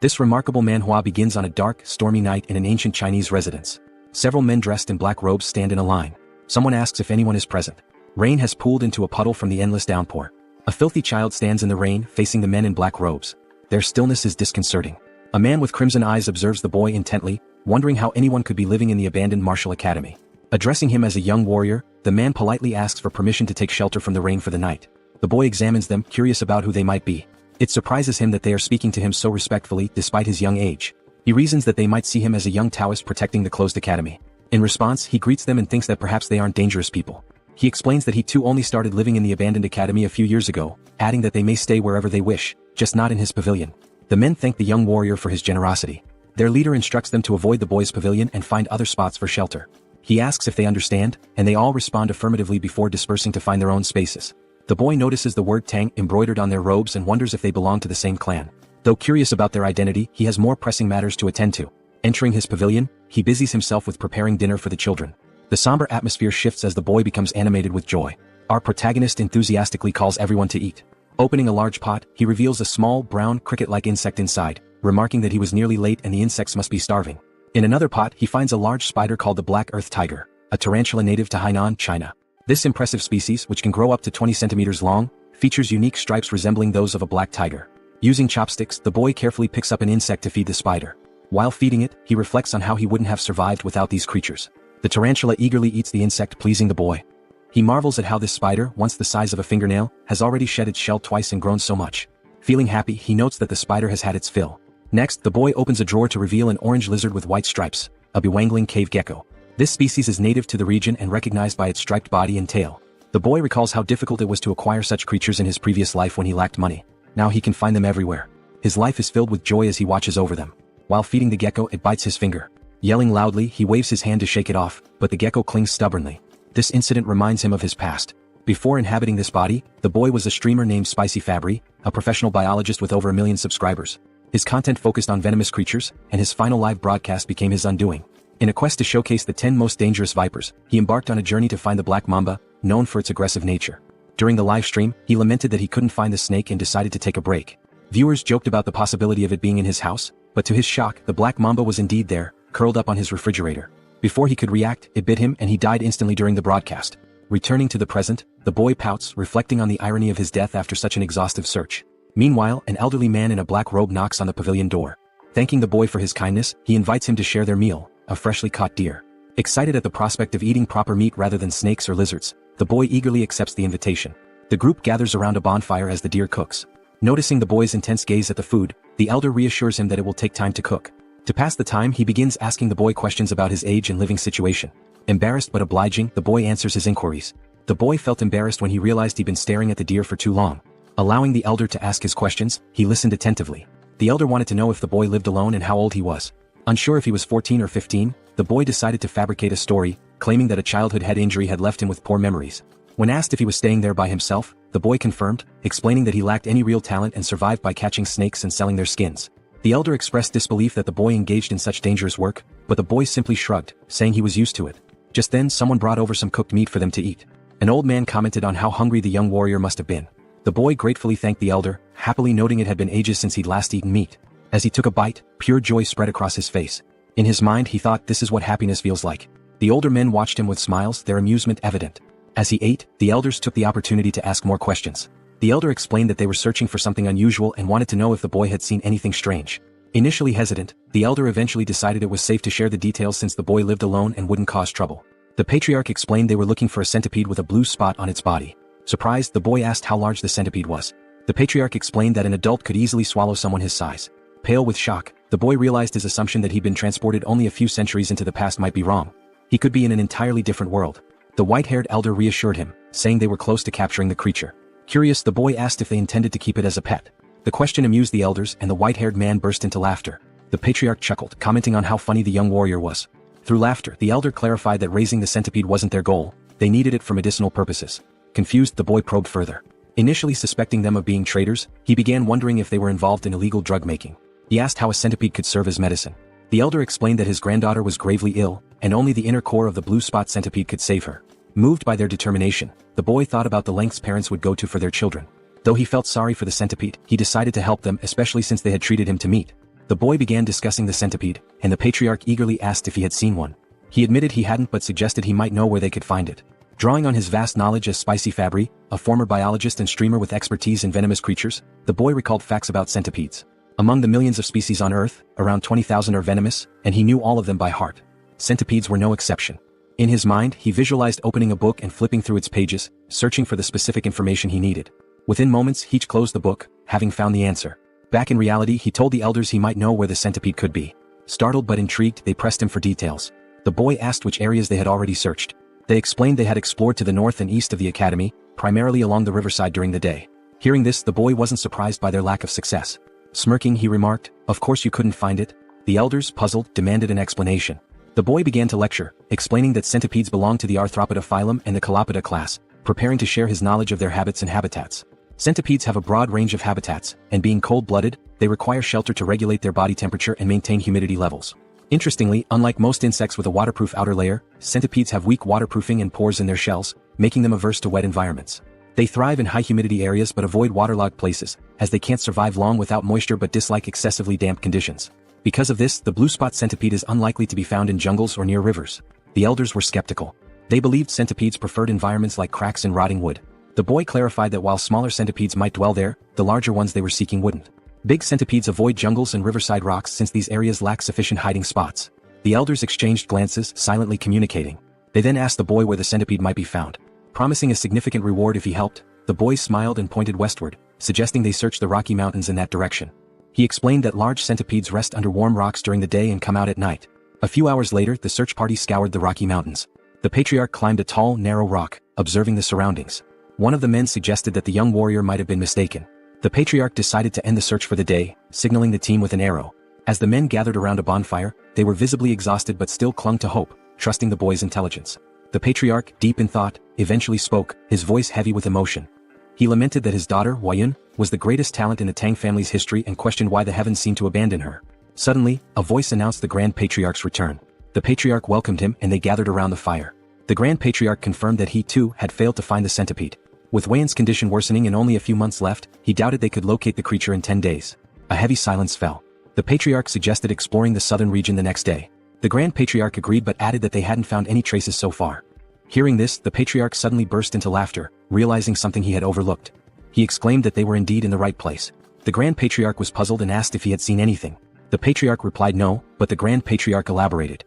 This remarkable manhwa begins on a dark, stormy night in an ancient Chinese residence. Several men dressed in black robes stand in a line. Someone asks if anyone is present. Rain has pooled into a puddle from the endless downpour. A filthy child stands in the rain, facing the men in black robes. Their stillness is disconcerting. A man with crimson eyes observes the boy intently, wondering how anyone could be living in the abandoned martial academy. Addressing him as a young warrior, the man politely asks for permission to take shelter from the rain for the night. The boy examines them, curious about who they might be. It surprises him that they are speaking to him so respectfully, despite his young age. He reasons that they might see him as a young Taoist protecting the closed academy. In response, he greets them and thinks that perhaps they aren't dangerous people. He explains that he too only started living in the abandoned academy a few years ago, adding that they may stay wherever they wish, just not in his pavilion. The men thank the young warrior for his generosity. Their leader instructs them to avoid the boy's pavilion and find other spots for shelter. He asks if they understand, and they all respond affirmatively before dispersing to find their own spaces. The boy notices the word Tang embroidered on their robes and wonders if they belong to the same clan. Though curious about their identity, he has more pressing matters to attend to. Entering his pavilion, he busies himself with preparing dinner for the children. The somber atmosphere shifts as the boy becomes animated with joy. Our protagonist enthusiastically calls everyone to eat. Opening a large pot, he reveals a small, brown, cricket-like insect inside, remarking that he was nearly late and the insects must be starving. In another pot, he finds a large spider called the black earth tiger, a tarantula native to Hainan, China. This impressive species, which can grow up to 20 centimeters long, features unique stripes resembling those of a black tiger. Using chopsticks, the boy carefully picks up an insect to feed the spider. While feeding it, he reflects on how he wouldn't have survived without these creatures. The tarantula eagerly eats the insect, pleasing the boy. He marvels at how this spider, once the size of a fingernail, has already shed its shell twice and grown so much. Feeling happy, he notes that the spider has had its fill. Next, the boy opens a drawer to reveal an orange lizard with white stripes, a bewangling cave gecko. This species is native to the region and recognized by its striped body and tail. The boy recalls how difficult it was to acquire such creatures in his previous life when he lacked money. Now he can find them everywhere. His life is filled with joy as he watches over them. While feeding the gecko, it bites his finger. Yelling loudly, he waves his hand to shake it off, but the gecko clings stubbornly. This incident reminds him of his past. Before inhabiting this body, the boy was a streamer named Spicy Fabry, a professional biologist with over 1 million subscribers. His content focused on venomous creatures, and his final live broadcast became his undoing. In a quest to showcase the 10 most dangerous vipers, he embarked on a journey to find the black mamba, known for its aggressive nature. During the live stream, he lamented that he couldn't find the snake and decided to take a break. Viewers joked about the possibility of it being in his house, but to his shock, the black mamba was indeed there, curled up on his refrigerator. Before he could react, it bit him and he died instantly during the broadcast. Returning to the present, the boy pouts, reflecting on the irony of his death after such an exhaustive search. Meanwhile, an elderly man in a black robe knocks on the pavilion door. Thanking the boy for his kindness, he invites him to share their meal, a freshly caught deer. Excited at the prospect of eating proper meat rather than snakes or lizards, the boy eagerly accepts the invitation. The group gathers around a bonfire as the deer cooks. Noticing the boy's intense gaze at the food, the elder reassures him that it will take time to cook. To pass the time, he begins asking the boy questions about his age and living situation. Embarrassed but obliging, the boy answers his inquiries. The boy felt embarrassed when he realized he'd been staring at the deer for too long. Allowing the elder to ask his questions, he listened attentively. The elder wanted to know if the boy lived alone and how old he was. Unsure if he was 14 or 15, the boy decided to fabricate a story, claiming that a childhood head injury had left him with poor memories. When asked if he was staying there by himself, the boy confirmed, explaining that he lacked any real talent and survived by catching snakes and selling their skins. The elder expressed disbelief that the boy engaged in such dangerous work, but the boy simply shrugged, saying he was used to it. Just then, someone brought over some cooked meat for them to eat. An old man commented on how hungry the young warrior must have been. The boy gratefully thanked the elder, happily noting it had been ages since he'd last eaten meat. As he took a bite, pure joy spread across his face. In his mind, he thought this is what happiness feels like. The older men watched him with smiles, their amusement evident. As he ate, the elders took the opportunity to ask more questions. The elder explained that they were searching for something unusual and wanted to know if the boy had seen anything strange. Initially hesitant, the elder eventually decided it was safe to share the details since the boy lived alone and wouldn't cause trouble. The patriarch explained they were looking for a centipede with a blue spot on its body. Surprised, the boy asked how large the centipede was. The patriarch explained that an adult could easily swallow someone his size. Pale with shock, the boy realized his assumption that he'd been transported only a few centuries into the past might be wrong. He could be in an entirely different world. The white-haired elder reassured him, saying they were close to capturing the creature. Curious, the boy asked if they intended to keep it as a pet. The question amused the elders and the white-haired man burst into laughter. The patriarch chuckled, commenting on how funny the young warrior was. Through laughter, the elder clarified that raising the centipede wasn't their goal, they needed it for medicinal purposes. Confused, the boy probed further. Initially suspecting them of being traitors, he began wondering if they were involved in illegal drug making. He asked how a centipede could serve as medicine. The elder explained that his granddaughter was gravely ill, and only the inner core of the blue spot centipede could save her. Moved by their determination, the boy thought about the lengths parents would go to for their children. Though he felt sorry for the centipede, he decided to help them, especially since they had treated him to meat. The boy began discussing the centipede, and the patriarch eagerly asked if he had seen one. He admitted he hadn't but suggested he might know where they could find it. Drawing on his vast knowledge as Spicy Fabry, a former biologist and streamer with expertise in venomous creatures, the boy recalled facts about centipedes. Among the millions of species on Earth, around 20,000 are venomous, and he knew all of them by heart. Centipedes were no exception. In his mind, he visualized opening a book and flipping through its pages, searching for the specific information he needed. Within moments, he closed the book, having found the answer. Back in reality, he told the elders he might know where the centipede could be. Startled but intrigued, they pressed him for details. The boy asked which areas they had already searched. They explained they had explored to the north and east of the academy, primarily along the riverside during the day. Hearing this, the boy wasn't surprised by their lack of success. Smirking, he remarked, "Of course you couldn't find it." The elders, puzzled, demanded an explanation. The boy began to lecture, explaining that centipedes belong to the Arthropoda phylum and the Chilopoda class, preparing to share his knowledge of their habits and habitats. Centipedes have a broad range of habitats, and being cold-blooded, they require shelter to regulate their body temperature and maintain humidity levels. Interestingly, unlike most insects with a waterproof outer layer, centipedes have weak waterproofing and pores in their shells, making them averse to wet environments. They thrive in high-humidity areas but avoid waterlogged places, as they can't survive long without moisture but dislike excessively damp conditions. Because of this, the blue spot centipede is unlikely to be found in jungles or near rivers. The elders were skeptical. They believed centipedes preferred environments like cracks and rotting wood. The boy clarified that while smaller centipedes might dwell there, the larger ones they were seeking wouldn't. Big centipedes avoid jungles and riverside rocks since these areas lack sufficient hiding spots. The elders exchanged glances, silently communicating. They then asked the boy where the centipede might be found. Promising a significant reward if he helped, the boy smiled and pointed westward, suggesting they search the Rocky Mountains in that direction. He explained that large centipedes rest under warm rocks during the day and come out at night. A few hours later, the search party scoured the Rocky Mountains. The patriarch climbed a tall, narrow rock, observing the surroundings. One of the men suggested that the young warrior might have been mistaken. The patriarch decided to end the search for the day, signaling the team with an arrow. As the men gathered around a bonfire, they were visibly exhausted but still clung to hope, trusting the boy's intelligence. The patriarch, deep in thought, eventually spoke, his voice heavy with emotion. He lamented that his daughter, Huayun, was the greatest talent in the Tang family's history and questioned why the heavens seemed to abandon her. Suddenly, a voice announced the Grand Patriarch's return. The patriarch welcomed him and they gathered around the fire. The Grand Patriarch confirmed that he too had failed to find the centipede. With Huayun's condition worsening and only a few months left, he doubted they could locate the creature in 10 days. A heavy silence fell. The patriarch suggested exploring the southern region the next day. The Grand Patriarch agreed but added that they hadn't found any traces so far. Hearing this, the patriarch suddenly burst into laughter, realizing something he had overlooked. He exclaimed that they were indeed in the right place. The Grand Patriarch was puzzled and asked if he had seen anything. The patriarch replied no, but the Grand Patriarch elaborated.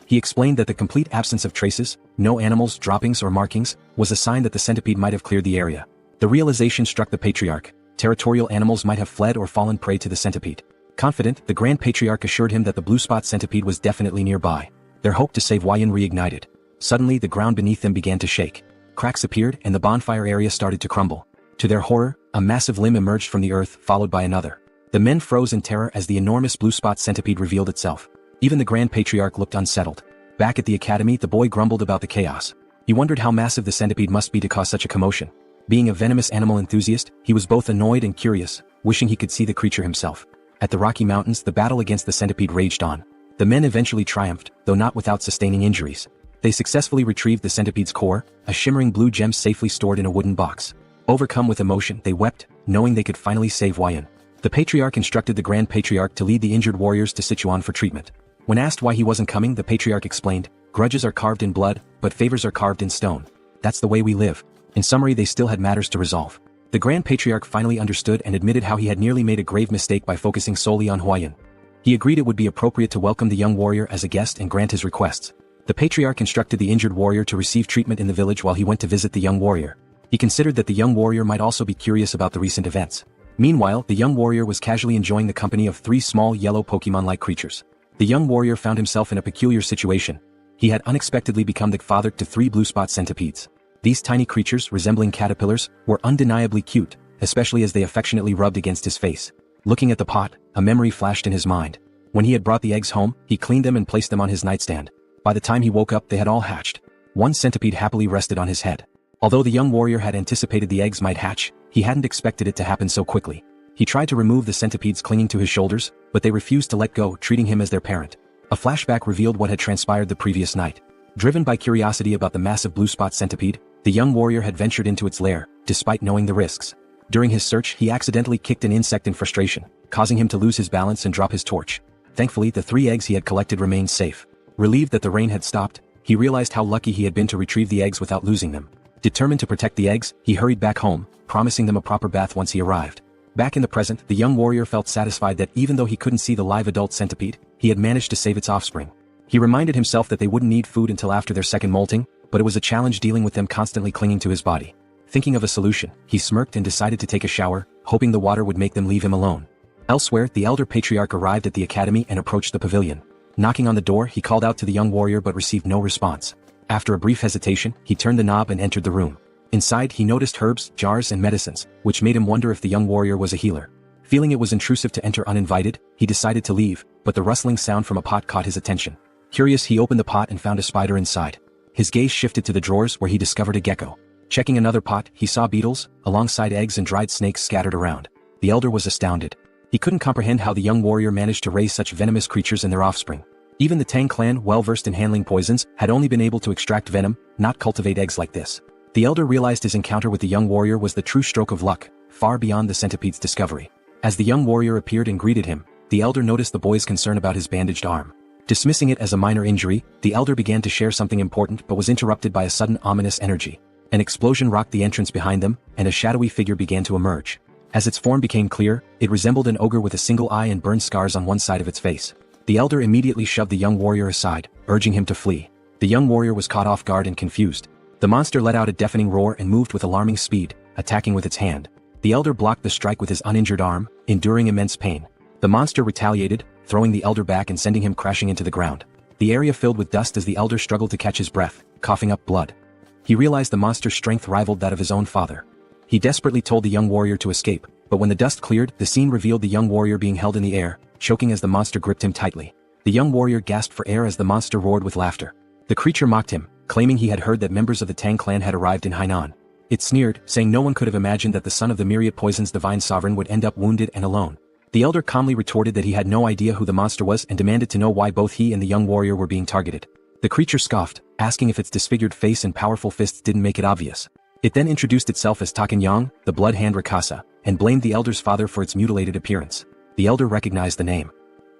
He explained that the complete absence of traces, no animals, droppings or markings, was a sign that the centipede might have cleared the area. The realization struck the patriarch. Territorial animals might have fled or fallen prey to the centipede. Confident, the Grand Patriarch assured him that the blue spot centipede was definitely nearby. Their hope to save Huayun reignited. Suddenly, the ground beneath them began to shake. Cracks appeared and the bonfire area started to crumble. To their horror, a massive limb emerged from the earth, followed by another. The men froze in terror as the enormous blue spot centipede revealed itself. Even the Grand Patriarch looked unsettled. Back at the academy, the boy grumbled about the chaos. He wondered how massive the centipede must be to cause such a commotion. Being a venomous animal enthusiast, he was both annoyed and curious, wishing he could see the creature himself. At the Rocky Mountains, the battle against the centipede raged on. The men eventually triumphed, though not without sustaining injuries. They successfully retrieved the centipede's core, a shimmering blue gem safely stored in a wooden box. Overcome with emotion, they wept, knowing they could finally save Huayun. The patriarch instructed the Grand Patriarch to lead the injured warriors to Sichuan for treatment. When asked why he wasn't coming, the patriarch explained, "Grudges are carved in blood, but favors are carved in stone. That's the way we live." In summary, they still had matters to resolve. The Grand Patriarch finally understood and admitted how he had nearly made a grave mistake by focusing solely on Huayun. He agreed it would be appropriate to welcome the young warrior as a guest and grant his requests. The patriarch instructed the injured warrior to receive treatment in the village while he went to visit the young warrior. He considered that the young warrior might also be curious about the recent events. Meanwhile, the young warrior was casually enjoying the company of 3 small yellow Pokemon-like creatures. The young warrior found himself in a peculiar situation. He had unexpectedly become the father to 3 blue spot centipedes. These tiny creatures, resembling caterpillars, were undeniably cute, especially as they affectionately rubbed against his face. Looking at the pot, a memory flashed in his mind. When he had brought the eggs home, he cleaned them and placed them on his nightstand. By the time he woke up, they had all hatched. One centipede happily rested on his head. Although the young warrior had anticipated the eggs might hatch, he hadn't expected it to happen so quickly. He tried to remove the centipedes clinging to his shoulders, but they refused to let go, treating him as their parent. A flashback revealed what had transpired the previous night. Driven by curiosity about the massive blue spot centipede, the young warrior had ventured into its lair, despite knowing the risks. During his search, he accidentally kicked an insect in frustration, causing him to lose his balance and drop his torch. Thankfully, the 3 eggs he had collected remained safe. Relieved that the rain had stopped, he realized how lucky he had been to retrieve the eggs without losing them. Determined to protect the eggs, he hurried back home, promising them a proper bath once he arrived. Back in the present, the young warrior felt satisfied that even though he couldn't see the live adult centipede, he had managed to save its offspring. He reminded himself that they wouldn't need food until after their second molting, but it was a challenge dealing with them constantly clinging to his body. Thinking of a solution, he smirked and decided to take a shower, hoping the water would make them leave him alone. Elsewhere, the elder patriarch arrived at the academy and approached the pavilion. Knocking on the door, he called out to the young warrior but received no response. After a brief hesitation, he turned the knob and entered the room. Inside, he noticed herbs, jars and medicines, which made him wonder if the young warrior was a healer. Feeling it was intrusive to enter uninvited, he decided to leave, but the rustling sound from a pot caught his attention. Curious, he opened the pot and found a spider inside. His gaze shifted to the drawers where he discovered a gecko. Checking another pot, he saw beetles, alongside eggs and dried snakes scattered around. The elder was astounded. He couldn't comprehend how the young warrior managed to raise such venomous creatures and their offspring. Even the Tang clan, well-versed in handling poisons, had only been able to extract venom, not cultivate eggs like this. The elder realized his encounter with the young warrior was the true stroke of luck, far beyond the centipede's discovery. As the young warrior appeared and greeted him, the elder noticed the boy's concern about his bandaged arm. Dismissing it as a minor injury, the elder began to share something important but was interrupted by a sudden ominous energy. An explosion rocked the entrance behind them, and a shadowy figure began to emerge. As its form became clear, it resembled an ogre with a single eye and burned scars on one side of its face. The elder immediately shoved the young warrior aside, urging him to flee. The young warrior was caught off guard and confused. The monster let out a deafening roar and moved with alarming speed, attacking with its hand. The elder blocked the strike with his uninjured arm, enduring immense pain. The monster retaliated, throwing the elder back and sending him crashing into the ground. The area filled with dust as the elder struggled to catch his breath, coughing up blood. He realized the monster's strength rivaled that of his own father. He desperately told the young warrior to escape, but when the dust cleared, the scene revealed the young warrior being held in the air, choking as the monster gripped him tightly. The young warrior gasped for air as the monster roared with laughter. The creature mocked him, claiming he had heard that members of the Tang clan had arrived in Hainan. It sneered, saying no one could have imagined that the son of the myriad poison's divine sovereign would end up wounded and alone. The elder calmly retorted that he had no idea who the monster was and demanded to know why both he and the young warrior were being targeted. The creature scoffed, asking if its disfigured face and powerful fists didn't make it obvious. It then introduced itself as Takenyang, the blood hand Rakasa, and blamed the elder's father for its mutilated appearance. The elder recognized the name.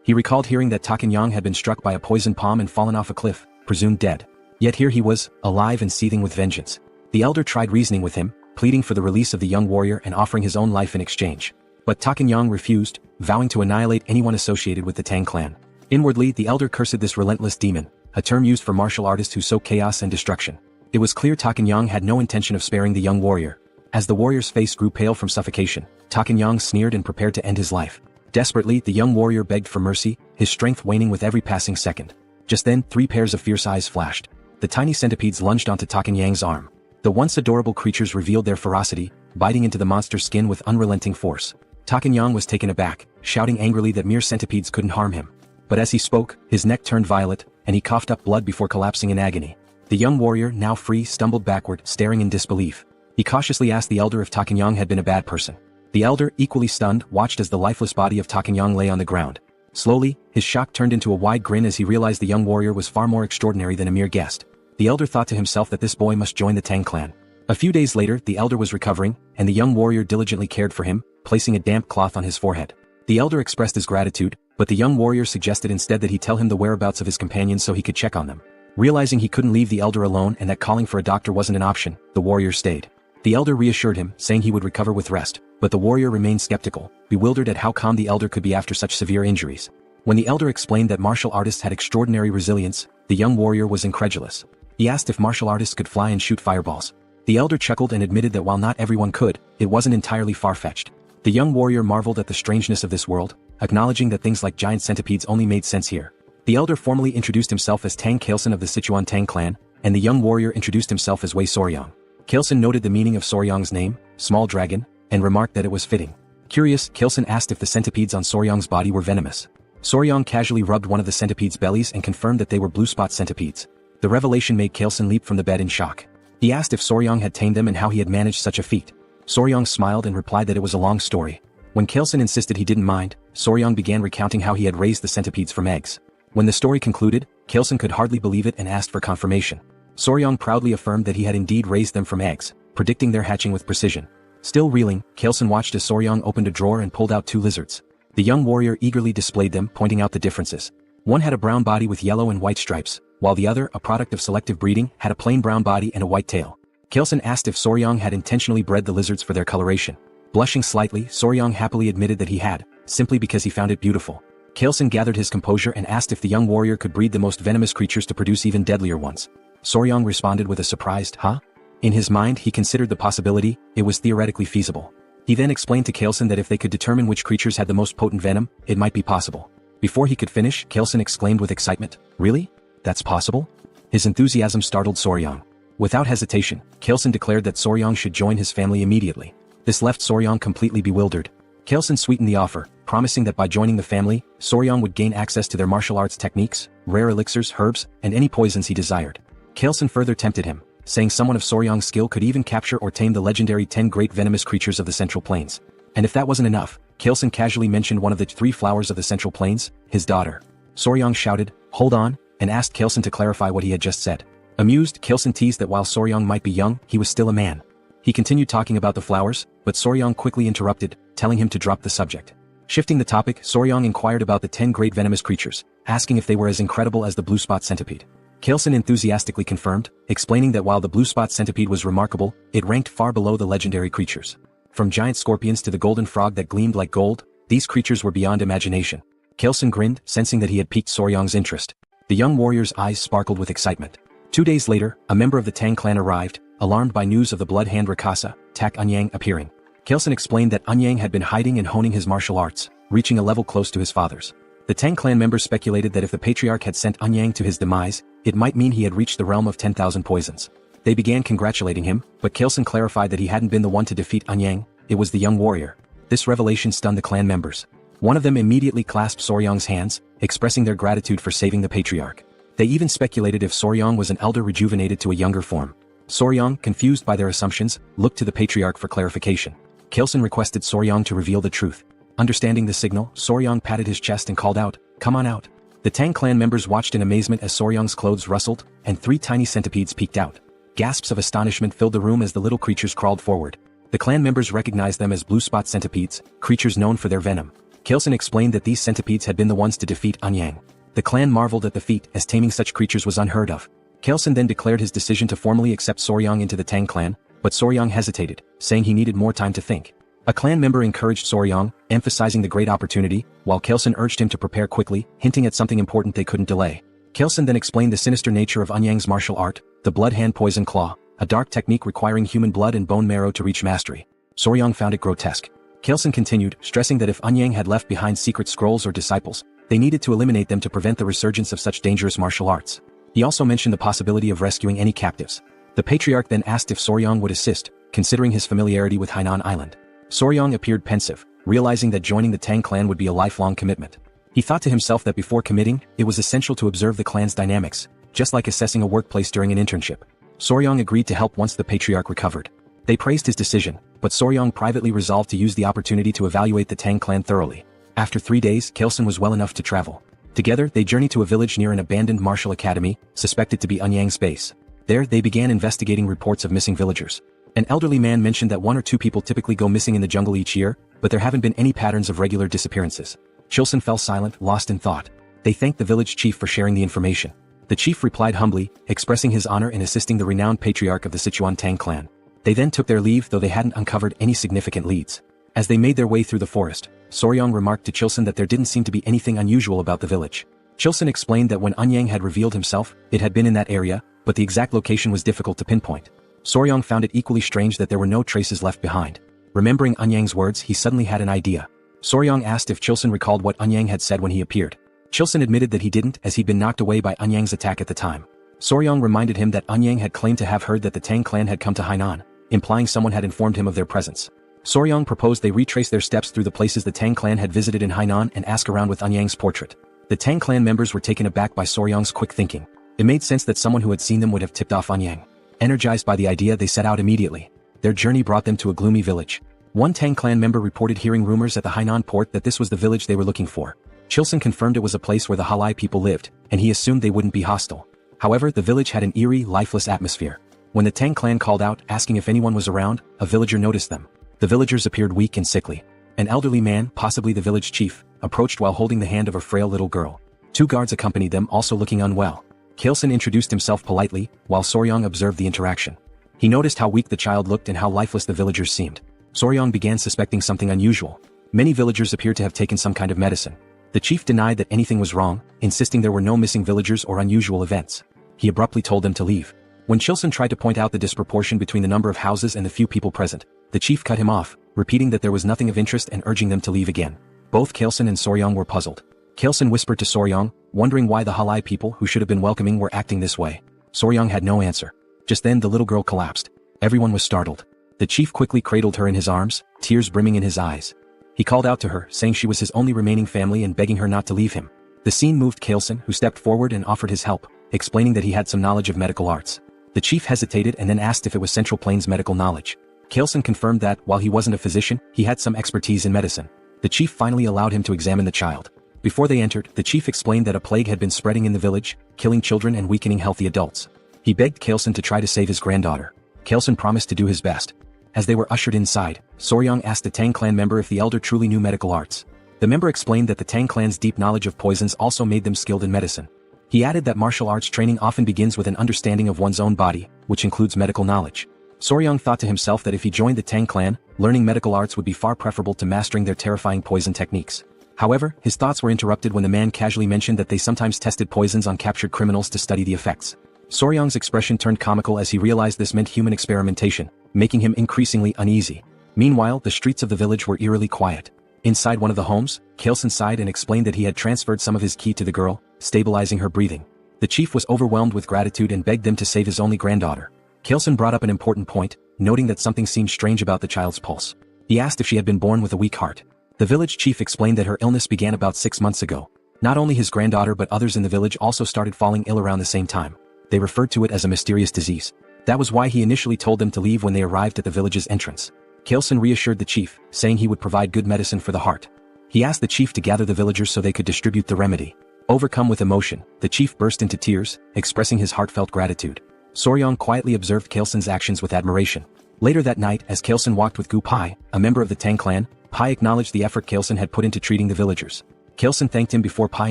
He recalled hearing that Takenyang had been struck by a poison palm and fallen off a cliff, presumed dead. Yet here he was, alive and seething with vengeance. The elder tried reasoning with him, pleading for the release of the young warrior and offering his own life in exchange. But Takenyang refused, vowing to annihilate anyone associated with the Tang clan. Inwardly, the elder cursed this relentless demon, a term used for martial artists who sow chaos and destruction. It was clear Takenyang had no intention of sparing the young warrior. As the warrior's face grew pale from suffocation, Takenyang sneered and prepared to end his life. Desperately, the young warrior begged for mercy, his strength waning with every passing second. Just then, 3 pairs of fierce eyes flashed. The tiny centipedes lunged onto Takenyang's arm. The once adorable creatures revealed their ferocity, biting into the monster's skin with unrelenting force. Takenyang was taken aback, shouting angrily that mere centipedes couldn't harm him. But as he spoke, his neck turned violet, and he coughed up blood before collapsing in agony. The young warrior, now free, stumbled backward, staring in disbelief. He cautiously asked the elder if Takenyang had been a bad person. The elder, equally stunned, watched as the lifeless body of Takenyang lay on the ground. Slowly, his shock turned into a wide grin as he realized the young warrior was far more extraordinary than a mere guest. The elder thought to himself that this boy must join the Tang clan. A few days later, the elder was recovering, and the young warrior diligently cared for him, placing a damp cloth on his forehead. The elder expressed his gratitude, but the young warrior suggested instead that he tell him the whereabouts of his companions so he could check on them. Realizing he couldn't leave the elder alone and that calling for a doctor wasn't an option, the warrior stayed. The elder reassured him, saying he would recover with rest, but the warrior remained skeptical, bewildered at how calm the elder could be after such severe injuries. When the elder explained that martial artists had extraordinary resilience, the young warrior was incredulous. He asked if martial artists could fly and shoot fireballs. The elder chuckled and admitted that while not everyone could, it wasn't entirely far-fetched. The young warrior marveled at the strangeness of this world, acknowledging that things like giant centipedes only made sense here. The elder formally introduced himself as Tang Kailson of the Sichuan Tang Clan, and the young warrior introduced himself as Wei Soryang. Kailson noted the meaning of Soryang's name, small dragon, and remarked that it was fitting. Curious, Kailson asked if the centipedes on Soryang's body were venomous. Soryang casually rubbed one of the centipedes' bellies and confirmed that they were blue spot centipedes. The revelation made Kailson leap from the bed in shock. He asked if Soryang had tamed them and how he had managed such a feat. Soryang smiled and replied that it was a long story. When Kailson insisted he didn't mind, Soryang began recounting how he had raised the centipedes from eggs. When the story concluded, Kailson could hardly believe it and asked for confirmation. Soryang proudly affirmed that he had indeed raised them from eggs, predicting their hatching with precision. Still reeling, Kailson watched as Soryang opened a drawer and pulled out 2 lizards. The young warrior eagerly displayed them, pointing out the differences. One had a brown body with yellow and white stripes, while the other, a product of selective breeding, had a plain brown body and a white tail. Kaleson asked if Soryang had intentionally bred the lizards for their coloration. Blushing slightly, Soryang happily admitted that he had, simply because he found it beautiful. Kaleson gathered his composure and asked if the young warrior could breed the most venomous creatures to produce even deadlier ones. Soryang responded with a surprised, huh? In his mind, he considered the possibility, it was theoretically feasible. He then explained to Kaleson that if they could determine which creatures had the most potent venom, it might be possible. Before he could finish, Kaleson exclaimed with excitement, "Really? That's possible?" His enthusiasm startled Soryang. Without hesitation, Kaleson declared that Soryang should join his family immediately. This left Soryang completely bewildered. Kaleson sweetened the offer, promising that by joining the family, Soryang would gain access to their martial arts techniques, rare elixirs, herbs, and any poisons he desired. Kaleson further tempted him, saying someone of Soryang's skill could even capture or tame the legendary 10 great venomous creatures of the Central Plains. And if that wasn't enough, Kaleson casually mentioned one of the 3 flowers of the Central Plains, his daughter. Soryang shouted, "Hold on," and asked Kaleson to clarify what he had just said. Amused, Kaleson teased that while Soryang might be young, he was still a man. He continued talking about the flowers, but Soryang quickly interrupted, telling him to drop the subject. Shifting the topic, Soryang inquired about the 10 great venomous creatures, asking if they were as incredible as the blue spot centipede. Kaleson enthusiastically confirmed, explaining that while the blue spot centipede was remarkable, it ranked far below the legendary creatures. From giant scorpions to the golden frog that gleamed like gold, these creatures were beyond imagination. Kaleson grinned, sensing that he had piqued Soryang's interest. The young warrior's eyes sparkled with excitement. 2 days later, a member of the Tang clan arrived, alarmed by news of the blood hand Rakasa, Tak Anyang, appearing. Kaleson explained that Anyang had been hiding and honing his martial arts, reaching a level close to his father's. The Tang clan members speculated that if the patriarch had sent Anyang to his demise, it might mean he had reached the realm of 10,000 poisons. They began congratulating him, but Kaleson clarified that he hadn't been the one to defeat Anyang, it was the young warrior. This revelation stunned the clan members. One of them immediately clasped Soryang's hands, expressing their gratitude for saving the patriarch. They even speculated if Soryang was an elder rejuvenated to a younger form. Soryang, confused by their assumptions, looked to the patriarch for clarification. Kaleson requested Soryang to reveal the truth. Understanding the signal, Soryang patted his chest and called out, "Come on out." The Tang clan members watched in amazement as Soryang's clothes rustled, and 3 tiny centipedes peeked out. Gasps of astonishment filled the room as the little creatures crawled forward. The clan members recognized them as blue spot centipedes, creatures known for their venom. Kaleson explained that these centipedes had been the ones to defeat Anyang. The clan marveled at the feat, as taming such creatures was unheard of. Kaleson then declared his decision to formally accept Soryang into the Tang clan, but Soryang hesitated, saying he needed more time to think. A clan member encouraged Soryang, emphasizing the great opportunity, while Kaleson urged him to prepare quickly, hinting at something important they couldn't delay. Kaleson then explained the sinister nature of Anyang's martial art, the blood hand poison claw, a dark technique requiring human blood and bone marrow to reach mastery. Soryang found it grotesque. Kaleson continued, stressing that if Anyang had left behind secret scrolls or disciples, they needed to eliminate them to prevent the resurgence of such dangerous martial arts. He also mentioned the possibility of rescuing any captives. The patriarch then asked if Soryang would assist, considering his familiarity with Hainan Island. Soryang appeared pensive, realizing that joining the Tang clan would be a lifelong commitment. He thought to himself that before committing, it was essential to observe the clan's dynamics, just like assessing a workplace during an internship. Soryang agreed to help once the patriarch recovered. They praised his decision, but Soryang privately resolved to use the opportunity to evaluate the Tang clan thoroughly. After 3 days, Kaleson was well enough to travel. Together, they journeyed to a village near an abandoned martial academy, suspected to be Anyang's base. There, they began investigating reports of missing villagers. An elderly man mentioned that 1 or 2 people typically go missing in the jungle each year, but there haven't been any patterns of regular disappearances. Chilson fell silent, lost in thought. They thanked the village chief for sharing the information. The chief replied humbly, expressing his honor in assisting the renowned patriarch of the Sichuan Tang Clan. They then took their leave, though they hadn't uncovered any significant leads. As they made their way through the forest, Soryang remarked to Chilson that there didn't seem to be anything unusual about the village. Chilson explained that when Anyang had revealed himself, it had been in that area, but the exact location was difficult to pinpoint. Soryang found it equally strange that there were no traces left behind. Remembering Anyang's words, he suddenly had an idea. Soryang asked if Chilson recalled what Anyang had said when he appeared. Chilson admitted that he didn't, as he'd been knocked away by Anyang's attack at the time. Soryang reminded him that Anyang had claimed to have heard that the Tang clan had come to Hainan, implying someone had informed him of their presence. Soryang proposed they retrace their steps through the places the Tang clan had visited in Hainan and ask around with Anyang's portrait. The Tang clan members were taken aback by Soryang's quick thinking. It made sense that someone who had seen them would have tipped off Anyang. Energized by the idea, they set out immediately. Their journey brought them to a gloomy village. One Tang clan member reported hearing rumors at the Hainan port that this was the village they were looking for. Chilson confirmed it was a place where the Halai people lived, and he assumed they wouldn't be hostile. However, the village had an eerie, lifeless atmosphere. When the Tang clan called out, asking if anyone was around, a villager noticed them. The villagers appeared weak and sickly. An elderly man, possibly the village chief, approached while holding the hand of a frail little girl. 2 guards accompanied them, also looking unwell. Kailson introduced himself politely, while Soryong observed the interaction. He noticed how weak the child looked and how lifeless the villagers seemed. Soryong began suspecting something unusual. Many villagers appeared to have taken some kind of medicine. The chief denied that anything was wrong, insisting there were no missing villagers or unusual events. He abruptly told them to leave. When Chilson tried to point out the disproportion between the number of houses and the few people present, the chief cut him off, repeating that there was nothing of interest and urging them to leave again. Both Kailson and Soryong were puzzled. Kailson whispered to Soryong, wondering why the Halai people who should have been welcoming were acting this way. Soryong had no answer. Just then the little girl collapsed. Everyone was startled. The chief quickly cradled her in his arms, tears brimming in his eyes. He called out to her, saying she was his only remaining family and begging her not to leave him. The scene moved Kailson, who stepped forward and offered his help, explaining that he had some knowledge of medical arts. The chief hesitated and then asked if it was Central Plains medical knowledge. Kailson confirmed that, while he wasn't a physician, he had some expertise in medicine. The chief finally allowed him to examine the child. Before they entered, the chief explained that a plague had been spreading in the village, killing children and weakening healthy adults. He begged Kailson to try to save his granddaughter. Kailson promised to do his best. As they were ushered inside, Soryong asked the Tang clan member if the elder truly knew medical arts. The member explained that the Tang clan's deep knowledge of poisons also made them skilled in medicine. He added that martial arts training often begins with an understanding of one's own body, which includes medical knowledge. Soryong thought to himself that if he joined the Tang clan, learning medical arts would be far preferable to mastering their terrifying poison techniques. However, his thoughts were interrupted when the man casually mentioned that they sometimes tested poisons on captured criminals to study the effects. Soryong's expression turned comical as he realized this meant human experimentation, making him increasingly uneasy. Meanwhile, the streets of the village were eerily quiet. Inside one of the homes, Kailson sighed and explained that he had transferred some of his ki to the girl, stabilizing her breathing. The chief was overwhelmed with gratitude and begged them to save his only granddaughter. Kailson brought up an important point, noting that something seemed strange about the child's pulse. He asked if she had been born with a weak heart. The village chief explained that her illness began about 6 months ago. Not only his granddaughter but others in the village also started falling ill around the same time. They referred to it as a mysterious disease. That was why he initially told them to leave when they arrived at the village's entrance. Kailson reassured the chief, saying he would provide good medicine for the heart. He asked the chief to gather the villagers so they could distribute the remedy. Overcome with emotion, the chief burst into tears, expressing his heartfelt gratitude. Soryong quietly observed Kailson's actions with admiration. Later that night, as Kailson walked with Gu Pai, a member of the Tang clan, Pai acknowledged the effort Kailson had put into treating the villagers. Kailson thanked him before Pai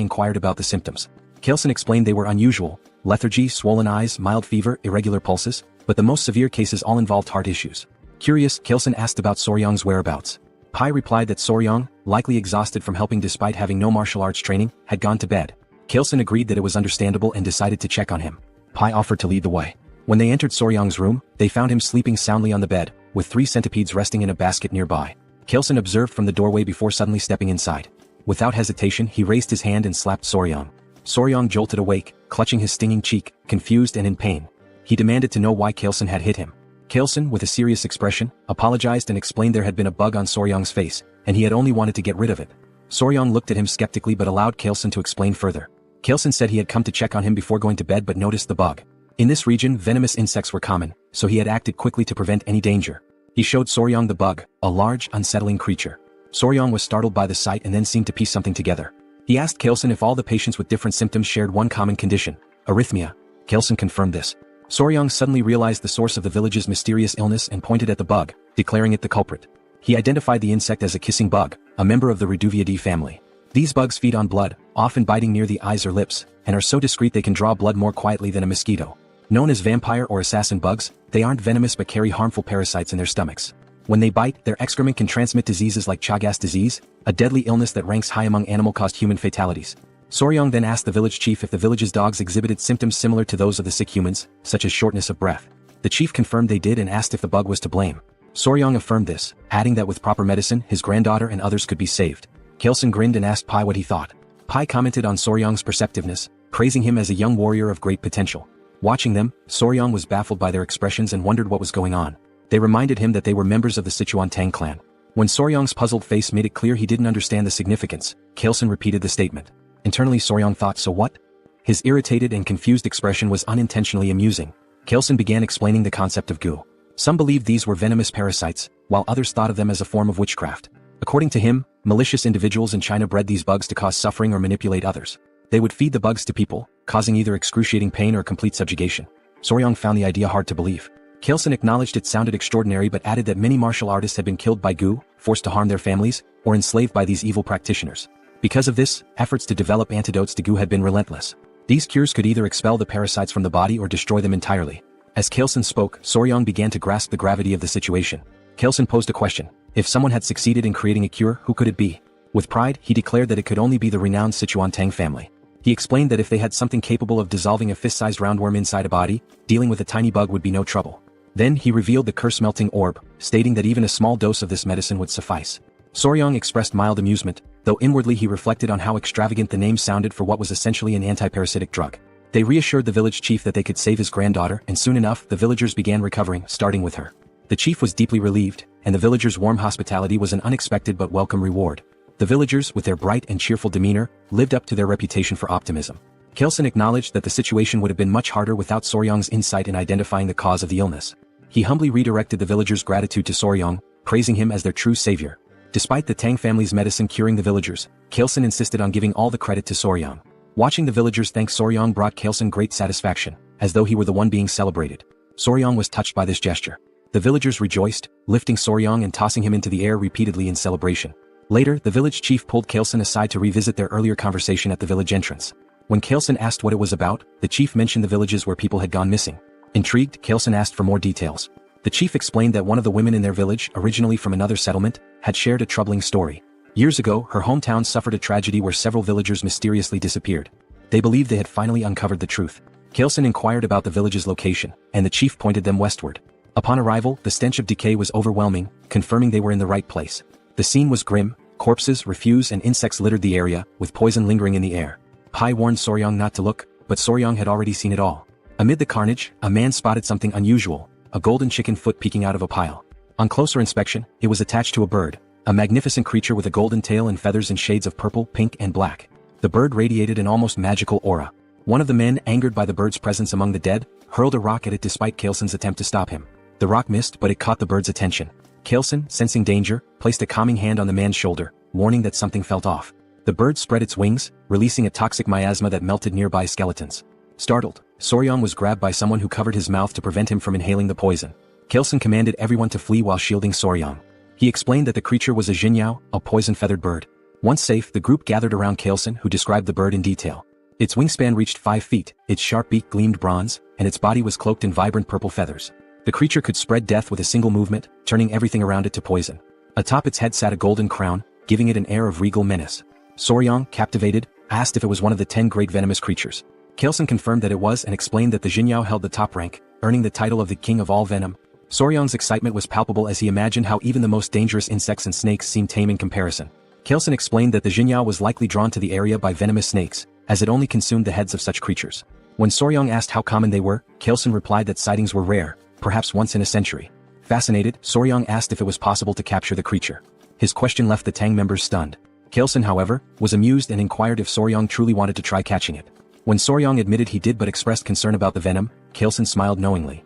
inquired about the symptoms. Kailson explained they were unusual: lethargy, swollen eyes, mild fever, irregular pulses, but the most severe cases all involved heart issues. Curious, Kailson asked about Soryong's whereabouts. Pai replied that Soryong, likely exhausted from helping despite having no martial arts training, had gone to bed. Kailson agreed that it was understandable and decided to check on him. Pai offered to lead the way. When they entered Soryong's room, they found him sleeping soundly on the bed, with 3 centipedes resting in a basket nearby. Kailson observed from the doorway before suddenly stepping inside. Without hesitation, he raised his hand and slapped Soryong. Soryong jolted awake, clutching his stinging cheek, confused and in pain. He demanded to know why Kailson had hit him. Kailson, with a serious expression, apologized and explained there had been a bug on Soryong's face, and he had only wanted to get rid of it. Soryong looked at him skeptically but allowed Kailson to explain further. Kailson said he had come to check on him before going to bed but noticed the bug. In this region, venomous insects were common, so he had acted quickly to prevent any danger. He showed Soryong the bug, a large, unsettling creature. Soryong was startled by the sight and then seemed to piece something together. He asked Kailson if all the patients with different symptoms shared one common condition: arrhythmia. Kailson confirmed this. Soryong suddenly realized the source of the village's mysterious illness and pointed at the bug, declaring it the culprit. He identified the insect as a kissing bug, a member of the Reduviidae family. These bugs feed on blood, often biting near the eyes or lips, and are so discreet they can draw blood more quietly than a mosquito. Known as vampire or assassin bugs, they aren't venomous but carry harmful parasites in their stomachs. When they bite, their excrement can transmit diseases like Chagas disease, a deadly illness that ranks high among animal-caused human fatalities. Soryong then asked the village chief if the village's dogs exhibited symptoms similar to those of the sick humans, such as shortness of breath. The chief confirmed they did and asked if the bug was to blame. Soryong affirmed this, adding that with proper medicine, his granddaughter and others could be saved. Kailson grinned and asked Pai what he thought. Pai commented on Soryong's perceptiveness, praising him as a young warrior of great potential. Watching them, Soryong was baffled by their expressions and wondered what was going on. They reminded him that they were members of the Sichuan Tang Clan. When Soryong's puzzled face made it clear he didn't understand the significance, Kailson repeated the statement. Internally Soryong thought, so what? His irritated and confused expression was unintentionally amusing. Kailson began explaining the concept of gu. Some believed these were venomous parasites, while others thought of them as a form of witchcraft. According to him, malicious individuals in China bred these bugs to cause suffering or manipulate others. They would feed the bugs to people, causing either excruciating pain or complete subjugation. Soryong found the idea hard to believe. Kaelson acknowledged it sounded extraordinary but added that many martial artists had been killed by goo, forced to harm their families, or enslaved by these evil practitioners. Because of this, efforts to develop antidotes to goo had been relentless. These cures could either expel the parasites from the body or destroy them entirely. As Kaelson spoke, Soryong began to grasp the gravity of the situation. Kaelson posed a question. If someone had succeeded in creating a cure, who could it be? With pride, he declared that it could only be the renowned Sichuan Tang family. He explained that if they had something capable of dissolving a fist-sized roundworm inside a body, dealing with a tiny bug would be no trouble. Then he revealed the curse-melting orb, stating that even a small dose of this medicine would suffice. Soryong expressed mild amusement, though inwardly he reflected on how extravagant the name sounded for what was essentially an anti-parasitic drug. They reassured the village chief that they could save his granddaughter, and soon enough the villagers began recovering, starting with her. The chief was deeply relieved, and the villagers' warm hospitality was an unexpected but welcome reward. The villagers, with their bright and cheerful demeanor, lived up to their reputation for optimism. Kaelson acknowledged that the situation would have been much harder without Soryong's insight in identifying the cause of the illness. He humbly redirected the villagers' gratitude to Soryong, praising him as their true savior. Despite the Tang family's medicine curing the villagers, Kaelson insisted on giving all the credit to Soryong. Watching the villagers thank Soryong brought Kaelson great satisfaction, as though he were the one being celebrated. Soryong was touched by this gesture. The villagers rejoiced, lifting Soryong and tossing him into the air repeatedly in celebration. Later, the village chief pulled Kaelson aside to revisit their earlier conversation at the village entrance. When Kaelson asked what it was about, the chief mentioned the villages where people had gone missing. Intrigued, Kaelson asked for more details. The chief explained that one of the women in their village, originally from another settlement, had shared a troubling story. Years ago, her hometown suffered a tragedy where several villagers mysteriously disappeared. They believed they had finally uncovered the truth. Kaelson inquired about the village's location, and the chief pointed them westward. Upon arrival, the stench of decay was overwhelming, confirming they were in the right place. The scene was grim. Corpses, refuse, and insects littered the area, with poison lingering in the air. Pai warned Soryong not to look, but Soryong had already seen it all. Amid the carnage, a man spotted something unusual, a golden chicken foot peeking out of a pile. On closer inspection, it was attached to a bird, a magnificent creature with a golden tail and feathers in shades of purple, pink, and black. The bird radiated an almost magical aura. One of the men, angered by the bird's presence among the dead, hurled a rock at it despite Kaelson's attempt to stop him. The rock missed, but it caught the bird's attention. Kaelson, sensing danger, placed a calming hand on the man's shoulder, warning that something felt off. The bird spread its wings, releasing a toxic miasma that melted nearby skeletons. Startled, Soryong was grabbed by someone who covered his mouth to prevent him from inhaling the poison. Kaelson commanded everyone to flee while shielding Soryong. He explained that the creature was a jinyao, a poison-feathered bird. Once safe, the group gathered around Kaelson, who described the bird in detail. Its wingspan reached 5 feet, its sharp beak gleamed bronze, and its body was cloaked in vibrant purple feathers. The creature could spread death with a single movement, turning everything around it to poison. Atop its head sat a golden crown, giving it an air of regal menace. Soryong, captivated, asked if it was one of the 10 great venomous creatures. Kaelson confirmed that it was and explained that the jinyao held the top rank, earning the title of the king of all venom. Soryong's excitement was palpable as he imagined how even the most dangerous insects and snakes seemed tame in comparison. Kaelson explained that the jinyao was likely drawn to the area by venomous snakes, as it only consumed the heads of such creatures. When Soryong asked how common they were, Kaelson replied that sightings were rare, perhaps once in a century. Fascinated, Soryong asked if it was possible to capture the creature. His question left the Tang members stunned. Kaelson, however, was amused and inquired if Soryong truly wanted to try catching it. When Soryong admitted he did but expressed concern about the venom, Kaelson smiled knowingly.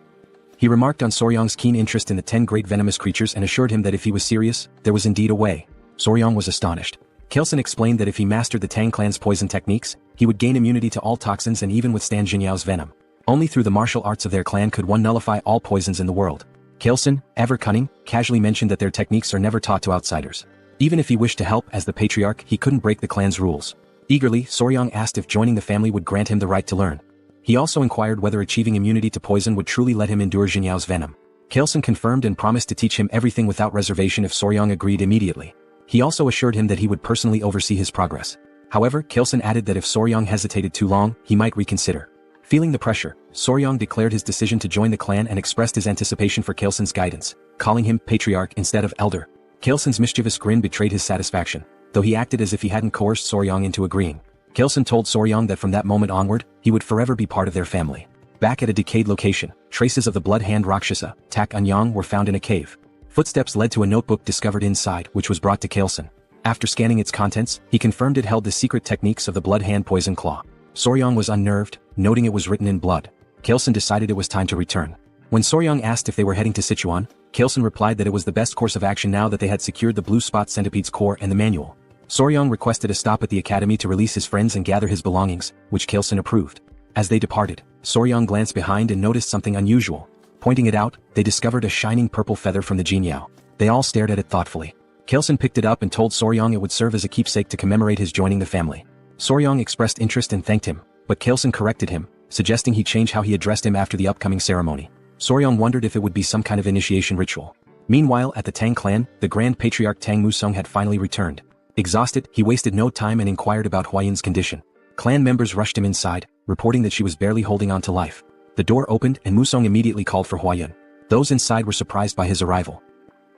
He remarked on Soryong's keen interest in the 10 great venomous creatures and assured him that if he was serious, there was indeed a way. Soryong was astonished. Kaelson explained that if he mastered the Tang clan's poison techniques, he would gain immunity to all toxins and even withstand Jinyao's venom. Only through the martial arts of their clan could one nullify all poisons in the world. Kaelson, ever cunning, casually mentioned that their techniques are never taught to outsiders. Even if he wished to help as the patriarch, he couldn't break the clan's rules. Eagerly, Soryong asked if joining the family would grant him the right to learn. He also inquired whether achieving immunity to poison would truly let him endure Jinyao's venom. Kaelson confirmed and promised to teach him everything without reservation if Soryong agreed immediately. He also assured him that he would personally oversee his progress. However, Kaelson added that if Soryong hesitated too long, he might reconsider. Feeling the pressure, Soryong declared his decision to join the clan and expressed his anticipation for Kaelson's guidance, calling him patriarch instead of elder. Kaelson's mischievous grin betrayed his satisfaction, though he acted as if he hadn't coerced Soryong into agreeing. Kaelson told Soryong that from that moment onward, he would forever be part of their family. Back at a decayed location, traces of the blood hand Rakshasa, Tak Anyang, were found in a cave. Footsteps led to a notebook discovered inside, which was brought to Kaelson. After scanning its contents, he confirmed it held the secret techniques of the blood hand poison claw. Soryong was unnerved, noting it was written in blood. Kaelson decided it was time to return. When Soryong asked if they were heading to Sichuan, Kaelson replied that it was the best course of action now that they had secured the blue spot centipede's core and the manual. Soryong requested a stop at the academy to release his friends and gather his belongings, which Kaelson approved. As they departed, Soryong glanced behind and noticed something unusual. Pointing it out, they discovered a shining purple feather from the jinyao. They all stared at it thoughtfully. Kailson picked it up and told Soryong it would serve as a keepsake to commemorate his joining the family. Soryong expressed interest and thanked him, but Kailson corrected him, suggesting he change how he addressed him after the upcoming ceremony. Soryong wondered if it would be some kind of initiation ritual. Meanwhile, at the Tang clan, the Grand Patriarch Tang Musong had finally returned. Exhausted, he wasted no time and inquired about Huayan's condition. Clan members rushed him inside, reporting that she was barely holding on to life. The door opened and Musong immediately called for Huayan. Those inside were surprised by his arrival.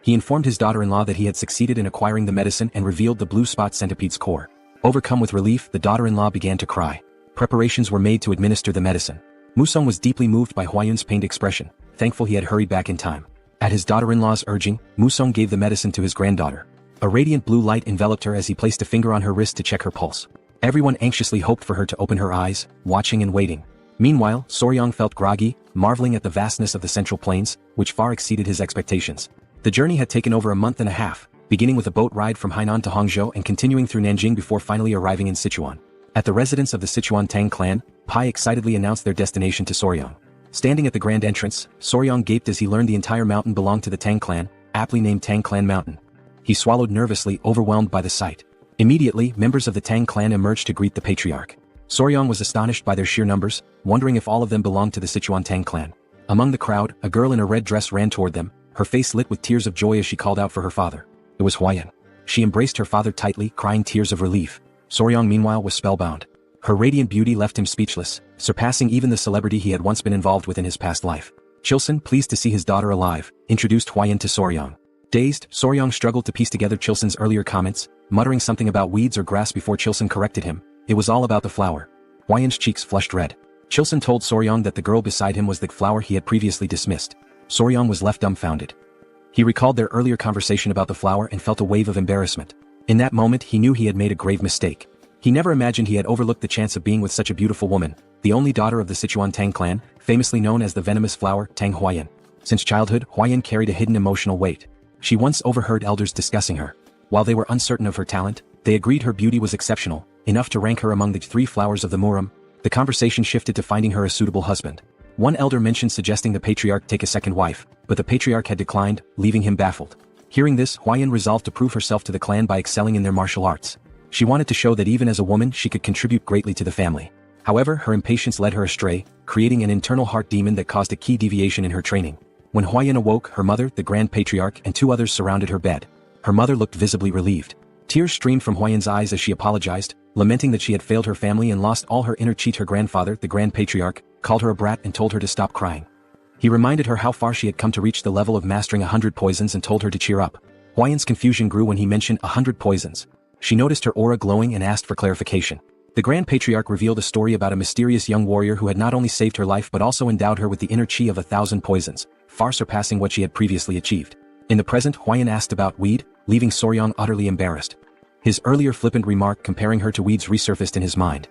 He informed his daughter-in-law that he had succeeded in acquiring the medicine and revealed the blue spot centipede's core. Overcome with relief, the daughter-in-law began to cry. Preparations were made to administer the medicine. Musong was deeply moved by Huayan's pained expression, thankful he had hurried back in time. At his daughter-in-law's urging, Musong gave the medicine to his granddaughter. A radiant blue light enveloped her as he placed a finger on her wrist to check her pulse. Everyone anxiously hoped for her to open her eyes, watching and waiting. Meanwhile, Soryong felt groggy, marveling at the vastness of the Central Plains, which far exceeded his expectations. The journey had taken over a month and a half, beginning with a boat ride from Hainan to Hangzhou and continuing through Nanjing before finally arriving in Sichuan. At the residence of the Sichuan Tang Clan, Pai excitedly announced their destination to Soryong. Standing at the grand entrance, Soryong gaped as he learned the entire mountain belonged to the Tang Clan, aptly named Tang Clan Mountain. He swallowed nervously, overwhelmed by the sight. Immediately, members of the Tang Clan emerged to greet the patriarch. Soryong was astonished by their sheer numbers, wondering if all of them belonged to the Sichuan Tang Clan. Among the crowd, a girl in a red dress ran toward them, her face lit with tears of joy as she called out for her father. It was Huayan. She embraced her father tightly, crying tears of relief. Soryong meanwhile was spellbound. Her radiant beauty left him speechless, surpassing even the celebrity he had once been involved with in his past life. Chilson, pleased to see his daughter alive, introduced Huayan to Soryong. Dazed, Soryong struggled to piece together Chilson's earlier comments, muttering something about weeds or grass before Chilson corrected him. It was all about the flower. Huayan's cheeks flushed red. Chilson told Soryong that the girl beside him was the flower he had previously dismissed. Soryong was left dumbfounded. He recalled their earlier conversation about the flower and felt a wave of embarrassment. In that moment he knew he had made a grave mistake. He never imagined he had overlooked the chance of being with such a beautiful woman, the only daughter of the Sichuan Tang Clan, famously known as the venomous flower, Tang Huayan. Since childhood, Huayan carried a hidden emotional weight. She once overheard elders discussing her. While they were uncertain of her talent, they agreed her beauty was exceptional, enough to rank her among the 3 flowers of the Muram. The conversation shifted to finding her a suitable husband. One elder mentioned suggesting the patriarch take a second wife, but the patriarch had declined, leaving him baffled. Hearing this, Huayan resolved to prove herself to the clan by excelling in their martial arts. She wanted to show that even as a woman she could contribute greatly to the family. However, her impatience led her astray, creating an internal heart demon that caused a key deviation in her training. When Huayan awoke, her mother, the Grand Patriarch, and 2 others surrounded her bed. Her mother looked visibly relieved. Tears streamed from Huayan's eyes as she apologized, lamenting that she had failed her family and lost all her inner cheat. Her grandfather, the Grand Patriarch, called her a brat and told her to stop crying. He reminded her how far she had come to reach the level of mastering 100 poisons and told her to cheer up. Huayan's confusion grew when he mentioned 100 poisons. She noticed her aura glowing and asked for clarification. The Grand Patriarch revealed a story about a mysterious young warrior who had not only saved her life but also endowed her with the inner chi of 1,000 poisons, far surpassing what she had previously achieved. In the present, Huayan asked about weed, leaving Soryong utterly embarrassed. His earlier flippant remark comparing her to weeds resurfaced in his mind.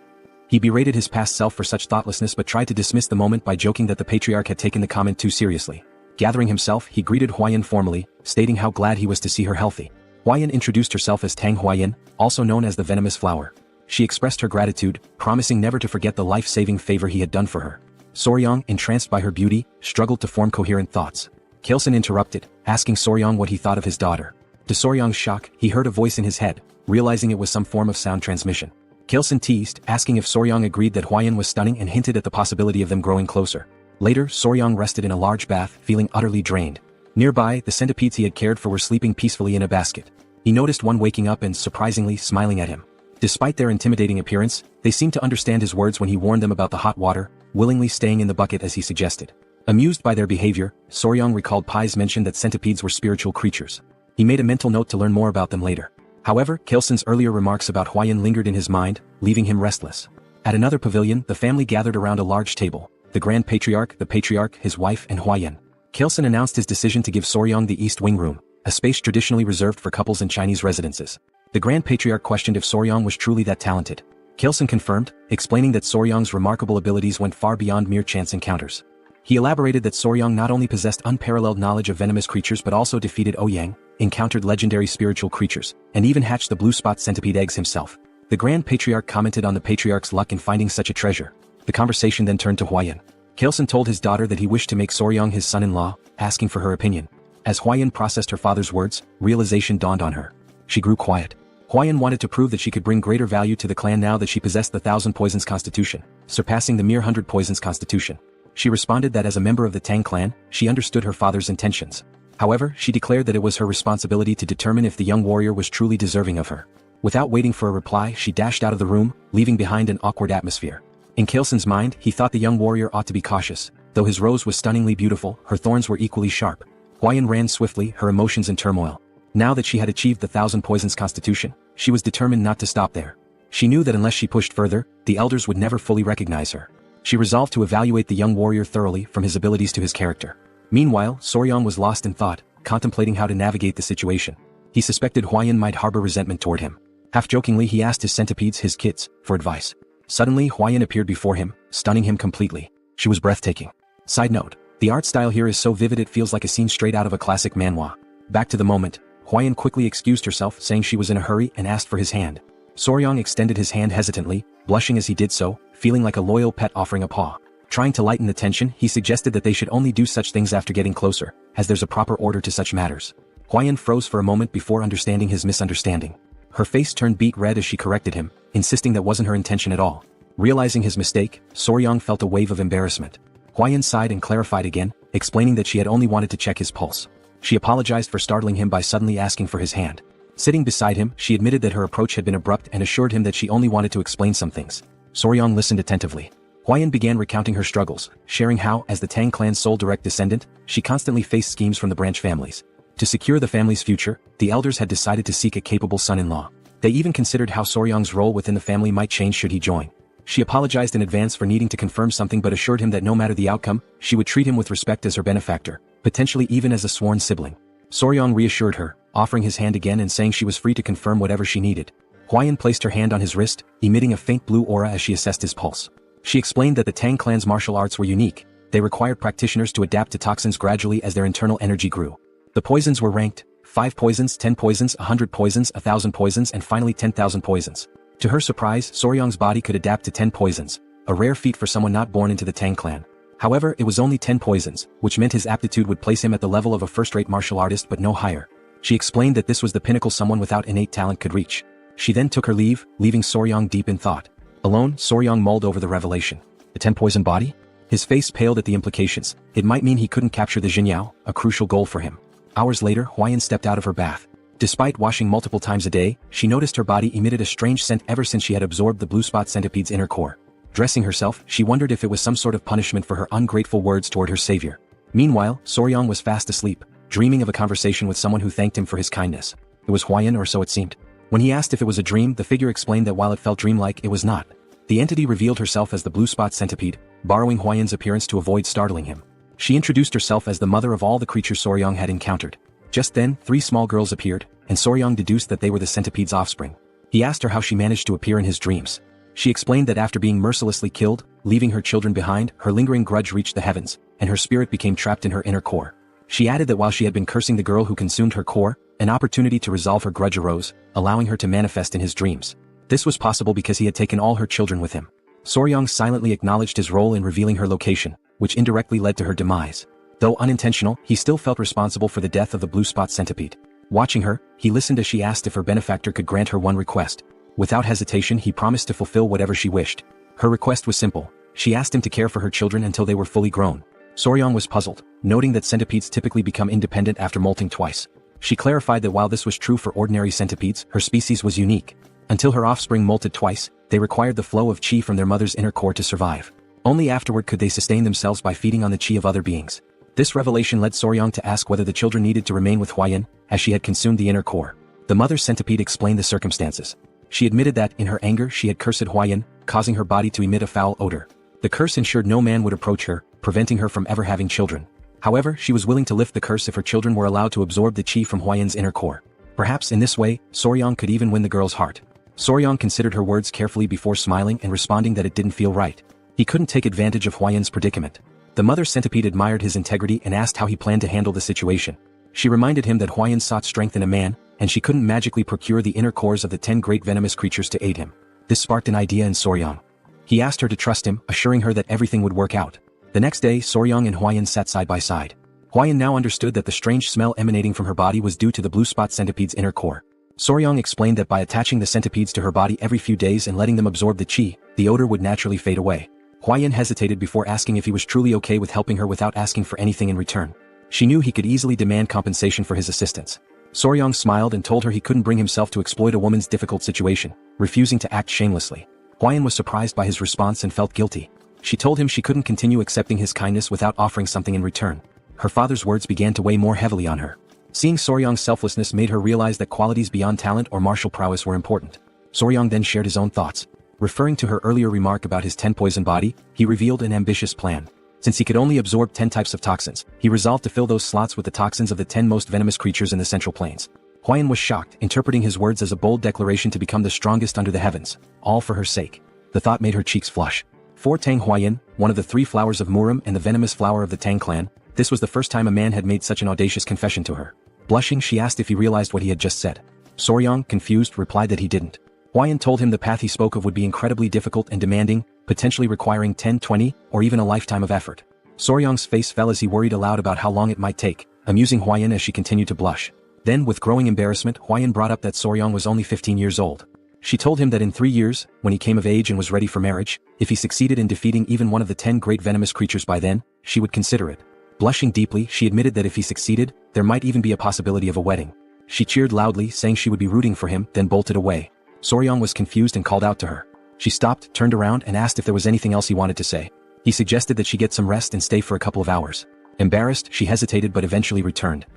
He berated his past self for such thoughtlessness but tried to dismiss the moment by joking that the patriarch had taken the comment too seriously. Gathering himself, he greeted Huayan formally, stating how glad he was to see her healthy. Huayan introduced herself as Tang Huayan, also known as the venomous flower. She expressed her gratitude, promising never to forget the life-saving favor he had done for her. Soryong, entranced by her beauty, struggled to form coherent thoughts. Kailson interrupted, asking Soryong what he thought of his daughter. To Soryong's shock, he heard a voice in his head, realizing it was some form of sound transmission. Kailson teased, asking if Soryong agreed that Huayan was stunning and hinted at the possibility of them growing closer. Later, Soryong rested in a large bath, feeling utterly drained. Nearby, the centipedes he had cared for were sleeping peacefully in a basket. He noticed one waking up and, surprisingly, smiling at him. Despite their intimidating appearance, they seemed to understand his words when he warned them about the hot water, willingly staying in the bucket as he suggested. Amused by their behavior, Soryong recalled Pai's mention that centipedes were spiritual creatures. He made a mental note to learn more about them later. However, Kailson's earlier remarks about Huayan lingered in his mind, leaving him restless. At another pavilion, the family gathered around a large table. The Grand Patriarch, the Patriarch, his wife, and Huayan. Kailson announced his decision to give Soryong the East Wing Room, a space traditionally reserved for couples in Chinese residences. The Grand Patriarch questioned if Soryong was truly that talented. Kailson confirmed, explaining that Soryong's remarkable abilities went far beyond mere chance encounters. He elaborated that Soryong not only possessed unparalleled knowledge of venomous creatures but also defeated Ouyang, encountered legendary spiritual creatures, and even hatched the blue spot centipede eggs himself. The Grand Patriarch commented on the Patriarch's luck in finding such a treasure. The conversation then turned to Huayan. Kailson told his daughter that he wished to make Soryong his son-in-law, asking for her opinion. As Hwayan processed her father's words, realization dawned on her. She grew quiet. Hwayan wanted to prove that she could bring greater value to the clan now that she possessed the 1,000 Poisons constitution, surpassing the mere 100 Poisons constitution. She responded that as a member of the Tang clan, she understood her father's intentions. However, she declared that it was her responsibility to determine if the young warrior was truly deserving of her. Without waiting for a reply, she dashed out of the room, leaving behind an awkward atmosphere. In Kailson's mind, he thought the young warrior ought to be cautious. Though his rose was stunningly beautiful, her thorns were equally sharp. Hwayan ran swiftly, her emotions in turmoil. Now that she had achieved the 1,000 Poisons constitution, she was determined not to stop there. She knew that unless she pushed further, the elders would never fully recognize her. She resolved to evaluate the young warrior thoroughly, from his abilities to his character. Meanwhile, Soryong was lost in thought, contemplating how to navigate the situation. He suspected Hwayan might harbor resentment toward him. Half-jokingly, he asked his centipedes, his kids, for advice. Suddenly, Hwayan appeared before him, stunning him completely. She was breathtaking. Side note: the art style here is so vivid it feels like a scene straight out of a classic manhwa. Back to the moment, Hwayan quickly excused herself, saying she was in a hurry, and asked for his hand. Soryong extended his hand hesitantly, blushing as he did so, feeling like a loyal pet offering a paw. Trying to lighten the tension, he suggested that they should only do such things after getting closer, as there's a proper order to such matters. Hwayan froze for a moment before understanding his misunderstanding. Her face turned beet red as she corrected him, insisting that wasn't her intention at all. Realizing his mistake, Soryong felt a wave of embarrassment. Hwayan sighed and clarified again, explaining that she had only wanted to check his pulse. She apologized for startling him by suddenly asking for his hand. Sitting beside him, she admitted that her approach had been abrupt and assured him that she only wanted to explain some things. Soryong listened attentively. Hwayan began recounting her struggles, sharing how, as the Tang clan's sole direct descendant, she constantly faced schemes from the branch families. To secure the family's future, the elders had decided to seek a capable son-in-law. They even considered how Soryong's role within the family might change should he join. She apologized in advance for needing to confirm something but assured him that no matter the outcome, she would treat him with respect as her benefactor, potentially even as a sworn sibling. Soryong reassured her, offering his hand again and saying she was free to confirm whatever she needed. Hwayan placed her hand on his wrist, emitting a faint blue aura as she assessed his pulse. She explained that the Tang clan's martial arts were unique. They required practitioners to adapt to toxins gradually as their internal energy grew. The poisons were ranked: 5 poisons, 10 poisons, 100 poisons, 1,000 poisons, and finally 10,000 poisons. To her surprise, Soryong's body could adapt to 10 poisons, a rare feat for someone not born into the Tang clan. However, it was only 10 poisons, which meant his aptitude would place him at the level of a first-rate martial artist but no higher. She explained that this was the pinnacle someone without innate talent could reach. She then took her leave, leaving Soryong deep in thought. Alone, Soryong mulled over the revelation. The 10-poison body? His face paled at the implications. It might mean he couldn't capture the Jinyao, a crucial goal for him. Hours later, Hwayan stepped out of her bath. Despite washing multiple times a day, she noticed her body emitted a strange scent ever since she had absorbed the blue spot centipede's inner core. Dressing herself, she wondered if it was some sort of punishment for her ungrateful words toward her savior. Meanwhile, Soryong was fast asleep, dreaming of a conversation with someone who thanked him for his kindness. It was Hwayan, or so it seemed. When he asked if it was a dream, the figure explained that while it felt dreamlike, it was not. The entity revealed herself as the blue spot centipede, borrowing Hwayan's appearance to avoid startling him. She introduced herself as the mother of all the creatures Soryong had encountered. Just then, 3 small girls appeared, and Soryong deduced that they were the centipede's offspring. He asked her how she managed to appear in his dreams. She explained that after being mercilessly killed, leaving her children behind, her lingering grudge reached the heavens, and her spirit became trapped in her inner core. She added that while she had been cursing the girl who consumed her core, an opportunity to resolve her grudge arose, allowing her to manifest in his dreams. This was possible because he had taken all her children with him. Soryong silently acknowledged his role in revealing her location, which indirectly led to her demise. Though unintentional, he still felt responsible for the death of the blue spot centipede. Watching her, he listened as she asked if her benefactor could grant her one request. Without hesitation, he promised to fulfill whatever she wished. Her request was simple. She asked him to care for her children until they were fully grown. Soryong was puzzled, noting that centipedes typically become independent after molting twice. She clarified that while this was true for ordinary centipedes, her species was unique. Until her offspring molted twice, they required the flow of qi from their mother's inner core to survive. Only afterward could they sustain themselves by feeding on the qi of other beings. This revelation led Soryong to ask whether the children needed to remain with Hwayan, as she had consumed the inner core. The mother centipede explained the circumstances. She admitted that, in her anger, she had cursed Hwayan, causing her body to emit a foul odor. The curse ensured no man would approach her, preventing her from ever having children. However, she was willing to lift the curse if her children were allowed to absorb the qi from Hwayan's inner core. Perhaps in this way, Soryong could even win the girl's heart. Soryong considered her words carefully before smiling and responding that it didn't feel right. He couldn't take advantage of Hwayan's predicament. The mother centipede admired his integrity and asked how he planned to handle the situation. She reminded him that Hwayan sought strength in a man, and she couldn't magically procure the inner cores of the 10 great venomous creatures to aid him. This sparked an idea in Soryong. He asked her to trust him, assuring her that everything would work out. The next day, Soryang and Hwayan sat side by side. Hwayan now understood that the strange smell emanating from her body was due to the blue spot centipede's inner core. Soryang explained that by attaching the centipedes to her body every few days and letting them absorb the qi, the odor would naturally fade away. Hwayan hesitated before asking if he was truly okay with helping her without asking for anything in return. She knew he could easily demand compensation for his assistance. Soryang smiled and told her he couldn't bring himself to exploit a woman's difficult situation, refusing to act shamelessly. Hwayan was surprised by his response and felt guilty. She told him she couldn't continue accepting his kindness without offering something in return. Her father's words began to weigh more heavily on her. Seeing Soryang's selflessness made her realize that qualities beyond talent or martial prowess were important. Soryang then shared his own thoughts. Referring to her earlier remark about his 10-poison body, he revealed an ambitious plan. Since he could only absorb 10 types of toxins, he resolved to fill those slots with the toxins of the 10 most venomous creatures in the Central Plains. Hwayan was shocked, interpreting his words as a bold declaration to become the strongest under the heavens, all for her sake. The thought made her cheeks flush. For Tang Hwayan, one of the 3 flowers of Murim and the venomous flower of the Tang Clan, this was the first time a man had made such an audacious confession to her. Blushing, she asked if he realized what he had just said. Soryang, confused, replied that he didn't. Hwayan told him the path he spoke of would be incredibly difficult and demanding, potentially requiring 10, 20, or even a lifetime of effort. Soryang's face fell as he worried aloud about how long it might take, amusing Hwayan as she continued to blush. Then, with growing embarrassment, Hwayan brought up that Soryang was only 15 years old. She told him that in 3 years, when he came of age and was ready for marriage, if he succeeded in defeating even one of the 10 great venomous creatures by then, she would consider it. Blushing deeply, she admitted that if he succeeded, there might even be a possibility of a wedding. She cheered loudly, saying she would be rooting for him, then bolted away. Soryang was confused and called out to her. She stopped, turned around and asked if there was anything else he wanted to say. He suggested that she get some rest and stay for a couple of hours. Embarrassed, she hesitated but eventually returned.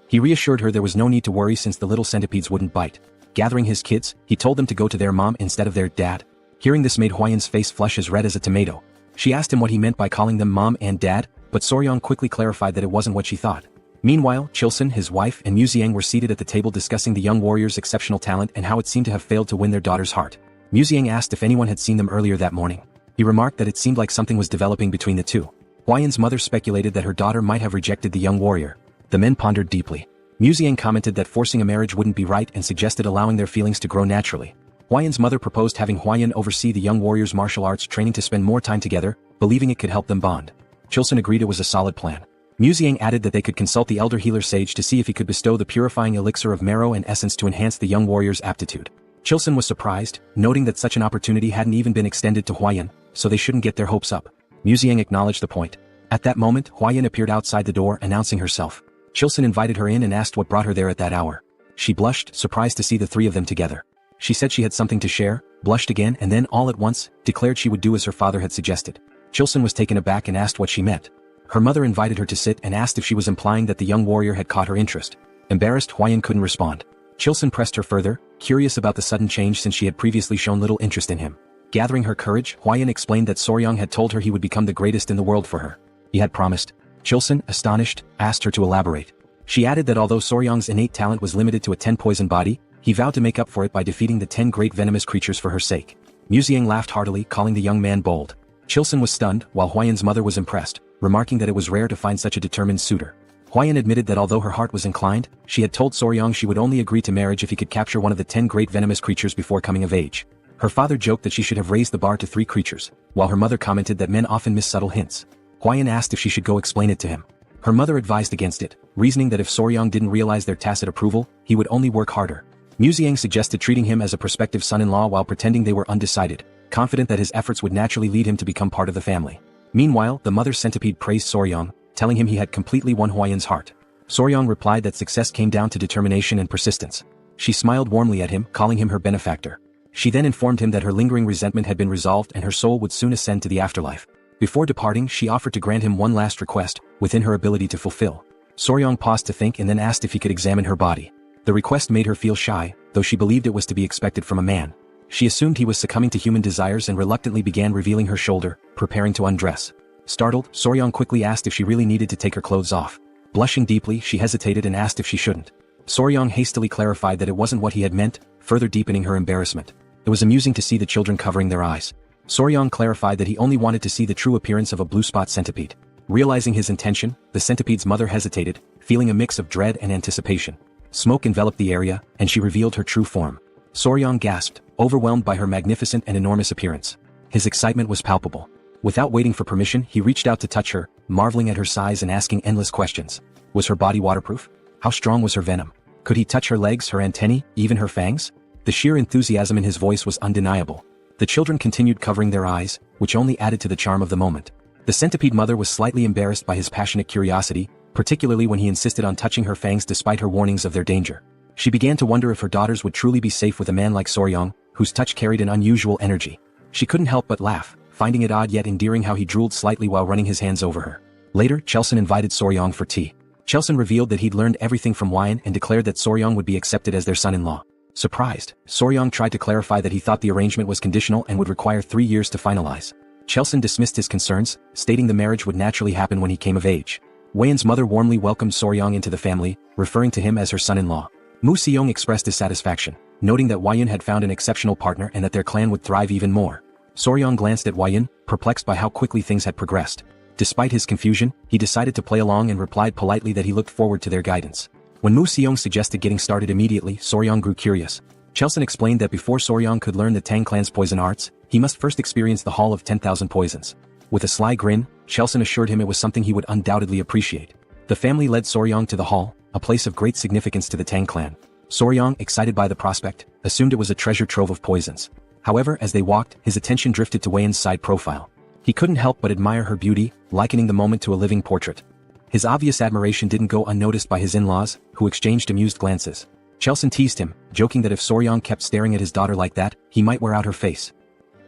He reassured her there was no need to worry since the little centipedes wouldn't bite. Gathering his kids, he told them to go to their mom instead of their dad. Hearing this made Hwayan's face flush as red as a tomato. She asked him what he meant by calling them mom and dad, but Soryang quickly clarified that it wasn't what she thought. Meanwhile, Chilson, his wife, and Muziang were seated at the table discussing the young warrior's exceptional talent and how it seemed to have failed to win their daughter's heart. Muziang asked if anyone had seen them earlier that morning. He remarked that it seemed like something was developing between the two. Hwayan's mother speculated that her daughter might have rejected the young warrior. The men pondered deeply. Muziang commented that forcing a marriage wouldn't be right and suggested allowing their feelings to grow naturally. Hwayan's mother proposed having Hwayan oversee the young warrior's martial arts training to spend more time together, believing it could help them bond. Chilson agreed it was a solid plan. Muziang added that they could consult the elder healer sage to see if he could bestow the purifying elixir of marrow and essence to enhance the young warrior's aptitude. Chilson was surprised, noting that such an opportunity hadn't even been extended to Hwayan, so they shouldn't get their hopes up. Muziang acknowledged the point. At that moment, Hwayan appeared outside the door announcing herself. Chilson invited her in and asked what brought her there at that hour. She blushed, surprised to see the 3 of them together. She said she had something to share, blushed again and then, all at once, declared she would do as her father had suggested. Chilson was taken aback and asked what she meant. Her mother invited her to sit and asked if she was implying that the young warrior had caught her interest. Embarrassed, Hwayan couldn't respond. Chilson pressed her further, curious about the sudden change since she had previously shown little interest in him. Gathering her courage, Hwayan explained that Soryang had told her he would become the greatest in the world for her. He had promised. Chilson, astonished, asked her to elaborate. She added that although Soryang's innate talent was limited to a 10-poison body, he vowed to make up for it by defeating the 10 great venomous creatures for her sake. Muziang laughed heartily, calling the young man bold. Chilson was stunned, while Hwayan's mother was impressed, remarking that it was rare to find such a determined suitor. Hwayan admitted that although her heart was inclined, she had told Soryang she would only agree to marriage if he could capture one of the 10 great venomous creatures before coming of age. Her father joked that she should have raised the bar to 3 creatures, while her mother commented that men often miss subtle hints. Hwayan asked if she should go explain it to him. Her mother advised against it, reasoning that if Soryang didn't realize their tacit approval, he would only work harder. Muziang suggested treating him as a prospective son-in-law while pretending they were undecided, confident that his efforts would naturally lead him to become part of the family. Meanwhile, the mother centipede praised Soryang, telling him he had completely won Hwayan's heart. Soryang replied that success came down to determination and persistence. She smiled warmly at him, calling him her benefactor. She then informed him that her lingering resentment had been resolved and her soul would soon ascend to the afterlife. Before departing, she offered to grant him one last request, within her ability to fulfill. Soryang paused to think and then asked if he could examine her body. The request made her feel shy, though she believed it was to be expected from a man. She assumed he was succumbing to human desires and reluctantly began revealing her shoulder, preparing to undress. Startled, Soryang quickly asked if she really needed to take her clothes off. Blushing deeply, she hesitated and asked if she shouldn't. Soryang hastily clarified that it wasn't what he had meant, further deepening her embarrassment. It was amusing to see the children covering their eyes. Soryang clarified that he only wanted to see the true appearance of a blue spot centipede. Realizing his intention, the centipede's mother hesitated, feeling a mix of dread and anticipation. Smoke enveloped the area, and she revealed her true form. Soryang gasped, overwhelmed by her magnificent and enormous appearance. His excitement was palpable. Without waiting for permission, he reached out to touch her, marveling at her size and asking endless questions. Was her body waterproof? How strong was her venom? Could he touch her legs, her antennae, even her fangs? The sheer enthusiasm in his voice was undeniable. The children continued covering their eyes, which only added to the charm of the moment. The centipede mother was slightly embarrassed by his passionate curiosity, particularly when he insisted on touching her fangs despite her warnings of their danger. She began to wonder if her daughters would truly be safe with a man like Soryong, whose touch carried an unusual energy. She couldn't help but laugh, finding it odd yet endearing how he drooled slightly while running his hands over her. Later, Chelson invited Soryong for tea. Chelson revealed that he'd learned everything from Wyan and declared that Soryong would be accepted as their son-in-law. Surprised, Soryong tried to clarify that he thought the arrangement was conditional and would require 3 years to finalize. Chelson dismissed his concerns, stating the marriage would naturally happen when he came of age. Wyan's mother warmly welcomed Soryong into the family, referring to him as her son-in-law. Mu Seong expressed his satisfaction, noting that Wyan had found an exceptional partner and that their clan would thrive even more. Soryong glanced at Wyan, perplexed by how quickly things had progressed. Despite his confusion, he decided to play along and replied politely that he looked forward to their guidance. When Mu Seong suggested getting started immediately, Soryong grew curious. Chelson explained that before Soryong could learn the Tang Clan's poison arts, he must first experience the Hall of 10,000 Poisons. With a sly grin, Chelson assured him it was something he would undoubtedly appreciate. The family led Soryong to the hall, a place of great significance to the Tang Clan. Soryong, excited by the prospect, assumed it was a treasure trove of poisons. However, as they walked, his attention drifted to Wyan's side profile. He couldn't help but admire her beauty, likening the moment to a living portrait. His obvious admiration didn't go unnoticed by his in-laws, who exchanged amused glances. Chelson teased him, joking that if Soryong kept staring at his daughter like that, he might wear out her face.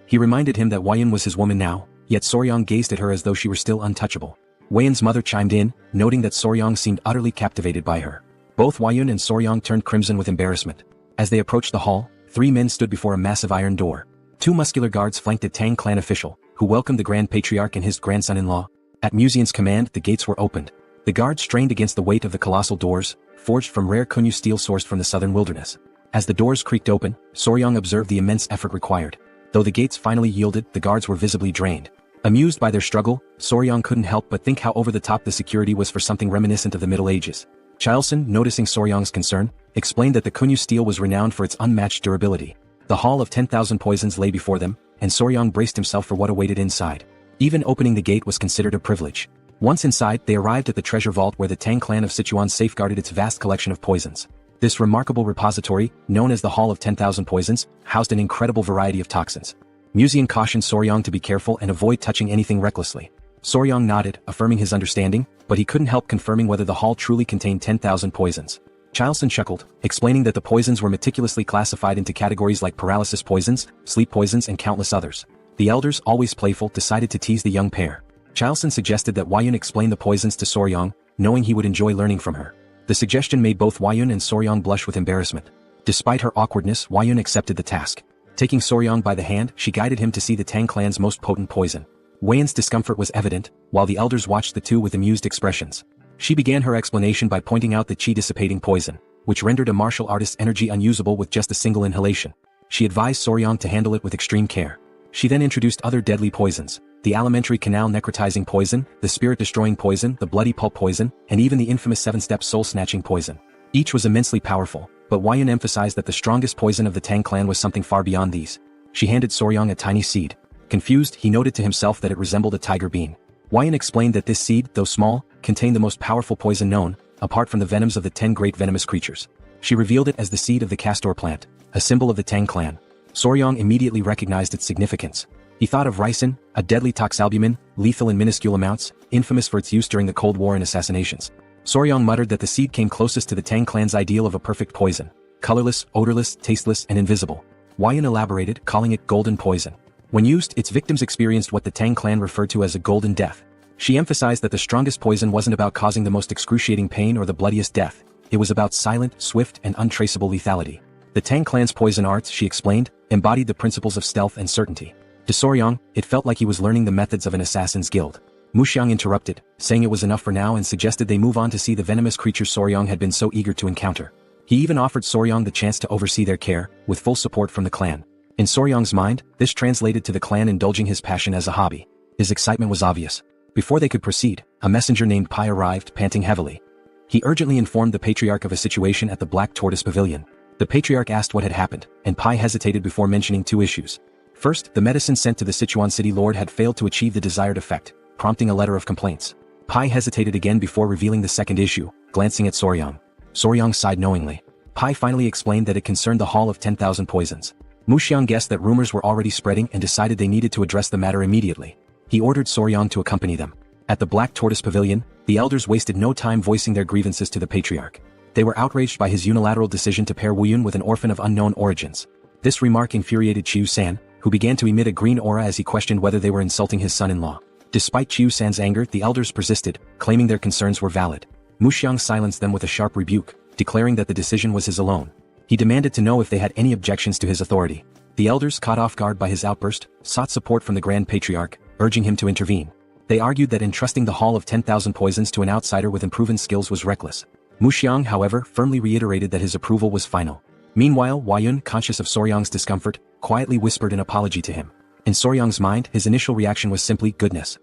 He reminded him that Wyan was his woman now, yet Soryong gazed at her as though she were still untouchable. Wyan's mother chimed in, noting that Soryong seemed utterly captivated by her. Both Wyan and Soryong turned crimson with embarrassment. As they approached the hall, 3 men stood before a massive iron door. 2 muscular guards flanked a Tang Clan official, who welcomed the Grand Patriarch and his grandson-in-law. At Museon's command, the gates were opened. The guards strained against the weight of the colossal doors, forged from rare Kunyu steel sourced from the southern wilderness. As the doors creaked open, Soryong observed the immense effort required. Though the gates finally yielded, the guards were visibly drained. Amused by their struggle, Soryong couldn't help but think how over-the-top the security was for something reminiscent of the Middle Ages. Chelson, noticing Soryong's concern, explained that the Kunyu steel was renowned for its unmatched durability. The Hall of 10,000 Poisons lay before them, and Soryong braced himself for what awaited inside. Even opening the gate was considered a privilege. Once inside, they arrived at the treasure vault where the Tang Clan of Sichuan safeguarded its vast collection of poisons. This remarkable repository, known as the Hall of 10,000 Poisons, housed an incredible variety of toxins. Museon cautioned Soryong to be careful and avoid touching anything recklessly. Soryong nodded, affirming his understanding, but he couldn't help confirming whether the hall truly contained 10,000 poisons. Chelson chuckled, explaining that the poisons were meticulously classified into categories like paralysis poisons, sleep poisons and countless others. The elders, always playful, decided to tease the young pair. Chelson suggested that Wyan explain the poisons to Soryong, knowing he would enjoy learning from her. The suggestion made both Wyan and Soryong blush with embarrassment. Despite her awkwardness, Wyan accepted the task. Taking Soryong by the hand, she guided him to see the Tang Clan's most potent poison. Wyan's discomfort was evident, while the elders watched the two with amused expressions. She began her explanation by pointing out the chi-dissipating poison, which rendered a martial artist's energy unusable with just a single inhalation. She advised Soryong to handle it with extreme care. She then introduced other deadly poisons, the alimentary canal necrotizing poison, the spirit-destroying poison, the bloody pulp poison, and even the infamous 7-step soul-snatching poison. Each was immensely powerful, but Wyan emphasized that the strongest poison of the Tang Clan was something far beyond these. She handed Soryong a tiny seed. Confused, he noted to himself that it resembled a tiger bean. Wyan explained that this seed, though small, contained the most powerful poison known, apart from the venoms of the 10 great venomous creatures. She revealed it as the seed of the castor plant, a symbol of the Tang Clan. Soryong immediately recognized its significance. He thought of ricin, a deadly toxalbumin, lethal in minuscule amounts, infamous for its use during the Cold War and assassinations. Soryong muttered that the seed came closest to the Tang Clan's ideal of a perfect poison, colorless, odorless, tasteless, and invisible. Wyan elaborated, calling it golden poison. When used, its victims experienced what the Tang Clan referred to as a golden death. She emphasized that the strongest poison wasn't about causing the most excruciating pain or the bloodiest death. It was about silent, swift, and untraceable lethality. The Tang Clan's poison arts, she explained, embodied the principles of stealth and certainty. To Soryong, it felt like he was learning the methods of an assassin's guild. Muxiang interrupted, saying it was enough for now and suggested they move on to see the venomous creatures Soryong had been so eager to encounter. He even offered Soryong the chance to oversee their care, with full support from the clan. In Soryong's mind, this translated to the clan indulging his passion as a hobby. His excitement was obvious. Before they could proceed, a messenger named Pai arrived, panting heavily. He urgently informed the Patriarch of a situation at the Black Tortoise Pavilion. The Patriarch asked what had happened, and Pai hesitated before mentioning 2 issues. First, the medicine sent to the Sichuan city lord had failed to achieve the desired effect, prompting a letter of complaints. Pai hesitated again before revealing the second issue, glancing at Soryang. Soryang sighed knowingly. Pai finally explained that it concerned the Hall of 10,000 Poisons. Muxiang guessed that rumors were already spreading and decided they needed to address the matter immediately. He ordered Soryang to accompany them. At the Black Tortoise Pavilion, the elders wasted no time voicing their grievances to the patriarch. They were outraged by his unilateral decision to pair Wuyun with an orphan of unknown origins. This remark infuriated Chiu-san, who began to emit a green aura as he questioned whether they were insulting his son-in-law. Despite Chiu-san's anger, the elders persisted, claiming their concerns were valid. Muxiang silenced them with a sharp rebuke, declaring that the decision was his alone. He demanded to know if they had any objections to his authority. The elders, caught off guard by his outburst, sought support from the Grand Patriarch, urging him to intervene. They argued that entrusting the Hall of 10,000 Poisons to an outsider with unproven skills was reckless. Muxiang, however, firmly reiterated that his approval was final. Meanwhile, Wuyun, conscious of Soryang's discomfort, quietly whispered an apology to him. In Soryang's mind, his initial reaction was simply goodness.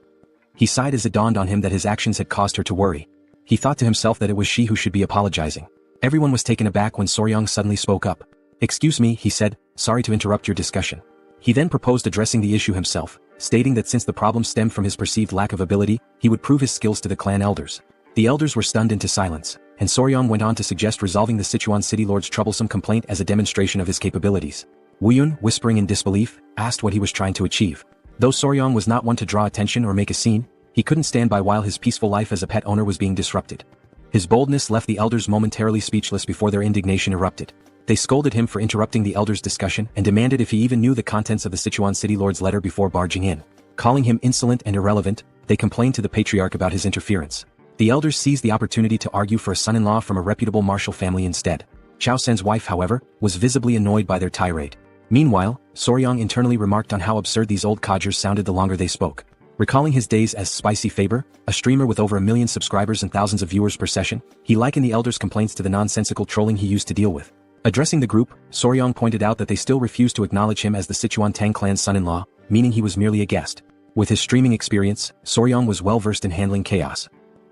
He sighed as it dawned on him that his actions had caused her to worry. He thought to himself that it was she who should be apologizing. Everyone was taken aback when Soryang suddenly spoke up. "Excuse me," he said, "sorry to interrupt your discussion." He then proposed addressing the issue himself, stating that since the problem stemmed from his perceived lack of ability, he would prove his skills to the clan elders. The elders were stunned into silence, and Soryang went on to suggest resolving the Sichuan city lord's troublesome complaint as a demonstration of his capabilities. Wuyun, whispering in disbelief, asked what he was trying to achieve. Though Soryang was not one to draw attention or make a scene, he couldn't stand by while his peaceful life as a pet owner was being disrupted. His boldness left the elders momentarily speechless before their indignation erupted. They scolded him for interrupting the elders' discussion and demanded if he even knew the contents of the Sichuan city lord's letter before barging in. Calling him insolent and irrelevant, they complained to the patriarch about his interference. The elders seized the opportunity to argue for a son-in-law from a reputable martial family instead. Chao Sen's wife, however, was visibly annoyed by their tirade. Meanwhile, Soryang internally remarked on how absurd these old codgers sounded the longer they spoke. Recalling his days as Spicy Faber, a streamer with over 1 million subscribers and thousands of viewers per session, he likened the elders' complaints to the nonsensical trolling he used to deal with. Addressing the group, Soryang pointed out that they still refused to acknowledge him as the Sichuan Tang Clan's son-in-law, meaning he was merely a guest. With his streaming experience, Soryang was well versed in handling chaos.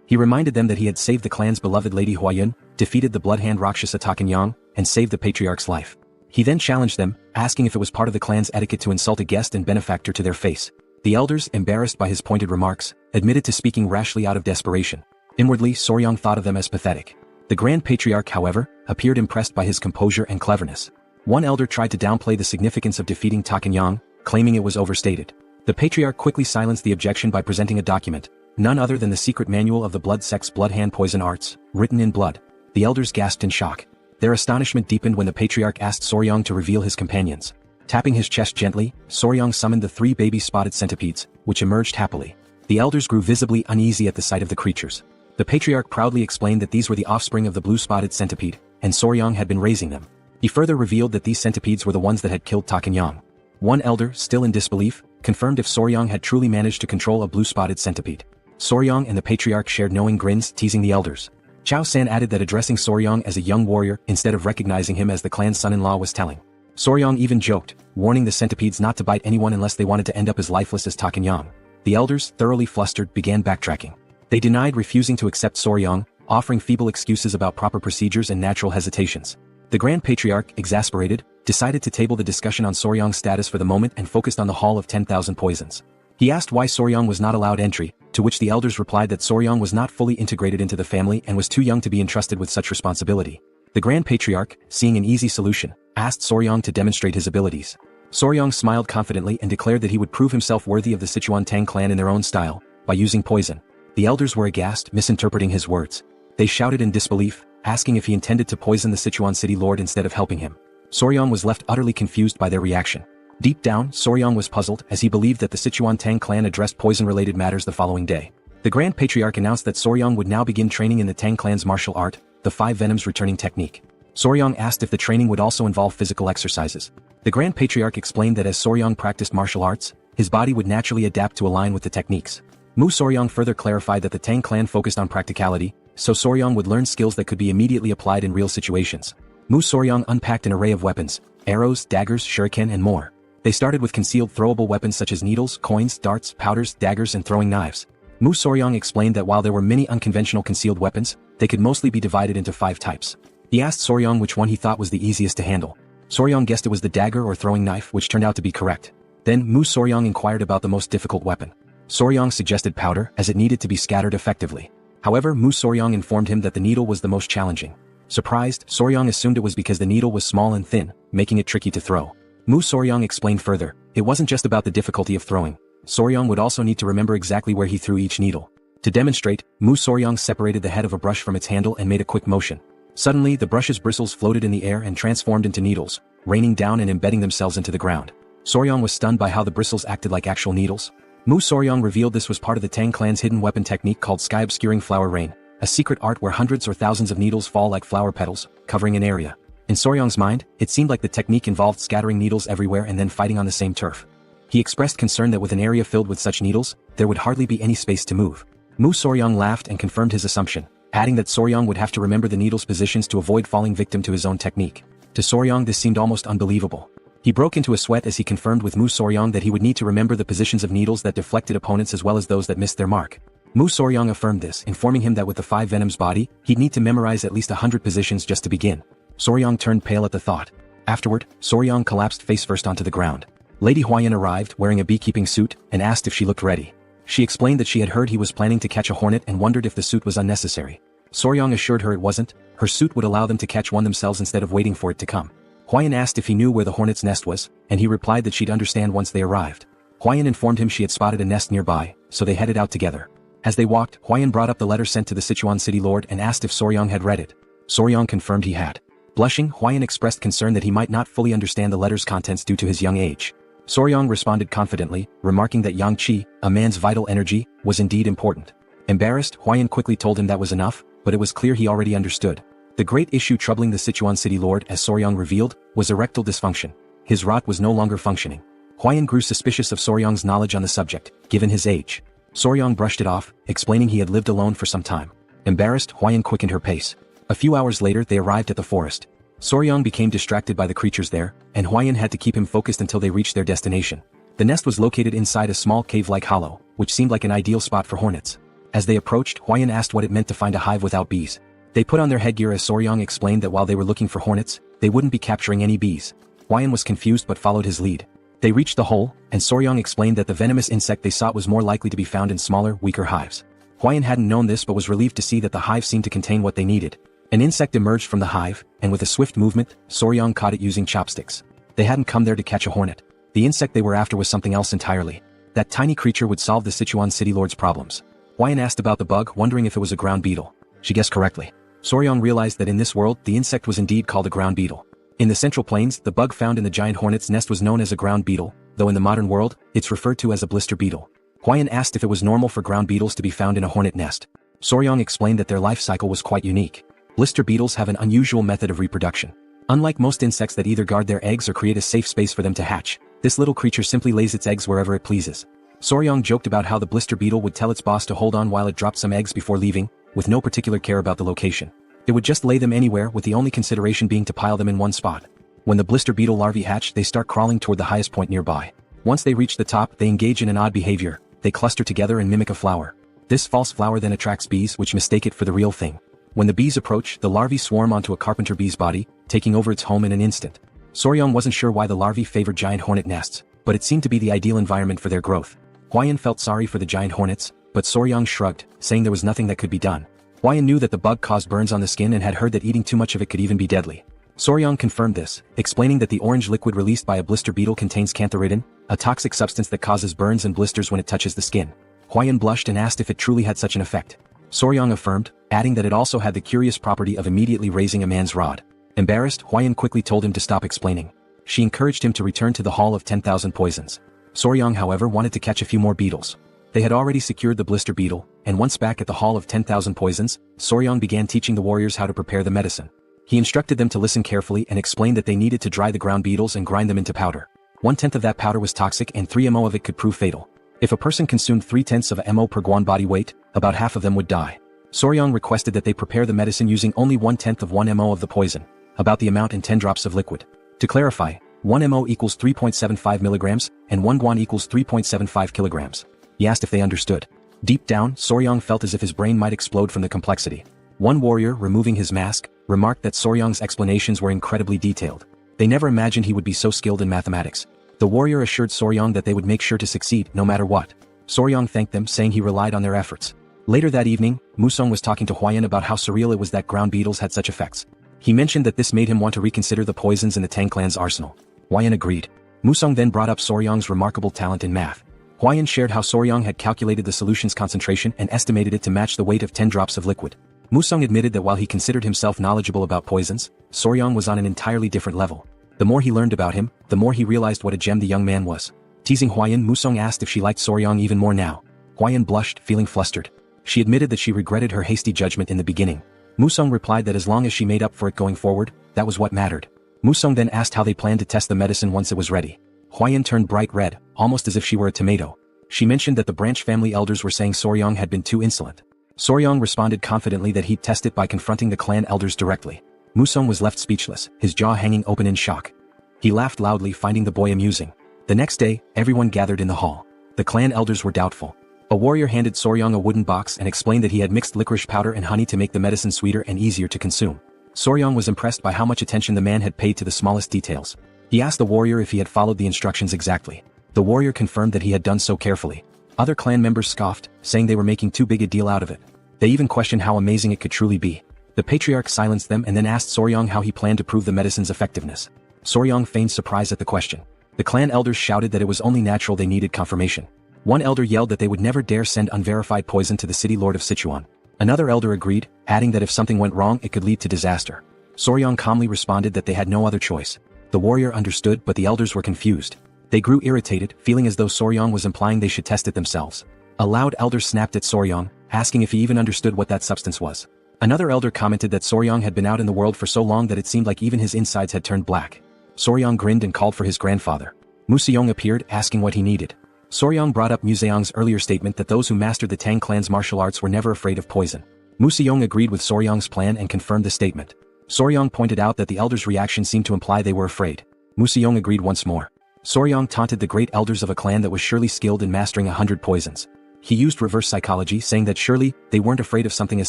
He reminded them that he had saved the clan's beloved Lady Huayun, defeated the bloodhand Rakshasa Takanyang, and saved the patriarch's life. He then challenged them, asking if it was part of the clan's etiquette to insult a guest and benefactor to their face. The elders, embarrassed by his pointed remarks, admitted to speaking rashly out of desperation. Inwardly, Soryang thought of them as pathetic. The Grand Patriarch, however, appeared impressed by his composure and cleverness. One elder tried to downplay the significance of defeating Takanyang, claiming it was overstated. The Patriarch quickly silenced the objection by presenting a document, none other than the secret manual of the blood sect's bloodhand poison arts, written in blood. The elders gasped in shock. Their astonishment deepened when the Patriarch asked Soryang to reveal his companions. Tapping his chest gently, Soryang summoned the 3 baby spotted centipedes, which emerged happily. The elders grew visibly uneasy at the sight of the creatures. The Patriarch proudly explained that these were the offspring of the blue-spotted centipede, and Soryang had been raising them. He further revealed that these centipedes were the ones that had killed Takanyang. One elder, still in disbelief, confirmed if Soryang had truly managed to control a blue-spotted centipede. Soryang and the Patriarch shared knowing grins, teasing the elders. Chao San added that addressing Soryang as a young warrior instead of recognizing him as the clan's son-in-law was telling. Soryang even joked, warning the centipedes not to bite anyone unless they wanted to end up as lifeless as Takanyang. The elders, thoroughly flustered, began backtracking. They denied refusing to accept Soryang, offering feeble excuses about proper procedures and natural hesitations. The Grand Patriarch, exasperated, decided to table the discussion on Soryang's status for the moment and focused on the Hall of 10,000 Poisons. He asked why Soryang was not allowed entry, to which the elders replied that Soryang was not fully integrated into the family and was too young to be entrusted with such responsibility. The Grand Patriarch, seeing an easy solution, asked Soryang to demonstrate his abilities. Soryang smiled confidently and declared that he would prove himself worthy of the Sichuan Tang Clan in their own style, by using poison. The elders were aghast, misinterpreting his words. They shouted in disbelief, asking if he intended to poison the Sichuan city lord instead of helping him. Soryang was left utterly confused by their reaction. Deep down, Soryang was puzzled as he believed that the Sichuan Tang Clan addressed poison-related matters the following day. The Grand Patriarch announced that Soryang would now begin training in the Tang Clan's martial art, the 5 Venoms returning technique. Soryang asked if the training would also involve physical exercises. The Grand Patriarch explained that as Soryang practiced martial arts, his body would naturally adapt to align with the techniques. Mu Soryang further clarified that the Tang Clan focused on practicality, so Soryang would learn skills that could be immediately applied in real situations. Mu Soryang unpacked an array of weapons, arrows, daggers, shuriken and more. They started with concealed throwable weapons such as needles, coins, darts, powders, daggers and throwing knives. Mu Soryang explained that while there were many unconventional concealed weapons, they could mostly be divided into 5 types. He asked Soryang which one he thought was the easiest to handle. Soryang guessed it was the dagger or throwing knife, which turned out to be correct. Then Mu Soryang inquired about the most difficult weapon. Soryang suggested powder as it needed to be scattered effectively. However, Mu Soryang informed him that the needle was the most challenging. Surprised, Soryang assumed it was because the needle was small and thin, making it tricky to throw. Mu Soryang explained further, it wasn't just about the difficulty of throwing. Soryang would also need to remember exactly where he threw each needle. To demonstrate, Mu Soryang separated the head of a brush from its handle and made a quick motion. Suddenly, the brush's bristles floated in the air and transformed into needles, raining down and embedding themselves into the ground. Soryang was stunned by how the bristles acted like actual needles. Mu Soryang revealed this was part of the Tang clan's hidden weapon technique called sky-obscuring flower rain, a secret art where hundreds or thousands of needles fall like flower petals, covering an area. In Soryang's mind, it seemed like the technique involved scattering needles everywhere and then fighting on the same turf. He expressed concern that with an area filled with such needles, there would hardly be any space to move. Mu Soryang laughed and confirmed his assumption, adding that Soryang would have to remember the needles' positions to avoid falling victim to his own technique. To Soryang this seemed almost unbelievable. He broke into a sweat as he confirmed with Mu Soryang that he would need to remember the positions of needles that deflected opponents as well as those that missed their mark. Mu Soryang affirmed this, informing him that with the 5 Venoms body, he'd need to memorize at least 100 positions just to begin. Soryang turned pale at the thought. Afterward, Soryang collapsed face first onto the ground. Lady Huayan arrived wearing a beekeeping suit and asked if she looked ready. She explained that she had heard he was planning to catch a hornet and wondered if the suit was unnecessary. Soryang assured her it wasn't, her suit would allow them to catch one themselves instead of waiting for it to come. Huayan asked if he knew where the hornet's nest was, and he replied that she'd understand once they arrived. Huayan informed him she had spotted a nest nearby, so they headed out together. As they walked, Huayan brought up the letter sent to the Sichuan city lord and asked if Soryang had read it. Soryang confirmed he had. Blushing, Huayan expressed concern that he might not fully understand the letter's contents due to his young age. Soryang responded confidently, remarking that yang qi, a man's vital energy, was indeed important. Embarrassed, Huayan quickly told him that was enough, but it was clear he already understood. The great issue troubling the Sichuan city lord, as Soryang revealed, was erectile dysfunction. His rod was no longer functioning. Huayan grew suspicious of Soryang's knowledge on the subject, given his age. Soryang brushed it off, explaining he had lived alone for some time. Embarrassed, Huayan quickened her pace. A few hours later they arrived at the forest. Soryang became distracted by the creatures there, and Huayan had to keep him focused until they reached their destination. The nest was located inside a small cave-like hollow, which seemed like an ideal spot for hornets. As they approached, Huayan asked what it meant to find a hive without bees. They put on their headgear as Soryang explained that while they were looking for hornets, they wouldn't be capturing any bees. Huayan was confused but followed his lead. They reached the hole, and Soryang explained that the venomous insect they sought was more likely to be found in smaller, weaker hives. Huayan hadn't known this but was relieved to see that the hive seemed to contain what they needed. An insect emerged from the hive, and with a swift movement, Soryang caught it using chopsticks. They hadn't come there to catch a hornet. The insect they were after was something else entirely. That tiny creature would solve the Sichuan city lord's problems. Huayan asked about the bug, wondering if it was a ground beetle. She guessed correctly. Soryang realized that in this world, the insect was indeed called a ground beetle. In the Central Plains, the bug found in the giant hornet's nest was known as a ground beetle, though in the modern world, it's referred to as a blister beetle. Huayan asked if it was normal for ground beetles to be found in a hornet nest. Soryang explained that their life cycle was quite unique. Blister beetles have an unusual method of reproduction. Unlike most insects that either guard their eggs or create a safe space for them to hatch, this little creature simply lays its eggs wherever it pleases. Soryang joked about how the blister beetle would tell its boss to hold on while it dropped some eggs before leaving, with no particular care about the location. It would just lay them anywhere, with the only consideration being to pile them in one spot. When the blister beetle larvae hatch, they start crawling toward the highest point nearby. Once they reach the top, they engage in an odd behavior. They cluster together and mimic a flower. This false flower then attracts bees, which mistake it for the real thing. When the bees approach, the larvae swarm onto a carpenter bee's body, taking over its home in an instant. Soryang wasn't sure why the larvae favored giant hornet nests, but it seemed to be the ideal environment for their growth. Huayan felt sorry for the giant hornets, but Soryang shrugged, saying there was nothing that could be done. Huayan knew that the bug caused burns on the skin and had heard that eating too much of it could even be deadly. Soryang confirmed this, explaining that the orange liquid released by a blister beetle contains cantharidin, a toxic substance that causes burns and blisters when it touches the skin. Huayan blushed and asked if it truly had such an effect. Soryang affirmed, adding that it also had the curious property of immediately raising a man's rod. Embarrassed, Huayan quickly told him to stop explaining. She encouraged him to return to the Hall of 10,000 Poisons. Soryang, however, wanted to catch a few more beetles. They had already secured the blister beetle, and once back at the Hall of 10,000 Poisons, Soryang began teaching the warriors how to prepare the medicine. He instructed them to listen carefully and explained that they needed to dry the ground beetles and grind them into powder. 1/10 of that powder was toxic and 3 ml of it could prove fatal. If a person consumed 3/10 of a ml per guan body weight, about half of them would die. Soryang requested that they prepare the medicine using only 1/10 of 1 ml of the poison, about the amount in 10 drops of liquid. To clarify, 1 ml equals 3.75 milligrams, and 1 guan equals 3.75 kilograms. He asked if they understood. Deep down, Soryang felt as if his brain might explode from the complexity. One warrior, removing his mask, remarked that Soryang's explanations were incredibly detailed. They never imagined he would be so skilled in mathematics. The warrior assured Soryang that they would make sure to succeed no matter what. Soryang thanked them, saying he relied on their efforts. Later that evening, Musong was talking to Huayan about how surreal it was that ground beetles had such effects. He mentioned that this made him want to reconsider the poisons in the Tang clan's arsenal. Huayan agreed. Musong then brought up Soryang's remarkable talent in math. Huayan shared how Soryang had calculated the solution's concentration and estimated it to match the weight of 10 drops of liquid. Musong admitted that while he considered himself knowledgeable about poisons, Soryang was on an entirely different level. The more he learned about him, the more he realized what a gem the young man was. Teasing Huayan, Musong asked if she liked Soryang even more now. Huayan blushed, feeling flustered. She admitted that she regretted her hasty judgment in the beginning. Musong replied that as long as she made up for it going forward, that was what mattered. Musong then asked how they planned to test the medicine once it was ready. Huayan turned bright red, almost as if she were a tomato. She mentioned that the branch family elders were saying Soryang had been too insolent. Soryang responded confidently that he'd test it by confronting the clan elders directly. Musong was left speechless, his jaw hanging open in shock. He laughed loudly, finding the boy amusing. The next day, everyone gathered in the hall. The clan elders were doubtful. A warrior handed Soryang a wooden box and explained that he had mixed licorice powder and honey to make the medicine sweeter and easier to consume. Soryang was impressed by how much attention the man had paid to the smallest details. He asked the warrior if he had followed the instructions exactly. The warrior confirmed that he had done so carefully. Other clan members scoffed, saying they were making too big a deal out of it. They even questioned how amazing it could truly be. The patriarch silenced them and then asked Soryang how he planned to prove the medicine's effectiveness. Soryang feigned surprise at the question. The clan elders shouted that it was only natural they needed confirmation. One elder yelled that they would never dare send unverified poison to the city lord of Sichuan. Another elder agreed, adding that if something went wrong it could lead to disaster. Soryang calmly responded that they had no other choice. The warrior understood, but the elders were confused. They grew irritated, feeling as though Soryang was implying they should test it themselves. A loud elder snapped at Soryang, asking if he even understood what that substance was. Another elder commented that Soryang had been out in the world for so long that it seemed like even his insides had turned black. Soryang grinned and called for his grandfather. Museong appeared, asking what he needed. Soryang brought up Museong's earlier statement that those who mastered the Tang clan's martial arts were never afraid of poison. Museong agreed with Soryang's plan and confirmed the statement. Soryang pointed out that the elders' reaction seemed to imply they were afraid. Museong agreed once more. Soryang taunted the great elders of a clan that was surely skilled in mastering 100 poisons. He used reverse psychology, saying that surely they weren't afraid of something as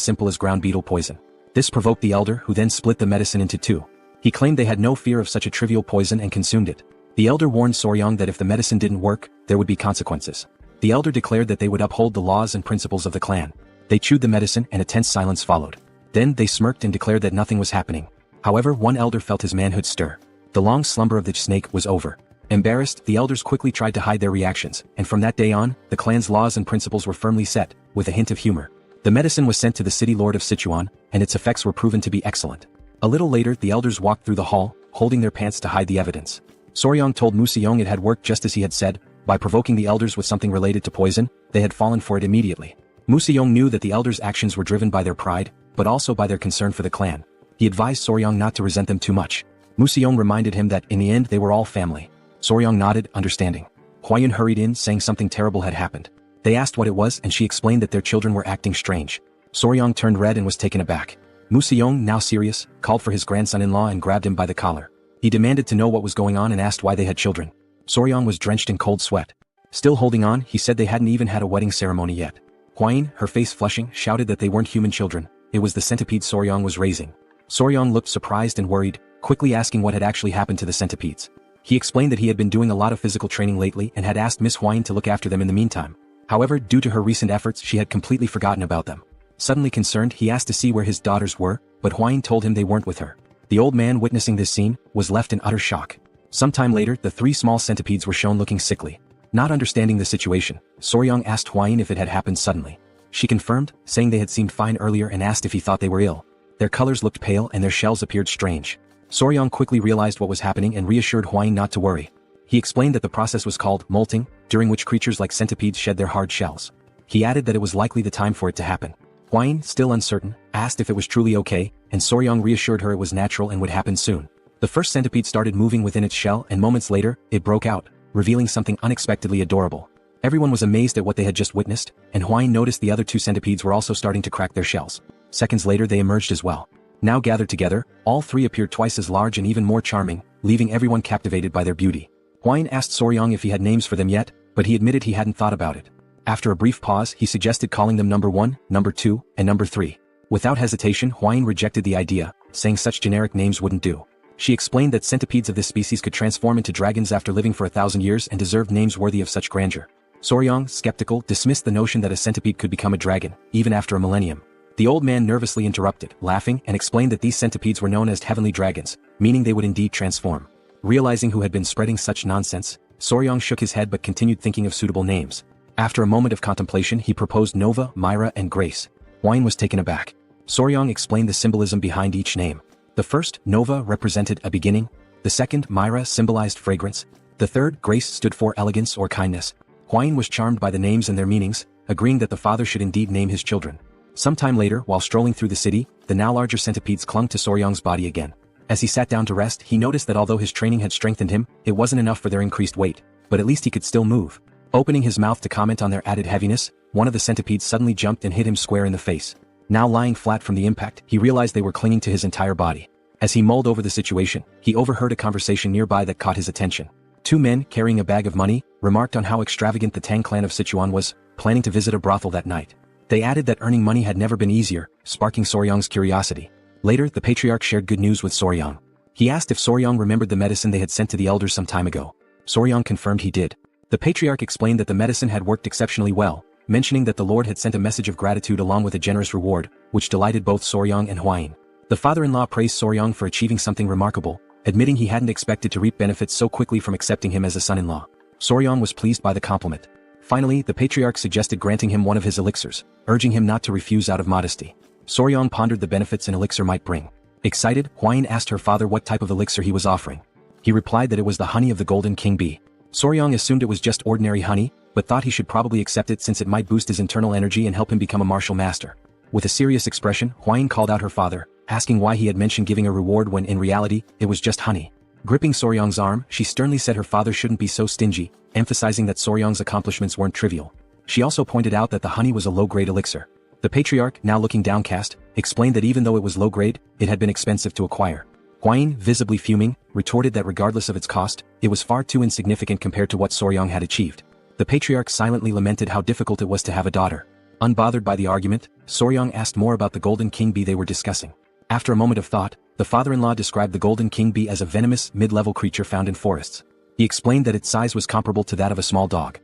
simple as ground beetle poison. This provoked the elder, who then split the medicine into two. He claimed they had no fear of such a trivial poison and consumed it. The elder warned Soryang that if the medicine didn't work, there would be consequences. The elder declared that they would uphold the laws and principles of the clan. They chewed the medicine and a tense silence followed. Then they smirked and declared that nothing was happening. However, one elder felt his manhood stir. The long slumber of the snake was over. Embarrassed, the elders quickly tried to hide their reactions, and from that day on, the clan's laws and principles were firmly set, with a hint of humor. The medicine was sent to the city lord of Sichuan, and its effects were proven to be excellent. A little later, the elders walked through the hall, holding their pants to hide the evidence. Soryang told Museong it had worked just as he had said. By provoking the elders with something related to poison, they had fallen for it immediately. Museong knew that the elders' actions were driven by their pride, but also by their concern for the clan. He advised Soryang not to resent them too much. Museong reminded him that, in the end, they were all family. Soryang nodded, understanding. Huayan hurried in, saying something terrible had happened. They asked what it was, and she explained that their children were acting strange. Soryang turned red and was taken aback. Museong, now serious, called for his grandson-in-law and grabbed him by the collar. He demanded to know what was going on and asked why they had children. Soryang was drenched in cold sweat. Still holding on, he said they hadn't even had a wedding ceremony yet. Huayan, her face flushing, shouted that they weren't human children. It was the centipede Soryang was raising. Soryang looked surprised and worried, quickly asking what had actually happened to the centipedes. He explained that he had been doing a lot of physical training lately and had asked Miss Huayan to look after them in the meantime. However, due to her recent efforts, she had completely forgotten about them. Suddenly concerned, he asked to see where his daughters were, but Huayan told him they weren't with her. The old man, witnessing this scene, was left in utter shock. Sometime later, the three small centipedes were shown looking sickly. Not understanding the situation, Soryang asked Huayan if it had happened suddenly. She confirmed, saying they had seemed fine earlier and asked if he thought they were ill. Their colors looked pale and their shells appeared strange. Soryang quickly realized what was happening and reassured Huayan not to worry. He explained that the process was called molting, during which creatures like centipedes shed their hard shells. He added that it was likely the time for it to happen. Huayan, still uncertain, asked if it was truly okay, and Soryang reassured her it was natural and would happen soon. The first centipede started moving within its shell and moments later, it broke out, revealing something unexpectedly adorable. Everyone was amazed at what they had just witnessed, and Huayan noticed the other two centipedes were also starting to crack their shells. Seconds later they emerged as well. Now gathered together, all three appeared twice as large and even more charming, leaving everyone captivated by their beauty. Huayan asked Soryang if he had names for them yet, but he admitted he hadn't thought about it. After a brief pause, he suggested calling them number 1, number 2, and number 3. Without hesitation, Huayan rejected the idea, saying such generic names wouldn't do. She explained that centipedes of this species could transform into dragons after living for 1,000 years and deserved names worthy of such grandeur. Soryang, skeptical, dismissed the notion that a centipede could become a dragon, even after a millennium. The old man nervously interrupted, laughing, and explained that these centipedes were known as heavenly dragons, meaning they would indeed transform. Realizing who had been spreading such nonsense, Soryang shook his head but continued thinking of suitable names. After a moment of contemplation, he proposed Nova, Myra, and Grace. Hwine was taken aback. Soryang explained the symbolism behind each name. The first, Nova, represented a beginning. The second, Myra, symbolized fragrance. The third, Grace, stood for elegance or kindness. Hwine was charmed by the names and their meanings, agreeing that the father should indeed name his children. Sometime later, while strolling through the city, the now larger centipedes clung to Soryang's body again. As he sat down to rest, he noticed that although his training had strengthened him, it wasn't enough for their increased weight, but at least he could still move. Opening his mouth to comment on their added heaviness, one of the centipedes suddenly jumped and hit him square in the face. Now lying flat from the impact, he realized they were clinging to his entire body. As he mulled over the situation, he overheard a conversation nearby that caught his attention. Two men, carrying a bag of money, remarked on how extravagant the Tang clan of Sichuan was, planning to visit a brothel that night. They added that earning money had never been easier, sparking Soryang's curiosity. Later, the patriarch shared good news with Soryang. He asked if Soryang remembered the medicine they had sent to the elders some time ago. Soryang confirmed he did. The patriarch explained that the medicine had worked exceptionally well, mentioning that the Lord had sent a message of gratitude along with a generous reward, which delighted both Soryang and Hwine. The father-in-law praised Soryang for achieving something remarkable, admitting he hadn't expected to reap benefits so quickly from accepting him as a son-in-law. Soryang was pleased by the compliment. Finally, the patriarch suggested granting him one of his elixirs, urging him not to refuse out of modesty. Soryang pondered the benefits an elixir might bring. Excited, Hwine asked her father what type of elixir he was offering. He replied that it was the honey of the golden king bee. Soryang assumed it was just ordinary honey, but thought he should probably accept it since it might boost his internal energy and help him become a martial master. With a serious expression, Hwine called out her father, asking why he had mentioned giving a reward when in reality, it was just honey. Gripping Soryang's arm, she sternly said her father shouldn't be so stingy, emphasizing that Soryang's accomplishments weren't trivial. She also pointed out that the honey was a low-grade elixir. The patriarch, now looking downcast, explained that even though it was low-grade, it had been expensive to acquire. Hwine, visibly fuming, retorted that regardless of its cost, it was far too insignificant compared to what Soryang had achieved. The patriarch silently lamented how difficult it was to have a daughter. Unbothered by the argument, Soryang asked more about the golden king bee they were discussing. After a moment of thought, the father-in-law described the golden king bee as a venomous, mid-level creature found in forests. He explained that its size was comparable to that of a small dog.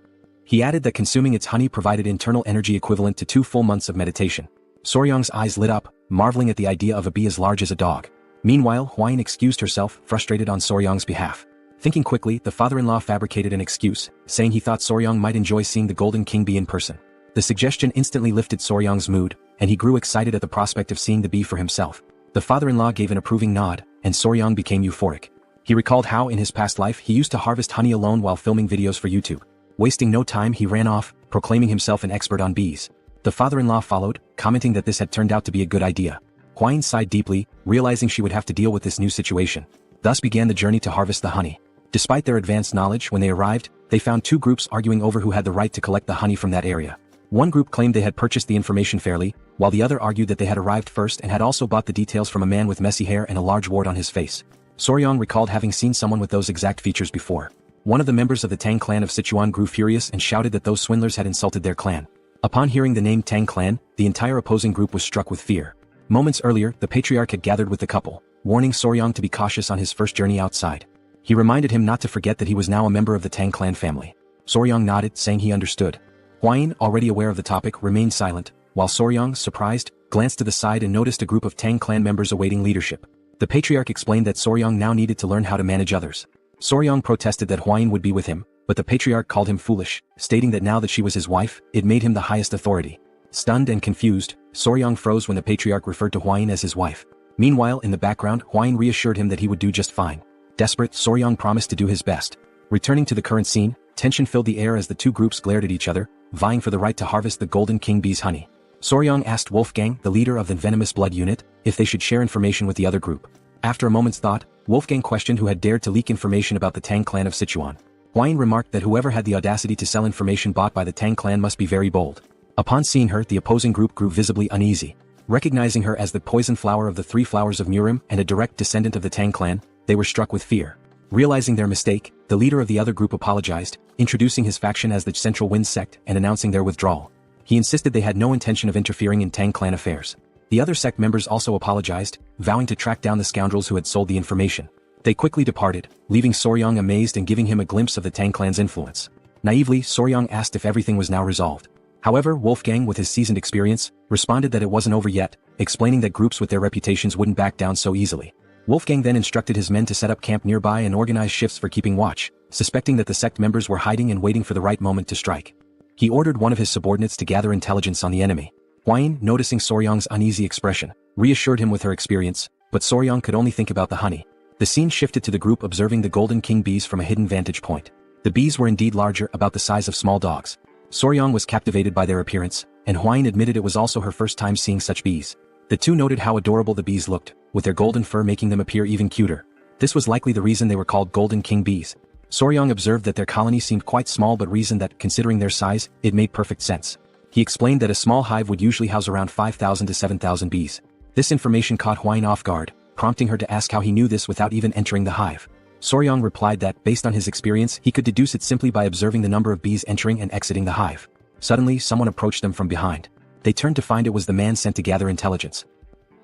He added that consuming its honey provided internal energy equivalent to 2 full months of meditation. Soryang's eyes lit up, marveling at the idea of a bee as large as a dog. Meanwhile, Hwine excused herself, frustrated on Soryang's behalf. Thinking quickly, the father-in-law fabricated an excuse, saying he thought Soryang might enjoy seeing the golden king bee in person. The suggestion instantly lifted Soryang's mood, and he grew excited at the prospect of seeing the bee for himself. The father-in-law gave an approving nod, and Soryang became euphoric. He recalled how in his past life he used to harvest honey alone while filming videos for YouTube. Wasting no time, he ran off, proclaiming himself an expert on bees. The father-in-law followed, commenting that this had turned out to be a good idea. Hwine sighed deeply, realizing she would have to deal with this new situation. Thus began the journey to harvest the honey. Despite their advanced knowledge, when they arrived, they found 2 groups arguing over who had the right to collect the honey from that area. One group claimed they had purchased the information fairly, while the other argued that they had arrived first and had also bought the details from a man with messy hair and a large wart on his face. Soryang recalled having seen someone with those exact features before. One of the members of the Tang clan of Sichuan grew furious and shouted that those swindlers had insulted their clan. Upon hearing the name Tang clan, the entire opposing group was struck with fear. Moments earlier, the patriarch had gathered with the couple, warning Soryang to be cautious on his first journey outside. He reminded him not to forget that he was now a member of the Tang clan family. Soryang nodded, saying he understood. Hwine, already aware of the topic, remained silent, while Soryang, surprised, glanced to the side and noticed a group of Tang clan members awaiting leadership. The patriarch explained that Soryang now needed to learn how to manage others. Soryang protested that Hwine would be with him, but the patriarch called him foolish, stating that now that she was his wife, it made him the highest authority. Stunned and confused, Soryang froze when the patriarch referred to Hwine as his wife. Meanwhile, in the background, Hwine reassured him that he would do just fine. Desperate, Soryang promised to do his best. Returning to the current scene, tension filled the air as the 2 groups glared at each other, vying for the right to harvest the golden king bee's honey. Soryang asked Wolfgang, the leader of the venomous blood unit, if they should share information with the other group. After a moment's thought, Wolfgang questioned who had dared to leak information about the Tang clan of Sichuan. Hwine remarked that whoever had the audacity to sell information bought by the Tang clan must be very bold. Upon seeing her, the opposing group grew visibly uneasy. Recognizing her as the poison flower of the 3 flowers of Murim and a direct descendant of the Tang clan, they were struck with fear. Realizing their mistake, the leader of the other group apologized, introducing his faction as the Central Wind sect and announcing their withdrawal. He insisted they had no intention of interfering in Tang clan affairs. The other sect members also apologized, vowing to track down the scoundrels who had sold the information. They quickly departed, leaving Soryang amazed and giving him a glimpse of the Tang clan's influence. Naively, Soryang asked if everything was now resolved. However, Wolfgang, with his seasoned experience, responded that it wasn't over yet, explaining that groups with their reputations wouldn't back down so easily. Wolfgang then instructed his men to set up camp nearby and organize shifts for keeping watch, suspecting that the sect members were hiding and waiting for the right moment to strike. He ordered one of his subordinates to gather intelligence on the enemy. Huayin, noticing Soryang's uneasy expression, reassured him with her experience, but Soryang could only think about the honey. The scene shifted to the group observing the Golden King bees from a hidden vantage point. The bees were indeed larger, about the size of small dogs. Soryang was captivated by their appearance, and Huayin admitted it was also her first time seeing such bees. The two noted how adorable the bees looked, with their golden fur making them appear even cuter. This was likely the reason they were called Golden King bees. Soryang observed that their colony seemed quite small but reasoned that, considering their size, it made perfect sense. He explained that a small hive would usually house around 5,000 to 7,000 bees. This information caught Huayin off guard, prompting her to ask how he knew this without even entering the hive. Soryang replied that, based on his experience, he could deduce it simply by observing the number of bees entering and exiting the hive. Suddenly, someone approached them from behind. They turned to find it was the man sent to gather intelligence.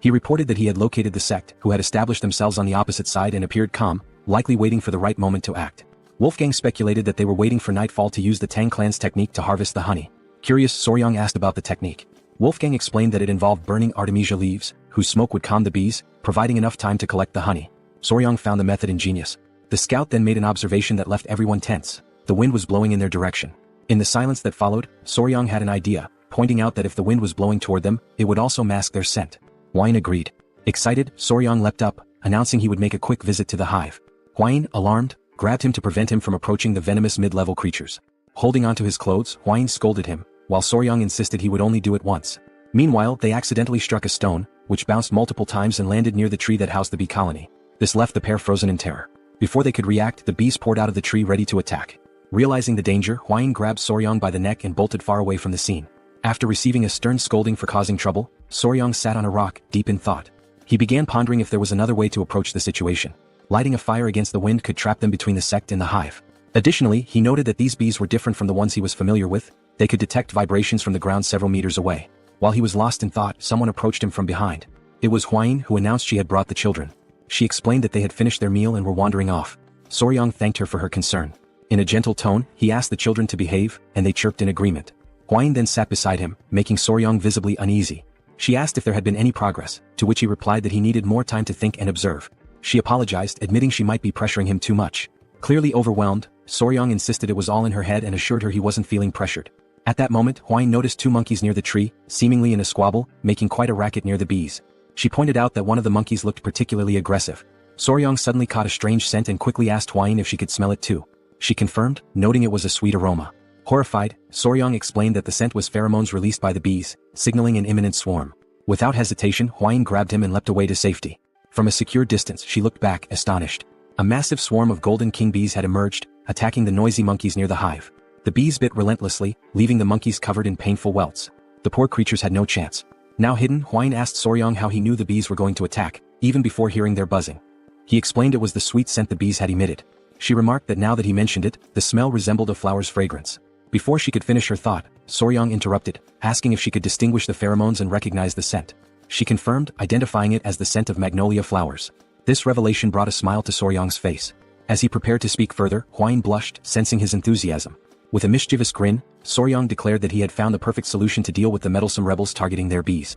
He reported that he had located the sect, who had established themselves on the opposite side and appeared calm, likely waiting for the right moment to act. Wolfgang speculated that they were waiting for nightfall to use the Tang clan's technique to harvest the honey. Curious, Soryang asked about the technique. Wolfgang explained that it involved burning artemisia leaves, whose smoke would calm the bees, providing enough time to collect the honey. Soryang found the method ingenious. The scout then made an observation that left everyone tense. The wind was blowing in their direction. In the silence that followed, Soryang had an idea, pointing out that if the wind was blowing toward them, it would also mask their scent. Huayin agreed. Excited, Soryang leapt up, announcing he would make a quick visit to the hive. Huayin, alarmed, grabbed him to prevent him from approaching the venomous mid-level creatures. Holding onto his clothes, Huayin scolded him, while Soryang insisted he would only do it once. Meanwhile, they accidentally struck a stone, which bounced multiple times and landed near the tree that housed the bee colony. This left the pair frozen in terror. Before they could react, the bees poured out of the tree ready to attack. Realizing the danger, Huayin grabbed Soryang by the neck and bolted far away from the scene. After receiving a stern scolding for causing trouble, Soryang sat on a rock, deep in thought. He began pondering if there was another way to approach the situation. Lighting a fire against the wind could trap them between the sect and the hive. Additionally, he noted that these bees were different from the ones he was familiar with. They could detect vibrations from the ground several meters away. While he was lost in thought, someone approached him from behind. It was Huayin, who announced she had brought the children. She explained that they had finished their meal and were wandering off. Soryang thanked her for her concern. In a gentle tone, he asked the children to behave, and they chirped in agreement. Huayin then sat beside him, making Soryang visibly uneasy. She asked if there had been any progress, to which he replied that he needed more time to think and observe. She apologized, admitting she might be pressuring him too much. Clearly overwhelmed, Soryang insisted it was all in her head and assured her he wasn't feeling pressured. At that moment, Huayin noticed two monkeys near the tree, seemingly in a squabble, making quite a racket near the bees. She pointed out that one of the monkeys looked particularly aggressive. Soryang suddenly caught a strange scent and quickly asked Huayin if she could smell it too. She confirmed, noting it was a sweet aroma. Horrified, Soryang explained that the scent was pheromones released by the bees, signaling an imminent swarm. Without hesitation, Huayin grabbed him and leapt away to safety. From a secure distance, she looked back, astonished. A massive swarm of Golden King bees had emerged, attacking the noisy monkeys near the hive. The bees bit relentlessly, leaving the monkeys covered in painful welts. The poor creatures had no chance. Now hidden, Huayin asked Soryang how he knew the bees were going to attack, even before hearing their buzzing. He explained it was the sweet scent the bees had emitted. She remarked that now that he mentioned it, the smell resembled a flower's fragrance. Before she could finish her thought, Soryang interrupted, asking if she could distinguish the pheromones and recognize the scent. She confirmed, identifying it as the scent of magnolia flowers. This revelation brought a smile to Soryang's face. As he prepared to speak further, Huayin blushed, sensing his enthusiasm. With a mischievous grin, Soryang declared that he had found the perfect solution to deal with the meddlesome rebels targeting their bees.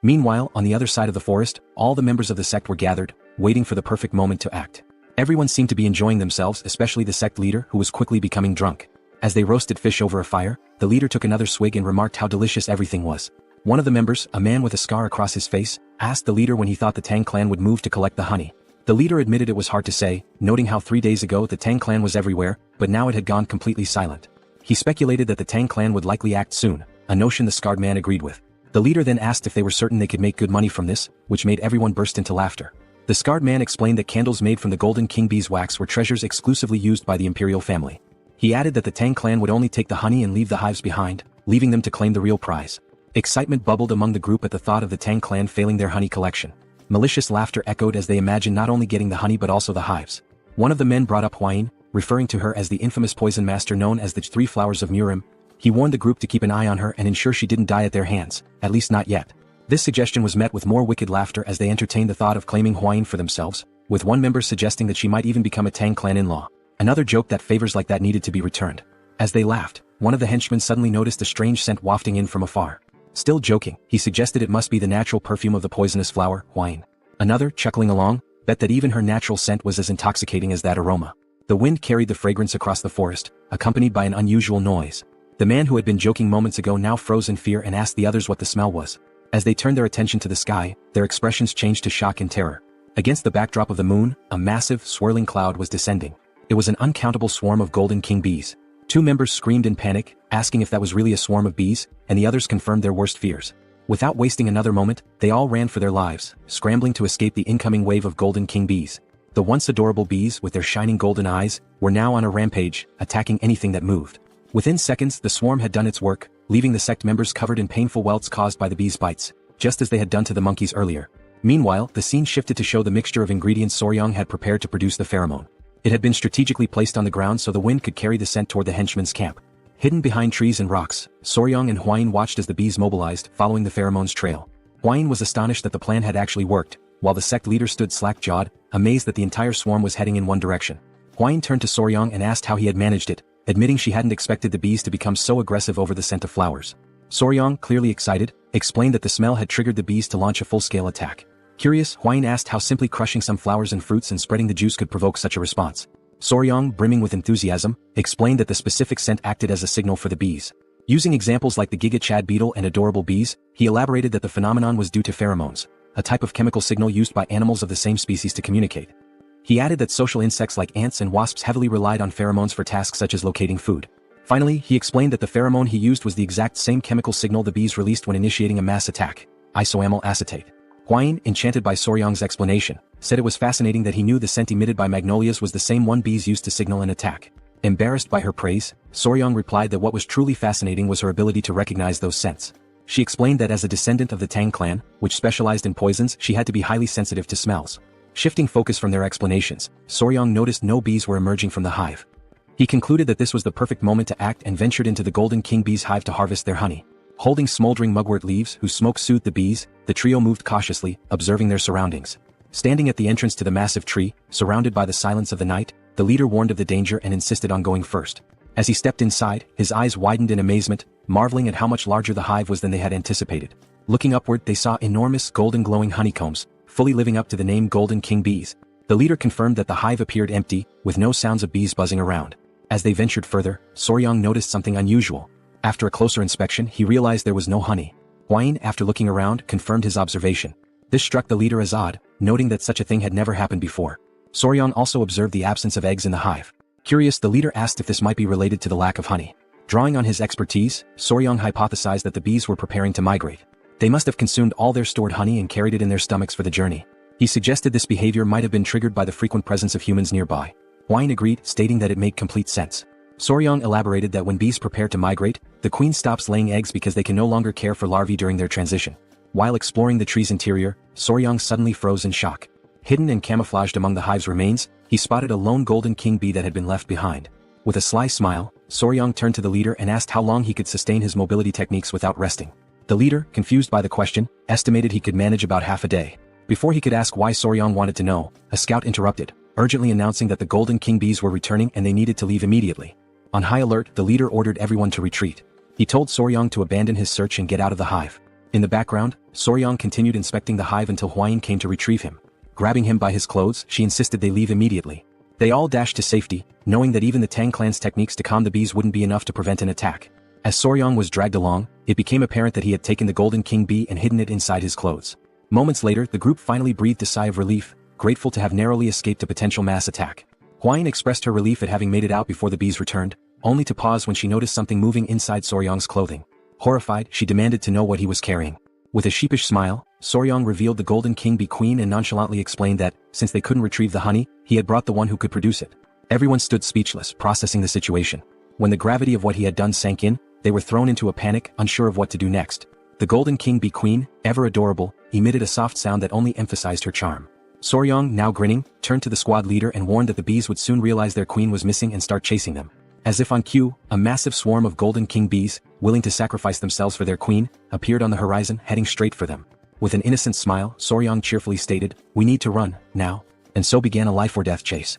Meanwhile, on the other side of the forest, all the members of the sect were gathered, waiting for the perfect moment to act. Everyone seemed to be enjoying themselves, especially the sect leader, who was quickly becoming drunk. As they roasted fish over a fire, the leader took another swig and remarked how delicious everything was. One of the members, a man with a scar across his face, asked the leader when he thought the Tang clan would move to collect the honey. The leader admitted it was hard to say, noting how 3 days ago the Tang clan was everywhere, but now it had gone completely silent. He speculated that the Tang clan would likely act soon, a notion the scarred man agreed with. The leader then asked if they were certain they could make good money from this, which made everyone burst into laughter. The scarred man explained that candles made from the Golden King bee's wax were treasures exclusively used by the imperial family. He added that the Tang clan would only take the honey and leave the hives behind, leaving them to claim the real prize. Excitement bubbled among the group at the thought of the Tang clan failing their honey collection. Malicious laughter echoed as they imagined not only getting the honey but also the hives. One of the men brought up Huayin, referring to her as the infamous poison master known as the Three Flowers of Murim. He warned the group to keep an eye on her and ensure she didn't die at their hands, at least not yet. This suggestion was met with more wicked laughter as they entertained the thought of claiming Huayin for themselves. with one member suggesting that she might even become a Tang Clan in-law. Another joked that favors like that needed to be returned. As they laughed, one of the henchmen suddenly noticed a strange scent wafting in from afar. Still joking, he suggested it must be the natural perfume of the poisonous flower, wine. Another, chuckling along, bet that even her natural scent was as intoxicating as that aroma. The wind carried the fragrance across the forest, accompanied by an unusual noise. The man who had been joking moments ago now froze in fear and asked the others what the smell was. As they turned their attention to the sky, their expressions changed to shock and terror. Against the backdrop of the moon, a massive, swirling cloud was descending. It was an uncountable swarm of golden king bees. Two members screamed in panic, asking if that was really a swarm of bees, and the others confirmed their worst fears. Without wasting another moment, they all ran for their lives, scrambling to escape the incoming wave of golden king bees. The once adorable bees, with their shining golden eyes, were now on a rampage, attacking anything that moved. Within seconds, the swarm had done its work, leaving the sect members covered in painful welts caused by the bees' bites, just as they had done to the monkeys earlier. Meanwhile, the scene shifted to show the mixture of ingredients Soryong had prepared to produce the pheromone. It had been strategically placed on the ground so the wind could carry the scent toward the henchman's camp. Hidden behind trees and rocks, Soryong and Hwain watched as the bees mobilized, following the pheromone's trail. Hwain was astonished that the plan had actually worked, while the sect leader stood slack-jawed, amazed that the entire swarm was heading in one direction. Hwain turned to Soryong and asked how he had managed it, admitting she hadn't expected the bees to become so aggressive over the scent of flowers. Soryong, clearly excited, explained that the smell had triggered the bees to launch a full-scale attack. Curious, Hwain asked how simply crushing some flowers and fruits and spreading the juice could provoke such a response. Soryong, brimming with enthusiasm, explained that the specific scent acted as a signal for the bees. Using examples like the Giga Chad beetle and adorable bees, he elaborated that the phenomenon was due to pheromones, a type of chemical signal used by animals of the same species to communicate. He added that social insects like ants and wasps heavily relied on pheromones for tasks such as locating food. Finally, he explained that the pheromone he used was the exact same chemical signal the bees released when initiating a mass attack, isoamyl acetate. Hwain, enchanted by Soryong's explanation, said it was fascinating that he knew the scent emitted by magnolias was the same one bees used to signal an attack. Embarrassed by her praise, Soryong replied that what was truly fascinating was her ability to recognize those scents. She explained that as a descendant of the Tang Clan, which specialized in poisons, she had to be highly sensitive to smells. Shifting focus from their explanations, Soryong noticed no bees were emerging from the hive. He concluded that this was the perfect moment to act and ventured into the Golden King bees' hive to harvest their honey. Holding smoldering mugwort leaves whose smoke soothed the bees, the trio moved cautiously, observing their surroundings. Standing at the entrance to the massive tree, surrounded by the silence of the night, the leader warned of the danger and insisted on going first. As he stepped inside, his eyes widened in amazement, marveling at how much larger the hive was than they had anticipated. Looking upward, they saw enormous golden glowing honeycombs, fully living up to the name Golden King bees. The leader confirmed that the hive appeared empty, with no sounds of bees buzzing around. As they ventured further, Soryong noticed something unusual. After a closer inspection, he realized there was no honey. Hwain, after looking around, confirmed his observation. This struck the leader as odd, noting that such a thing had never happened before. Soryong also observed the absence of eggs in the hive. Curious, the leader asked if this might be related to the lack of honey. Drawing on his expertise, Soryong hypothesized that the bees were preparing to migrate. They must have consumed all their stored honey and carried it in their stomachs for the journey. He suggested this behavior might have been triggered by the frequent presence of humans nearby. Hwain agreed, stating that it made complete sense. Soryong elaborated that when bees prepare to migrate, the queen stops laying eggs because they can no longer care for larvae during their transition. While exploring the tree's interior, Soryong suddenly froze in shock. Hidden and camouflaged among the hive's remains, he spotted a lone golden king bee that had been left behind. With a sly smile, Soryong turned to the leader and asked how long he could sustain his mobility techniques without resting. The leader, confused by the question, estimated he could manage about half a day. Before he could ask why Soryong wanted to know, a scout interrupted, urgently announcing that the golden king bees were returning and they needed to leave immediately. On high alert, the leader ordered everyone to retreat. He told Soryong to abandon his search and get out of the hive. In the background, Soryong continued inspecting the hive until Hwain came to retrieve him. Grabbing him by his clothes, she insisted they leave immediately. They all dashed to safety, knowing that even the Tang Clan's techniques to calm the bees wouldn't be enough to prevent an attack. As Soryong was dragged along, it became apparent that he had taken the golden king bee and hidden it inside his clothes. Moments later, the group finally breathed a sigh of relief, grateful to have narrowly escaped a potential mass attack. Hwain expressed her relief at having made it out before the bees returned, only to pause when she noticed something moving inside Soryong's clothing. Horrified, she demanded to know what he was carrying. With a sheepish smile, Soryong revealed the golden king bee queen and nonchalantly explained that, since they couldn't retrieve the honey, he had brought the one who could produce it. Everyone stood speechless, processing the situation. When the gravity of what he had done sank in, they were thrown into a panic, unsure of what to do next. The golden king bee queen, ever adorable, emitted a soft sound that only emphasized her charm. Soryong, now grinning, turned to the squad leader and warned that the bees would soon realize their queen was missing and start chasing them. As if on cue, a massive swarm of golden king bees, willing to sacrifice themselves for their queen, appeared on the horizon, heading straight for them. With an innocent smile, Soryong cheerfully stated, "We need to run, now." And so began a life-or-death chase.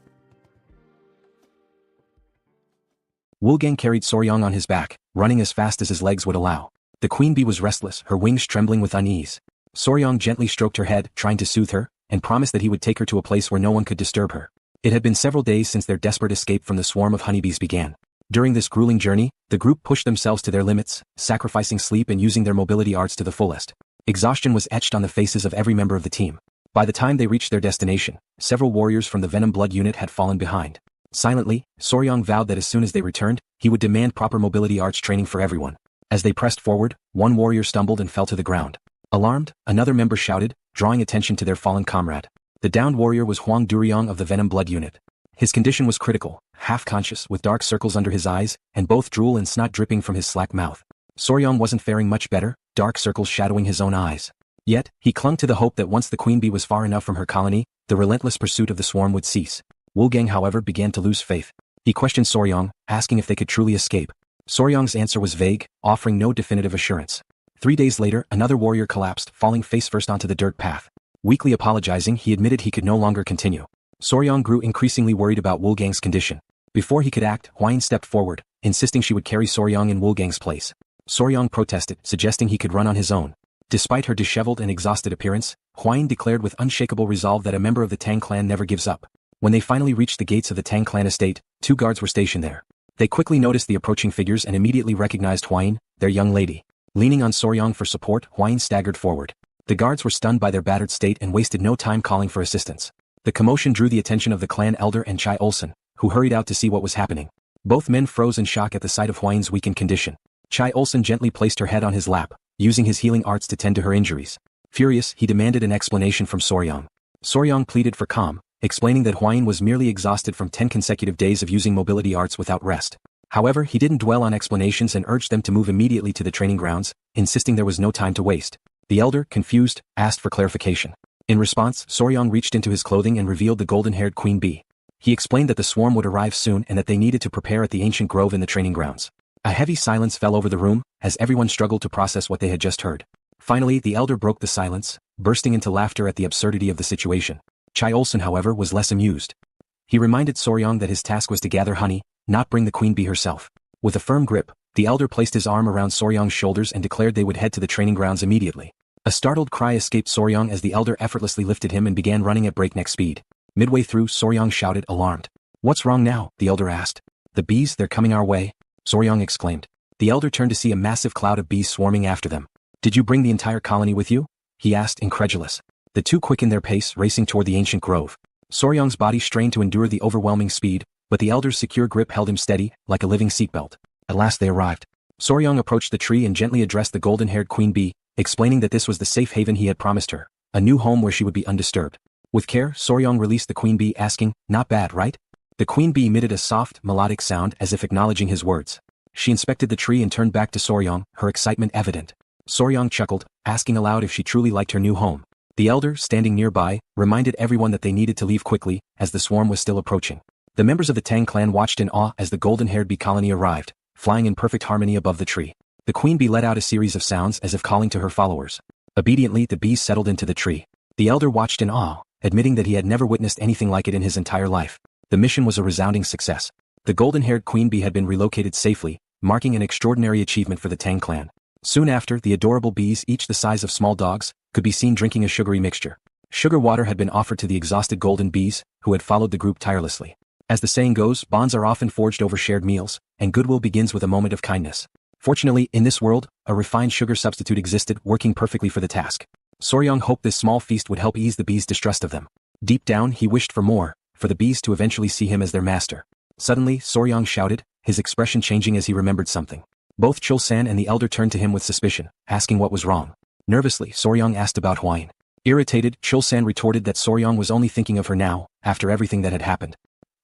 Woolgang carried Soryang on his back, running as fast as his legs would allow. The queen bee was restless, her wings trembling with unease. Soryang gently stroked her head, trying to soothe her, and promised that he would take her to a place where no one could disturb her. It had been several days since their desperate escape from the swarm of honeybees began. During this grueling journey, the group pushed themselves to their limits, sacrificing sleep and using their mobility arts to the fullest. Exhaustion was etched on the faces of every member of the team. By the time they reached their destination, several warriors from the Venom Blood unit had fallen behind. Silently, Soryang vowed that as soon as they returned, he would demand proper mobility arts training for everyone. As they pressed forward, one warrior stumbled and fell to the ground. Alarmed, another member shouted, drawing attention to their fallen comrade. The downed warrior was Huang Duryong of the Venom Blood unit. His condition was critical, half-conscious with dark circles under his eyes, and both drool and snot dripping from his slack mouth. Soryang wasn't faring much better, dark circles shadowing his own eyes. Yet, he clung to the hope that once the queen bee was far enough from her colony, the relentless pursuit of the swarm would cease. Woolgang, however, began to lose faith. He questioned Soryang, asking if they could truly escape. Soryang's answer was vague, offering no definitive assurance. 3 days later, another warrior collapsed, falling face-first onto the dirt path. Weakly apologizing, he admitted he could no longer continue. Soryang grew increasingly worried about Woolgang's condition. Before he could act, Hwine stepped forward, insisting she would carry Soryang in Woolgang's place. Soryang protested, suggesting he could run on his own. Despite her disheveled and exhausted appearance, Hwine declared with unshakable resolve that a member of the Tang clan never gives up. When they finally reached the gates of the Tang clan estate, 2 guards were stationed there. They quickly noticed the approaching figures and immediately recognized Hwine, their young lady. Leaning on Soryang for support, Hwine staggered forward. The guards were stunned by their battered state and wasted no time calling for assistance. The commotion drew the attention of the clan elder and Chai Olsen, who hurried out to see what was happening. Both men froze in shock at the sight of Hwine's weakened condition. Chai Olsen gently placed her head on his lap, using his healing arts to tend to her injuries. Furious, he demanded an explanation from Soryang. Soryang pleaded for calm, explaining that Hwine was merely exhausted from 10 consecutive days of using mobility arts without rest. However, he didn't dwell on explanations and urged them to move immediately to the training grounds, insisting there was no time to waste. The elder, confused, asked for clarification. In response, Soryang reached into his clothing and revealed the golden-haired queen bee. He explained that the swarm would arrive soon and that they needed to prepare at the ancient grove in the training grounds. A heavy silence fell over the room, as everyone struggled to process what they had just heard. Finally, the elder broke the silence, bursting into laughter at the absurdity of the situation. Chai Olsen, however, was less amused. He reminded Soryang that his task was to gather honey, not bring the queen bee herself. With a firm grip, the elder placed his arm around Soryang's shoulders and declared they would head to the training grounds immediately. A startled cry escaped Soryang as the elder effortlessly lifted him and began running at breakneck speed. Midway through, Soryang shouted, alarmed. "What's wrong now?" the elder asked. "The bees, they're coming our way," Soryang exclaimed. The elder turned to see a massive cloud of bees swarming after them. "Did you bring the entire colony with you?" he asked, incredulous. The two quickened their pace, racing toward the ancient grove. Soryang's body strained to endure the overwhelming speed, but the elder's secure grip held him steady, like a living seatbelt. At last they arrived. Soryang approached the tree and gently addressed the golden-haired queen bee, explaining that this was the safe haven he had promised her, a new home where she would be undisturbed. With care, Soryang released the queen bee, asking, "Not bad, right?" The queen bee emitted a soft, melodic sound as if acknowledging his words. She inspected the tree and turned back to Soryang, her excitement evident. Soryang chuckled, asking aloud if she truly liked her new home. The elder, standing nearby, reminded everyone that they needed to leave quickly, as the swarm was still approaching. The members of the Tang clan watched in awe as the golden-haired bee colony arrived, flying in perfect harmony above the tree. The queen bee let out a series of sounds as if calling to her followers. Obediently, the bees settled into the tree. The elder watched in awe, admitting that he had never witnessed anything like it in his entire life. The mission was a resounding success. The golden-haired queen bee had been relocated safely, marking an extraordinary achievement for the Tang clan. Soon after, the adorable bees, each the size of small dogs, could be seen drinking a sugary mixture. Sugar water had been offered to the exhausted golden bees, who had followed the group tirelessly. As the saying goes, bonds are often forged over shared meals, and goodwill begins with a moment of kindness. Fortunately, in this world, a refined sugar substitute existed, working perfectly for the task. Soryang hoped this small feast would help ease the bees' distrust of them. Deep down, he wished for more, for the bees to eventually see him as their master. Suddenly, Soryang shouted, his expression changing as he remembered something. Both Chul-san and the elder turned to him with suspicion, asking what was wrong. Nervously, Soryang asked about Hwine. Irritated, Chul-san retorted that Soryang was only thinking of her now, after everything that had happened.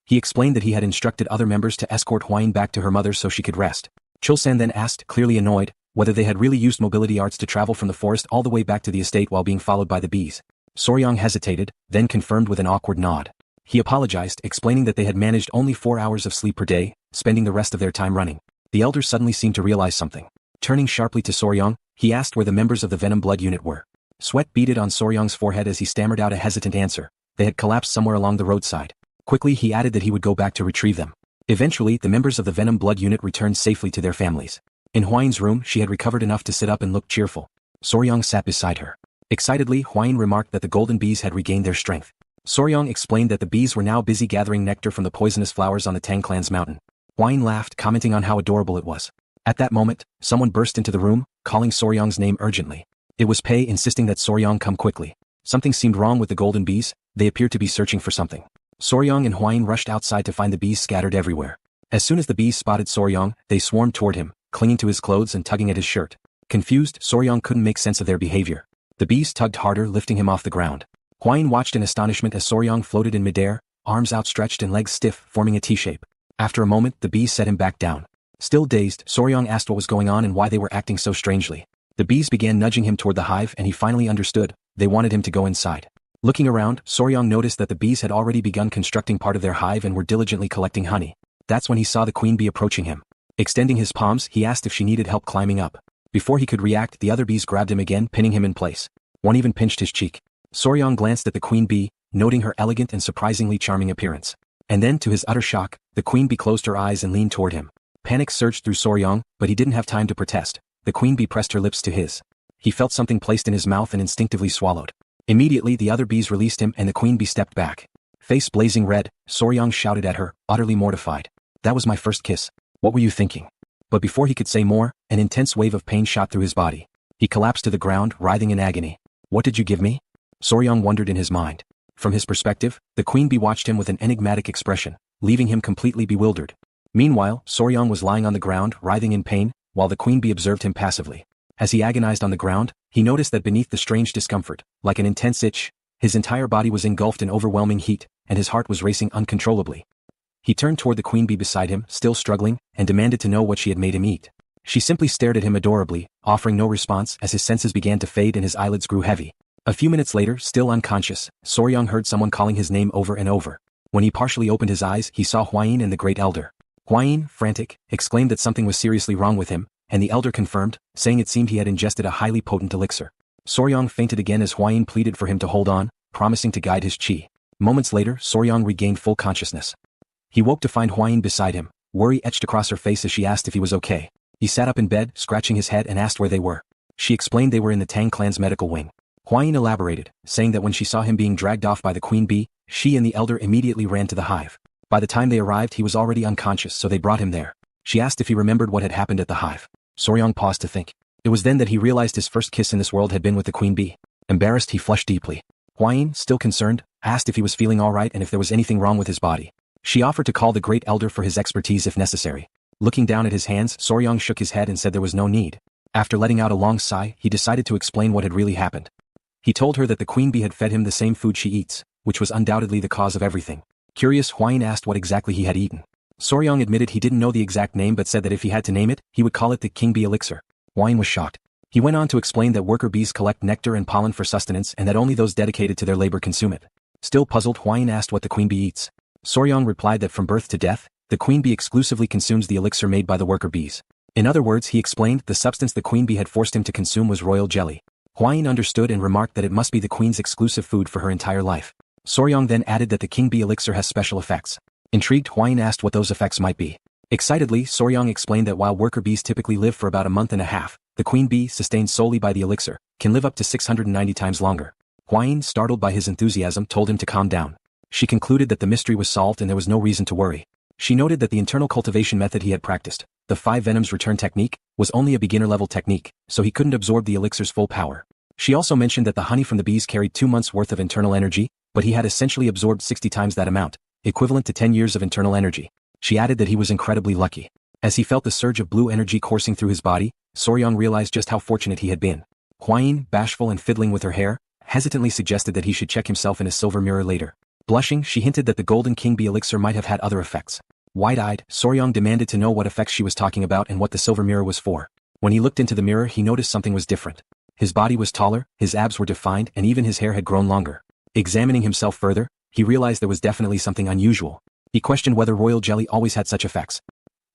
He explained that he had instructed other members to escort Hwine back to her mother so she could rest. Chul-san then asked, clearly annoyed, whether they had really used mobility arts to travel from the forest all the way back to the estate while being followed by the bees. Soryang hesitated, then confirmed with an awkward nod. He apologized, explaining that they had managed only 4 hours of sleep per day, spending the rest of their time running. The elder suddenly seemed to realize something. Turning sharply to Soryang, he asked where the members of the Venom Blood unit were. Sweat beaded on Soryang's forehead as he stammered out a hesitant answer. They had collapsed somewhere along the roadside. Quickly he added that he would go back to retrieve them. Eventually, the members of the Venom Blood Unit returned safely to their families. In Huayin's room, she had recovered enough to sit up and look cheerful. Soryong sat beside her. Excitedly, Huayin remarked that the golden bees had regained their strength. Soryong explained that the bees were now busy gathering nectar from the poisonous flowers on the Tang Clan's mountain. Huayin laughed, commenting on how adorable it was. At that moment, someone burst into the room, calling Soryong's name urgently. It was Pei, insisting that Soryong come quickly. Something seemed wrong with the golden bees. They appeared to be searching for something. Soryong and Huayin rushed outside to find the bees scattered everywhere. As soon as the bees spotted Soryong, they swarmed toward him, clinging to his clothes and tugging at his shirt. Confused, Soryong couldn't make sense of their behavior. The bees tugged harder, lifting him off the ground. Huayin watched in astonishment as Soryong floated in midair, arms outstretched and legs stiff, forming a T-shape. After a moment, the bees set him back down. Still dazed, Soryong asked what was going on and why they were acting so strangely. The bees began nudging him toward the hive and he finally understood. They wanted him to go inside. Looking around, Soryong noticed that the bees had already begun constructing part of their hive and were diligently collecting honey. That's when he saw the queen bee approaching him. Extending his palms, he asked if she needed help climbing up. Before he could react, the other bees grabbed him again, pinning him in place. One even pinched his cheek. Soryong glanced at the queen bee, noting her elegant and surprisingly charming appearance. And then, to his utter shock, the queen bee closed her eyes and leaned toward him. Panic surged through Soryong, but he didn't have time to protest. The queen bee pressed her lips to his. He felt something placed in his mouth and instinctively swallowed. Immediately the other bees released him and the queen bee stepped back. Face blazing red, Soryong shouted at her, utterly mortified. That was my first kiss. What were you thinking? But before he could say more, an intense wave of pain shot through his body. He collapsed to the ground, writhing in agony. What did you give me? Soryong wondered in his mind. From his perspective, the queen bee watched him with an enigmatic expression, leaving him completely bewildered. Meanwhile, Soryong was lying on the ground, writhing in pain, while the queen bee observed him passively. As he agonized on the ground, he noticed that beneath the strange discomfort, like an intense itch, his entire body was engulfed in overwhelming heat, and his heart was racing uncontrollably. He turned toward the queen bee beside him, still struggling, and demanded to know what she had made him eat. She simply stared at him adorably, offering no response as his senses began to fade and his eyelids grew heavy. A few minutes later, still unconscious, Soryong heard someone calling his name over and over. When he partially opened his eyes, he saw Huayin and the Great Elder. Huayin, frantic, exclaimed that something was seriously wrong with him, and the elder confirmed, saying it seemed he had ingested a highly potent elixir. Soryong fainted again as Huayin pleaded for him to hold on, promising to guide his chi. Moments later, Soryong regained full consciousness. He woke to find Huayin beside him, worry etched across her face as she asked if he was okay. He sat up in bed, scratching his head and asked where they were. She explained they were in the Tang Clan's medical wing. Huayin elaborated, saying that when she saw him being dragged off by the queen bee, she and the elder immediately ran to the hive. By the time they arrived he was already unconscious, so they brought him there. She asked if he remembered what had happened at the hive. Soryong paused to think. It was then that he realized his first kiss in this world had been with the queen bee. Embarrassed, he flushed deeply. Huayin, still concerned, asked if he was feeling alright and if there was anything wrong with his body. She offered to call the Great Elder for his expertise if necessary. Looking down at his hands, Soryong shook his head and said there was no need. After letting out a long sigh, he decided to explain what had really happened. He told her that the queen bee had fed him the same food she eats, which was undoubtedly the cause of everything. Curious, Huayin asked what exactly he had eaten. Soryong admitted he didn't know the exact name but said that if he had to name it, he would call it the king bee elixir. Huayin was shocked. He went on to explain that worker bees collect nectar and pollen for sustenance and that only those dedicated to their labor consume it. Still puzzled, Huayin asked what the queen bee eats. Soryong replied that from birth to death, the queen bee exclusively consumes the elixir made by the worker bees. In other words, he explained, the substance the queen bee had forced him to consume was royal jelly. Huayin understood and remarked that it must be the queen's exclusive food for her entire life. Soryong then added that the king bee elixir has special effects. Intrigued, Huayin asked what those effects might be. Excitedly, Soryong explained that while worker bees typically live for about a month and a half, the queen bee, sustained solely by the elixir, can live up to 690 times longer. Huayin, startled by his enthusiasm, told him to calm down. She concluded that the mystery was solved and there was no reason to worry. She noted that the internal cultivation method he had practiced, the 5 venoms return technique, was only a beginner-level technique, so he couldn't absorb the elixir's full power. She also mentioned that the honey from the bees carried 2 months' worth of internal energy, but he had essentially absorbed 60 times that amount, equivalent to 10 years of internal energy. She added that he was incredibly lucky. As he felt the surge of blue energy coursing through his body, Soryong realized just how fortunate he had been. Huayin, bashful and fiddling with her hair, hesitantly suggested that he should check himself in a silver mirror later. Blushing, she hinted that the golden king bee elixir might have had other effects. Wide-eyed, Soryong demanded to know what effects she was talking about and what the silver mirror was for. When he looked into the mirror, he noticed something was different. His body was taller, his abs were defined, and even his hair had grown longer. Examining himself further, he realized there was definitely something unusual. He questioned whether royal jelly always had such effects.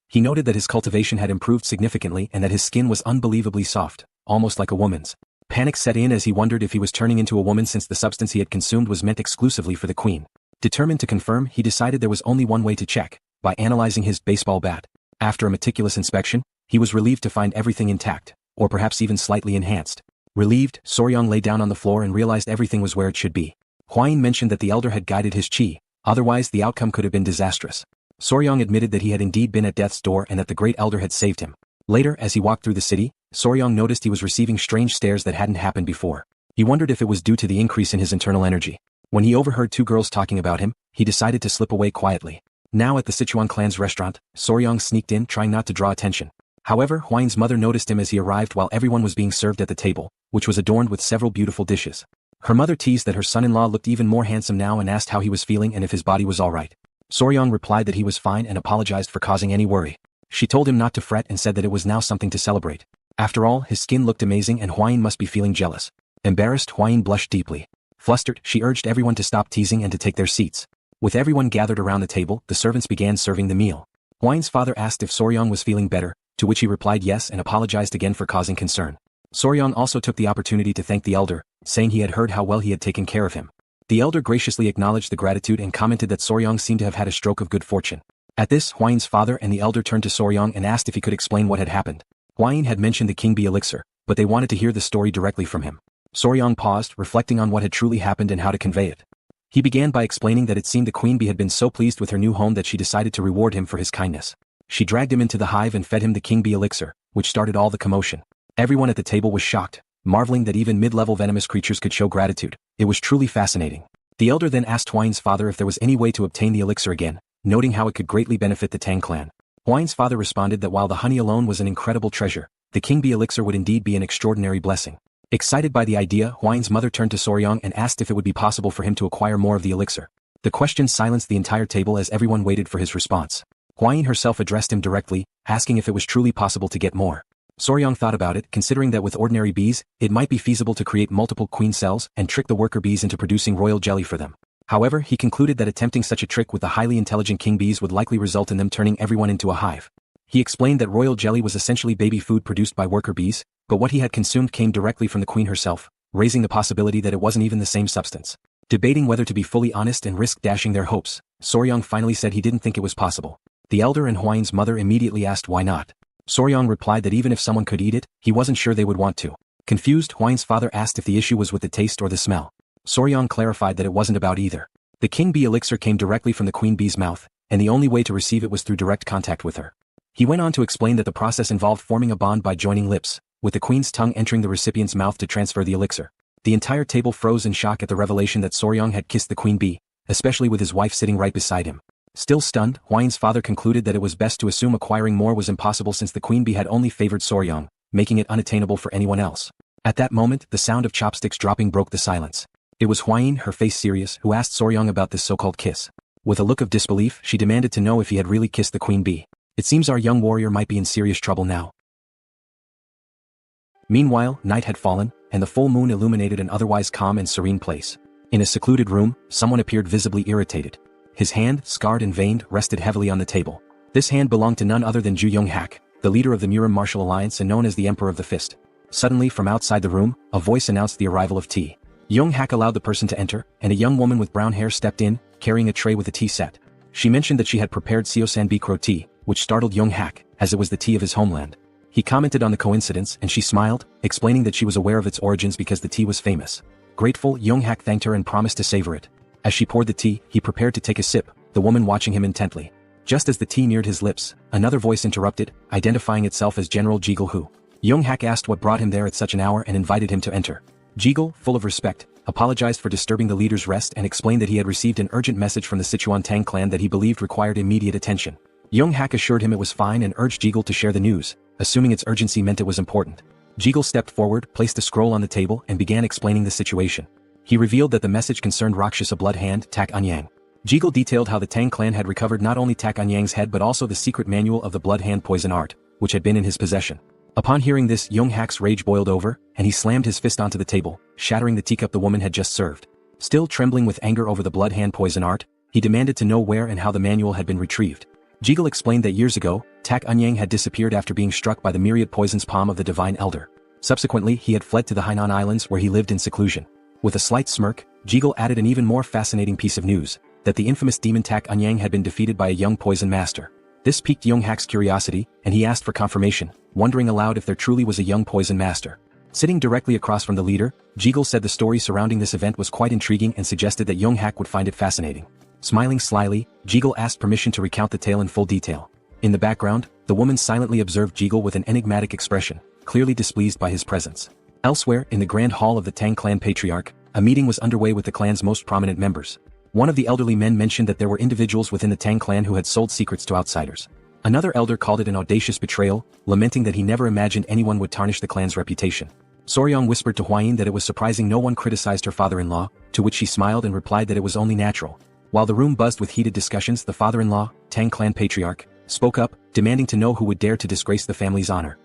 He noted that his cultivation had improved significantly and that his skin was unbelievably soft, almost like a woman's. Panic set in as he wondered if he was turning into a woman since the substance he had consumed was meant exclusively for the queen. Determined to confirm, he decided there was only one way to check, by analyzing his baseball bat. After a meticulous inspection, he was relieved to find everything intact, or perhaps even slightly enhanced. Relieved, Soryong lay down on the floor and realized everything was where it should be. Hwain mentioned that the elder had guided his chi, otherwise the outcome could have been disastrous. Soryong admitted that he had indeed been at death's door and that the great elder had saved him. Later, as he walked through the city, Soryong noticed he was receiving strange stares that hadn't happened before. He wondered if it was due to the increase in his internal energy. When he overheard two girls talking about him, he decided to slip away quietly. Now at the Sichuan clan's restaurant, Soryong sneaked in, trying not to draw attention. However, Hwain's mother noticed him as he arrived while everyone was being served at the table, which was adorned with several beautiful dishes. Her mother teased that her son-in-law looked even more handsome now and asked how he was feeling and if his body was alright. Soryong replied that he was fine and apologized for causing any worry. She told him not to fret and said that it was now something to celebrate. After all, his skin looked amazing and Hwain must be feeling jealous. Embarrassed, Hwain blushed deeply. Flustered, she urged everyone to stop teasing and to take their seats. With everyone gathered around the table, the servants began serving the meal. Hwain's father asked if Soryong was feeling better, to which he replied yes and apologized again for causing concern. Soryong also took the opportunity to thank the elder, saying he had heard how well he had taken care of him. The elder graciously acknowledged the gratitude and commented that Soryong seemed to have had a stroke of good fortune. At this, Hwain's father and the elder turned to Soryong and asked if he could explain what had happened. Hwain had mentioned the King Bee elixir, but they wanted to hear the story directly from him. Soryong paused, reflecting on what had truly happened and how to convey it. He began by explaining that it seemed the Queen Bee had been so pleased with her new home that she decided to reward him for his kindness. She dragged him into the hive and fed him the King Bee elixir, which started all the commotion. Everyone at the table was shocked, marveling that even mid-level venomous creatures could show gratitude. It was truly fascinating. The elder then asked Hwain's father if there was any way to obtain the elixir again, noting how it could greatly benefit the Tang clan. Hwain's father responded that while the honey alone was an incredible treasure, the King Bee elixir would indeed be an extraordinary blessing. Excited by the idea, Hwain's mother turned to Soryong and asked if it would be possible for him to acquire more of the elixir. The question silenced the entire table as everyone waited for his response. Hwain herself addressed him directly, asking if it was truly possible to get more. Soryong thought about it, considering that with ordinary bees, it might be feasible to create multiple queen cells and trick the worker bees into producing royal jelly for them. However, he concluded that attempting such a trick with the highly intelligent king bees would likely result in them turning everyone into a hive. He explained that royal jelly was essentially baby food produced by worker bees, but what he had consumed came directly from the queen herself, raising the possibility that it wasn't even the same substance. Debating whether to be fully honest and risk dashing their hopes, Soryong finally said he didn't think it was possible. The elder and Hwain's mother immediately asked why not. Soryong replied that even if someone could eat it, he wasn't sure they would want to. Confused, Hwain's father asked if the issue was with the taste or the smell. Soryong clarified that it wasn't about either. The king bee elixir came directly from the queen bee's mouth, and the only way to receive it was through direct contact with her. He went on to explain that the process involved forming a bond by joining lips, with the queen's tongue entering the recipient's mouth to transfer the elixir. The entire table froze in shock at the revelation that Soryong had kissed the queen bee, especially with his wife sitting right beside him. Still stunned, Hwain's father concluded that it was best to assume acquiring more was impossible since the queen bee had only favored Soryong, making it unattainable for anyone else. At that moment, the sound of chopsticks dropping broke the silence. It was Hwain, her face serious, who asked Soryong about this so-called kiss. With a look of disbelief, she demanded to know if he had really kissed the queen bee. It seems our young warrior might be in serious trouble now. Meanwhile, night had fallen, and the full moon illuminated an otherwise calm and serene place. In a secluded room, someone appeared visibly irritated. His hand, scarred and veined, rested heavily on the table. This hand belonged to none other than Ju Young-hak, the leader of the Murim Martial Alliance and known as the Emperor of the Fist. Suddenly, from outside the room, a voice announced the arrival of tea. Young-hak allowed the person to enter, and a young woman with brown hair stepped in, carrying a tray with a tea set. She mentioned that she had prepared Seosan Bikro tea, which startled Young-hak, as it was the tea of his homeland. He commented on the coincidence and she smiled, explaining that she was aware of its origins because the tea was famous. Grateful, Young-hak thanked her and promised to savor it. As she poured the tea, he prepared to take a sip, the woman watching him intently. Just as the tea neared his lips, another voice interrupted, identifying itself as General Jiggle Hu. Young-hak asked what brought him there at such an hour and invited him to enter. Jiggle, full of respect, apologized for disturbing the leader's rest and explained that he had received an urgent message from the Sichuan Tang Clan that he believed required immediate attention. Young-hak assured him it was fine and urged Jiggle to share the news, assuming its urgency meant it was important. Jiggle stepped forward, placed a scroll on the table and began explaining the situation. He revealed that the message concerned Rakshasa Blood Hand Tak Anyang. Jiggle detailed how the Tang clan had recovered not only Tak Anyang's head but also the secret manual of the Blood Hand poison art, which had been in his possession. Upon hearing this, Young-hak's rage boiled over, and he slammed his fist onto the table, shattering the teacup the woman had just served. Still trembling with anger over the Blood Hand poison art, he demanded to know where and how the manual had been retrieved. Jiggle explained that years ago, Tak Anyang had disappeared after being struck by the myriad poison's palm of the Divine Elder. Subsequently, he had fled to the Hainan Islands where he lived in seclusion. With a slight smirk, Jiggle added an even more fascinating piece of news, that the infamous demon Tak Anyang had been defeated by a young poison master. This piqued Yonghak's curiosity, and he asked for confirmation, wondering aloud if there truly was a young poison master. Sitting directly across from the leader, Jiggle said the story surrounding this event was quite intriguing and suggested that Yonghak would find it fascinating. Smiling slyly, Jiggle asked permission to recount the tale in full detail. In the background, the woman silently observed Jiggle with an enigmatic expression, clearly displeased by his presence. Elsewhere, in the grand hall of the Tang Clan patriarch, a meeting was underway with the clan's most prominent members. One of the elderly men mentioned that there were individuals within the Tang Clan who had sold secrets to outsiders. Another elder called it an audacious betrayal, lamenting that he never imagined anyone would tarnish the clan's reputation. Soryong whispered to Hwayin that it was surprising no one criticized her father-in-law, to which she smiled and replied that it was only natural. While the room buzzed with heated discussions, the father-in-law, Tang Clan patriarch, spoke up, demanding to know who would dare to disgrace the family's honor.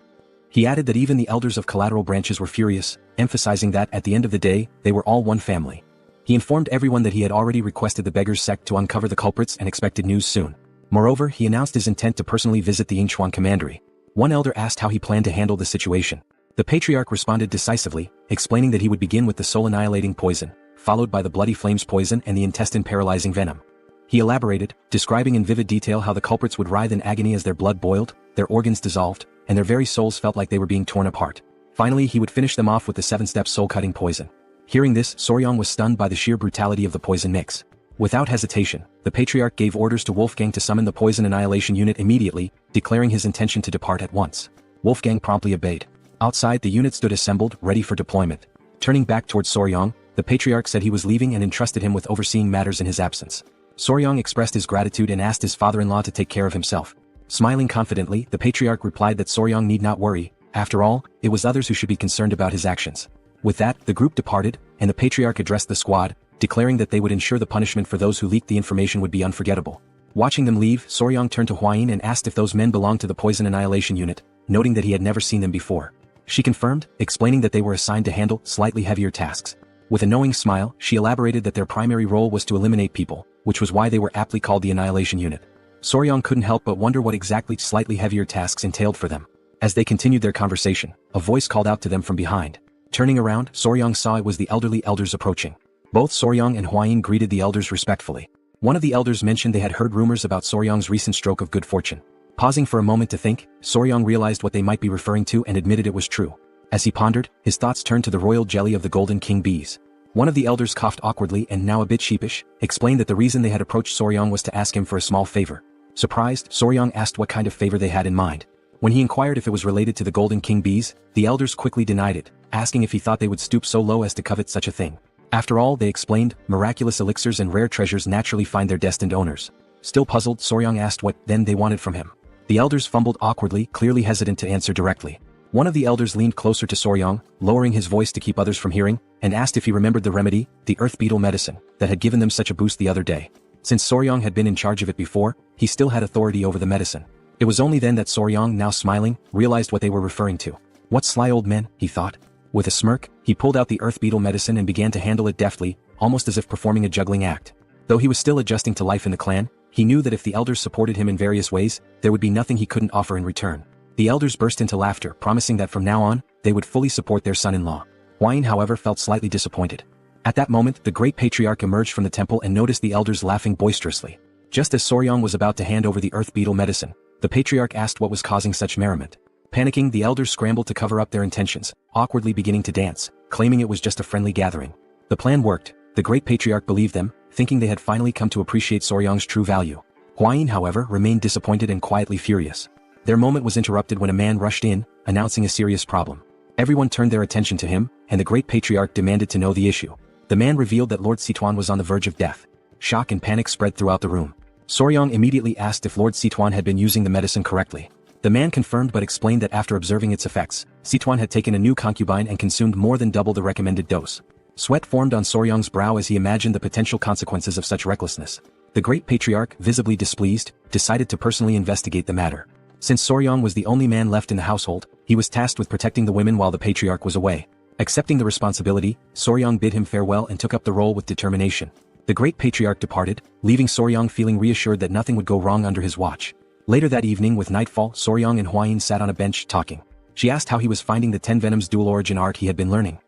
He added that even the elders of collateral branches were furious, emphasizing that, at the end of the day, they were all one family. He informed everyone that he had already requested the Beggars sect to uncover the culprits and expected news soon. Moreover, he announced his intent to personally visit the Yingchuan commandery. One elder asked how he planned to handle the situation. The patriarch responded decisively, explaining that he would begin with the soul-annihilating poison, followed by the bloody flames poison and the intestine-paralyzing venom. He elaborated, describing in vivid detail how the culprits would writhe in agony as their blood boiled, their organs dissolved, and their very souls felt like they were being torn apart. Finally, he would finish them off with the 7-step soul-cutting poison. Hearing this, Soryong was stunned by the sheer brutality of the poison mix. Without hesitation, the patriarch gave orders to Wolfgang to summon the poison annihilation unit immediately, declaring his intention to depart at once. Wolfgang promptly obeyed. Outside, the unit stood assembled, ready for deployment. Turning back towards Soryong, the patriarch said he was leaving and entrusted him with overseeing matters in his absence. Soryong expressed his gratitude and asked his father-in-law to take care of himself. Smiling confidently, the patriarch replied that Soryong need not worry. After all, it was others who should be concerned about his actions. With that, the group departed, and the patriarch addressed the squad, declaring that they would ensure the punishment for those who leaked the information would be unforgettable. Watching them leave, Soryong turned to Hwayin and asked if those men belonged to the poison annihilation unit, noting that he had never seen them before. She confirmed, explaining that they were assigned to handle slightly heavier tasks. With a knowing smile, she elaborated that their primary role was to eliminate people, which was why they were aptly called the Annihilation Unit. Soryong couldn't help but wonder what exactly slightly heavier tasks entailed for them. As they continued their conversation, a voice called out to them from behind. Turning around, Soryong saw it was the elderly elders approaching. Both Soryong and Hwayin greeted the elders respectfully. One of the elders mentioned they had heard rumors about Soryong's recent stroke of good fortune. Pausing for a moment to think, Soryong realized what they might be referring to and admitted it was true. As he pondered, his thoughts turned to the royal jelly of the Golden King bees. One of the elders coughed awkwardly and, now a bit sheepish, explained that the reason they had approached Soryong was to ask him for a small favor. Surprised, Soryong asked what kind of favor they had in mind. When he inquired if it was related to the Golden King bees, the elders quickly denied it, asking if he thought they would stoop so low as to covet such a thing. After all, they explained, miraculous elixirs and rare treasures naturally find their destined owners. Still puzzled, Soryong asked what, then, they wanted from him. The elders fumbled awkwardly, clearly hesitant to answer directly. One of the elders leaned closer to Soryong, lowering his voice to keep others from hearing, and asked if he remembered the remedy, the earth beetle medicine, that had given them such a boost the other day. Since Soryong had been in charge of it before, he still had authority over the medicine. It was only then that Soryong, now smiling, realized what they were referring to. What sly old men, he thought. With a smirk, he pulled out the earth beetle medicine and began to handle it deftly, almost as if performing a juggling act. Though he was still adjusting to life in the clan, he knew that if the elders supported him in various ways, there would be nothing he couldn't offer in return. The elders burst into laughter, promising that from now on, they would fully support their son-in-law. Hwayin, however, felt slightly disappointed. At that moment, the great patriarch emerged from the temple and noticed the elders laughing boisterously. Just as Soryong was about to hand over the earth beetle medicine, the patriarch asked what was causing such merriment. Panicking, the elders scrambled to cover up their intentions, awkwardly beginning to dance, claiming it was just a friendly gathering. The plan worked. The great patriarch believed them, thinking they had finally come to appreciate Soryong's true value. Hwayin, however, remained disappointed and quietly furious. Their moment was interrupted when a man rushed in, announcing a serious problem. Everyone turned their attention to him, and the great patriarch demanded to know the issue. The man revealed that Lord Sichuan was on the verge of death. Shock and panic spread throughout the room. Soryong immediately asked if Lord Sichuan had been using the medicine correctly. The man confirmed but explained that after observing its effects, Sichuan had taken a new concubine and consumed more than double the recommended dose. Sweat formed on Soryong's brow as he imagined the potential consequences of such recklessness. The great patriarch, visibly displeased, decided to personally investigate the matter. Since Soryong was the only man left in the household, he was tasked with protecting the women while the patriarch was away. Accepting the responsibility, Soryong bid him farewell and took up the role with determination. The great patriarch departed, leaving Soryong feeling reassured that nothing would go wrong under his watch. Later that evening with nightfall, Soryong and Hwayin sat on a bench talking. She asked how he was finding the 10 Venoms dual origin art he had been learning.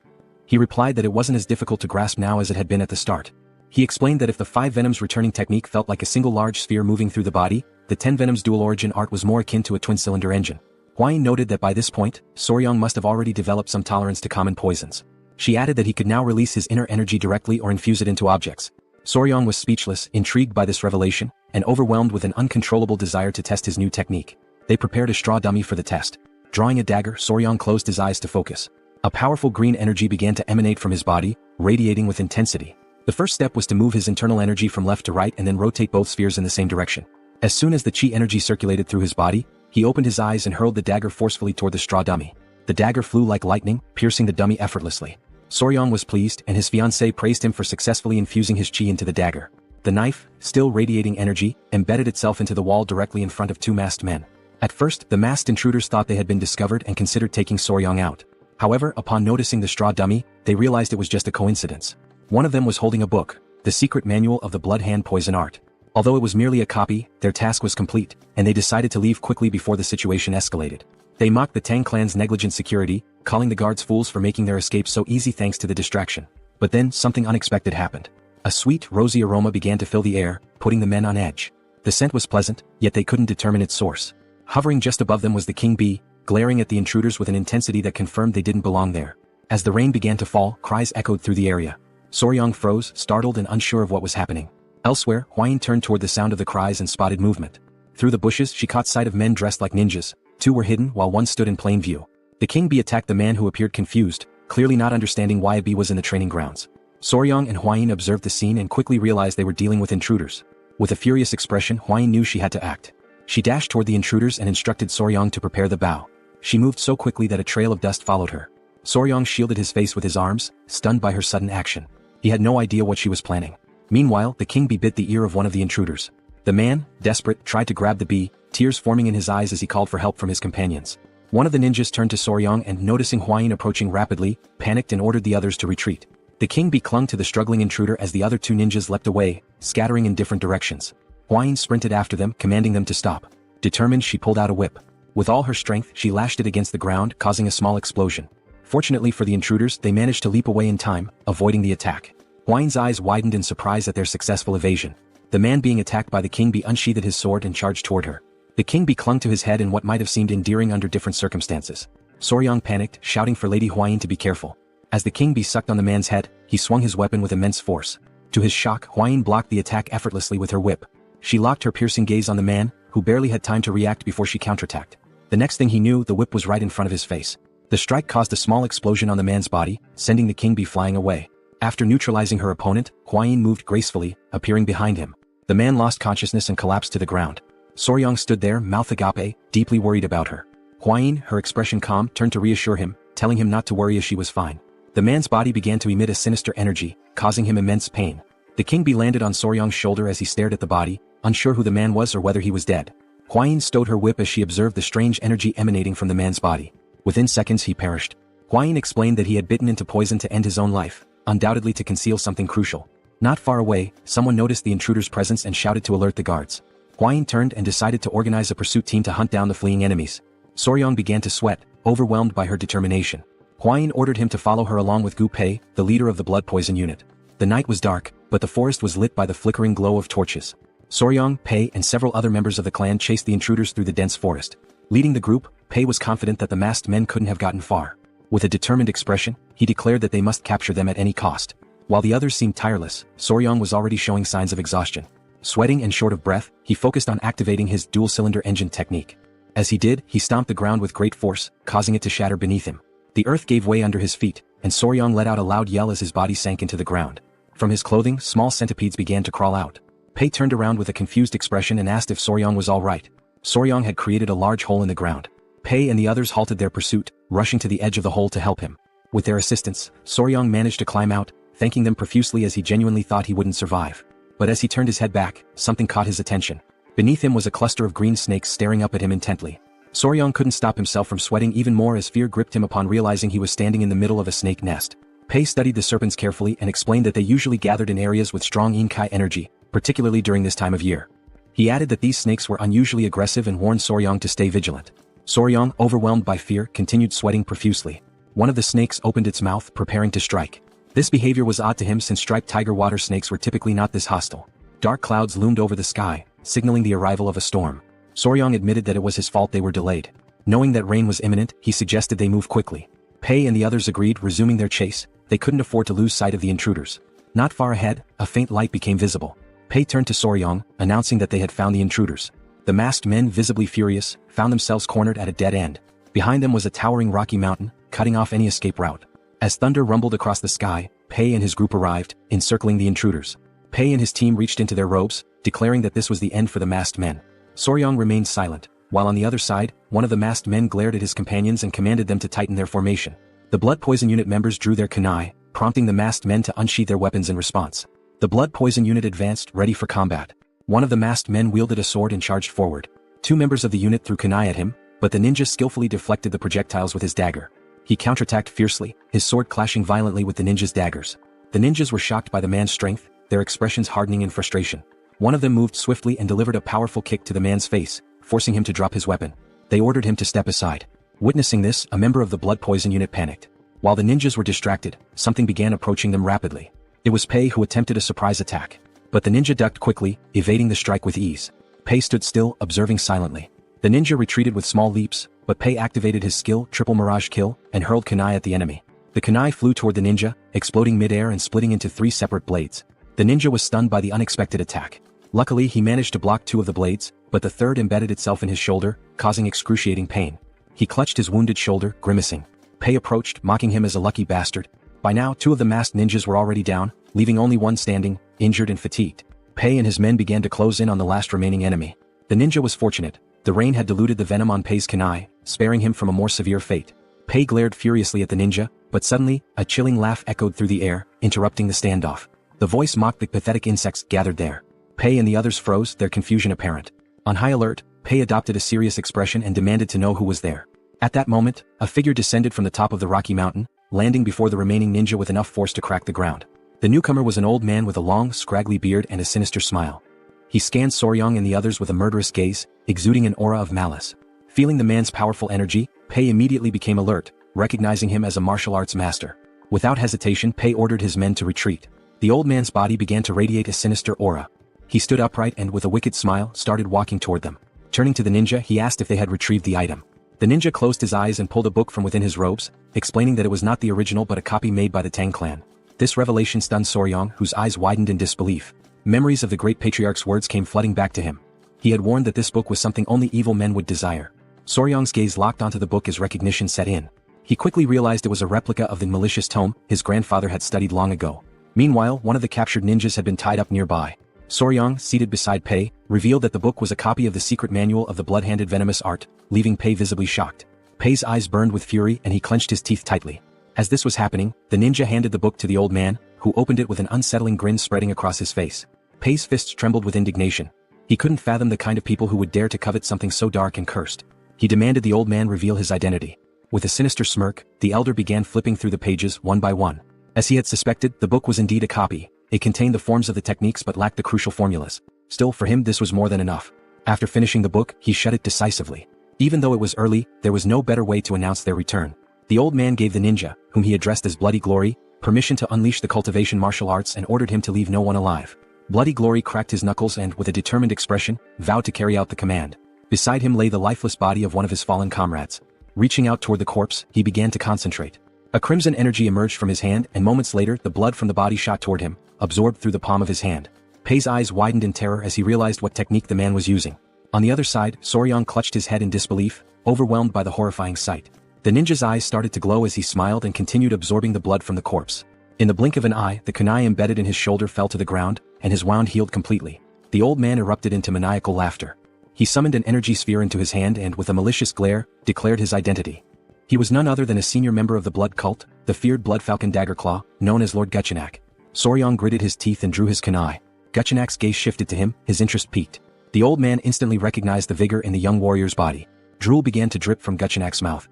He replied that it wasn't as difficult to grasp now as it had been at the start. He explained that if the 5 Venoms returning technique felt like a single large sphere moving through the body, the 10 Venoms dual origin art was more akin to a twin-cylinder engine. Hua Yin noted that by this point, Soryong must have already developed some tolerance to common poisons. She added that he could now release his inner energy directly or infuse it into objects. Soryong was speechless, intrigued by this revelation, and overwhelmed with an uncontrollable desire to test his new technique. They prepared a straw dummy for the test. Drawing a dagger, Soryong closed his eyes to focus. A powerful green energy began to emanate from his body, radiating with intensity. The first step was to move his internal energy from left to right and then rotate both spheres in the same direction. As soon as the chi energy circulated through his body, he opened his eyes and hurled the dagger forcefully toward the straw dummy. The dagger flew like lightning, piercing the dummy effortlessly. Soryong was pleased, and his fiancée praised him for successfully infusing his chi into the dagger. The knife, still radiating energy, embedded itself into the wall directly in front of 2 masked men. At first, the masked intruders thought they had been discovered and considered taking Soryong out. However, upon noticing the straw dummy, they realized it was just a coincidence. One of them was holding a book, the secret manual of the blood hand poison art. Although it was merely a copy, their task was complete, and they decided to leave quickly before the situation escalated. They mocked the Tang clan's negligent security, calling the guards fools for making their escape so easy thanks to the distraction. But then, something unexpected happened. A sweet, rosy aroma began to fill the air, putting the men on edge. The scent was pleasant, yet they couldn't determine its source. Hovering just above them was the king bee, glaring at the intruders with an intensity that confirmed they didn't belong there. As the rain began to fall, cries echoed through the area. Soryong froze, startled and unsure of what was happening. Elsewhere, Hua Yin turned toward the sound of the cries and spotted movement. Through the bushes, she caught sight of men dressed like ninjas. 2 were hidden while 1 stood in plain view. The king bee attacked the man who appeared confused, clearly not understanding why a bee was in the training grounds. Soryong and Hua Yin observed the scene and quickly realized they were dealing with intruders. With a furious expression, Hua Yin knew she had to act. She dashed toward the intruders and instructed Soryong to prepare the bow. She moved so quickly that a trail of dust followed her. Soryong shielded his face with his arms, stunned by her sudden action. He had no idea what she was planning. Meanwhile, the king bee bit the ear of one of the intruders. The man, desperate, tried to grab the bee, tears forming in his eyes as he called for help from his companions. One of the ninjas turned to Soryong and, noticing Hua Yin approaching rapidly, panicked and ordered the others to retreat. The king bee clung to the struggling intruder as the other 2 ninjas leapt away, scattering in different directions. Hua Yin sprinted after them, commanding them to stop. Determined, she pulled out a whip. With all her strength, she lashed it against the ground, causing a small explosion. Fortunately for the intruders, they managed to leap away in time, avoiding the attack. Hua Yin's eyes widened in surprise at their successful evasion. The man being attacked by the king bee unsheathed his sword and charged toward her. The king bee clung to his head in what might have seemed endearing under different circumstances. Soryong panicked, shouting for Lady Hua Yin to be careful. As the king bee sucked on the man's head, he swung his weapon with immense force. To his shock, Hua Yin blocked the attack effortlessly with her whip. She locked her piercing gaze on the man, who barely had time to react before she counterattacked. The next thing he knew, the whip was right in front of his face. The strike caused a small explosion on the man's body, sending the king bee flying away. After neutralizing her opponent, Hua Yin moved gracefully, appearing behind him. The man lost consciousness and collapsed to the ground. Soryong stood there, mouth agape, deeply worried about her. Hua Yin, her expression calm, turned to reassure him, telling him not to worry as she was fine. The man's body began to emit a sinister energy, causing him immense pain. The king bee landed on Soryong's shoulder as he stared at the body, unsure who the man was or whether he was dead. Hua Yin stowed her whip as she observed the strange energy emanating from the man's body. Within seconds he perished. Hua Yin explained that he had bitten into poison to end his own life, undoubtedly to conceal something crucial. Not far away, someone noticed the intruder's presence and shouted to alert the guards. Hua Yin turned and decided to organize a pursuit team to hunt down the fleeing enemies. Soryong began to sweat, overwhelmed by her determination. Hua Yin ordered him to follow her along with Gu Pei, the leader of the blood poison unit. The night was dark, but the forest was lit by the flickering glow of torches. Soryong, Pei and several other members of the clan chased the intruders through the dense forest. Leading the group, Pei was confident that the masked men couldn't have gotten far. With a determined expression, he declared that they must capture them at any cost. While the others seemed tireless, Soryong was already showing signs of exhaustion. Sweating and short of breath, he focused on activating his dual-cylinder engine technique. As he did, he stomped the ground with great force, causing it to shatter beneath him. The earth gave way under his feet, and Soryong let out a loud yell as his body sank into the ground. From his clothing, small centipedes began to crawl out. Pei turned around with a confused expression and asked if Soryong was all right. Soryong had created a large hole in the ground. Pei and the others halted their pursuit, rushing to the edge of the hole to help him. With their assistance, Soryong managed to climb out, thanking them profusely as he genuinely thought he wouldn't survive. But as he turned his head back, something caught his attention. Beneath him was a cluster of green snakes staring up at him intently. Soryong couldn't stop himself from sweating even more as fear gripped him upon realizing he was standing in the middle of a snake nest. Pei studied the serpents carefully and explained that they usually gathered in areas with strong Inkai energy, particularly during this time of year. He added that these snakes were unusually aggressive and warned Soryong to stay vigilant. Soryong, overwhelmed by fear, continued sweating profusely. One of the snakes opened its mouth, preparing to strike. This behavior was odd to him since striped tiger water snakes were typically not this hostile. Dark clouds loomed over the sky, signaling the arrival of a storm. Soryong admitted that it was his fault they were delayed. Knowing that rain was imminent, he suggested they move quickly. Pei and the others agreed, resuming their chase. They couldn't afford to lose sight of the intruders. Not far ahead, a faint light became visible. Pei turned to Soryong, announcing that they had found the intruders. The masked men, visibly furious, found themselves cornered at a dead end. Behind them was a towering rocky mountain, cutting off any escape route. As thunder rumbled across the sky, Pei and his group arrived, encircling the intruders. Pei and his team reached into their robes, declaring that this was the end for the masked men. Soryong remained silent, while on the other side, one of the masked men glared at his companions and commanded them to tighten their formation. The Blood Poison Unit members drew their kunai, prompting the masked men to unsheath their weapons in response. The Blood Poison Unit advanced, ready for combat. One of the masked men wielded a sword and charged forward. Two members of the unit threw kunai at him, but the ninja skillfully deflected the projectiles with his dagger. He counterattacked fiercely, his sword clashing violently with the ninja's daggers. The ninjas were shocked by the man's strength, their expressions hardening in frustration. One of them moved swiftly and delivered a powerful kick to the man's face, forcing him to drop his weapon. They ordered him to step aside. Witnessing this, a member of the Blood Poison Unit panicked. While the ninjas were distracted, something began approaching them rapidly. It was Pei who attempted a surprise attack. But the ninja ducked quickly, evading the strike with ease. Pei stood still, observing silently. The ninja retreated with small leaps, but Pei activated his skill, Triple Mirage Kill, and hurled kunai at the enemy. The kunai flew toward the ninja, exploding mid-air and splitting into 3 separate blades. The ninja was stunned by the unexpected attack. Luckily, he managed to block 2 of the blades, but the third embedded itself in his shoulder, causing excruciating pain. He clutched his wounded shoulder, grimacing. Pei approached, mocking him as a lucky bastard. By now, 2 of the masked ninjas were already down, leaving only one standing, injured and fatigued. Pei and his men began to close in on the last remaining enemy. The ninja was fortunate. The rain had diluted the venom on Pei's kunai, sparing him from a more severe fate. Pei glared furiously at the ninja, but suddenly, a chilling laugh echoed through the air, interrupting the standoff. The voice mocked the pathetic insects gathered there. Pei and the others froze, their confusion apparent. On high alert, Pei adopted a serious expression and demanded to know who was there. At that moment, a figure descended from the top of the rocky mountain, landing before the remaining ninja with enough force to crack the ground. The newcomer was an old man with a long, scraggly beard and a sinister smile. He scanned Soryong and the others with a murderous gaze, exuding an aura of malice. Feeling the man's powerful energy, Pei immediately became alert, recognizing him as a martial arts master. Without hesitation, Pei ordered his men to retreat. The old man's body began to radiate a sinister aura. He stood upright and with a wicked smile, started walking toward them. Turning to the ninja, he asked if they had retrieved the item. The ninja closed his eyes and pulled a book from within his robes, explaining that it was not the original but a copy made by the Tang Clan. This revelation stunned Soryong, whose eyes widened in disbelief. Memories of the great patriarch's words came flooding back to him. He had warned that this book was something only evil men would desire. Soryong's gaze locked onto the book as recognition set in. He quickly realized it was a replica of the malicious tome his grandfather had studied long ago. Meanwhile, one of the captured ninjas had been tied up nearby. Soryong, seated beside Pei, revealed that the book was a copy of the secret manual of the blood-handed venomous art, leaving Pei visibly shocked. Pei's eyes burned with fury and he clenched his teeth tightly. As this was happening, the ninja handed the book to the old man, who opened it with an unsettling grin spreading across his face. Pei's fists trembled with indignation. He couldn't fathom the kind of people who would dare to covet something so dark and cursed. He demanded the old man reveal his identity. With a sinister smirk, the elder began flipping through the pages one by one. As he had suspected, the book was indeed a copy. It contained the forms of the techniques but lacked the crucial formulas. Still, for him this was more than enough. After finishing the book, he shut it decisively. Even though it was early, there was no better way to announce their return. The old man gave the ninja, whom he addressed as Bloody Glory, permission to unleash the cultivation martial arts and ordered him to leave no one alive. Bloody Glory cracked his knuckles and, with a determined expression, vowed to carry out the command. Beside him lay the lifeless body of one of his fallen comrades. Reaching out toward the corpse, he began to concentrate. A crimson energy emerged from his hand and moments later the blood from the body shot toward him, absorbed through the palm of his hand. Pei's eyes widened in terror as he realized what technique the man was using. On the other side, Soryong clutched his head in disbelief, overwhelmed by the horrifying sight. The ninja's eyes started to glow as he smiled and continued absorbing the blood from the corpse. In the blink of an eye, the kunai embedded in his shoulder fell to the ground, and his wound healed completely. The old man erupted into maniacal laughter. He summoned an energy sphere into his hand and, with a malicious glare, declared his identity. He was none other than a senior member of the blood cult, the feared Blood Falcon Daggerclaw, known as Lord Guchenak. Soryong gritted his teeth and drew his kunai. Guchenak's gaze shifted to him, his interest piqued. The old man instantly recognized the vigor in the young warrior's body. Drool began to drip from Guchenak's mouth.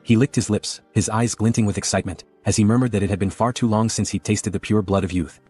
He licked his lips, his eyes glinting with excitement, as he murmured that it had been far too long since he'd tasted the pure blood of youth.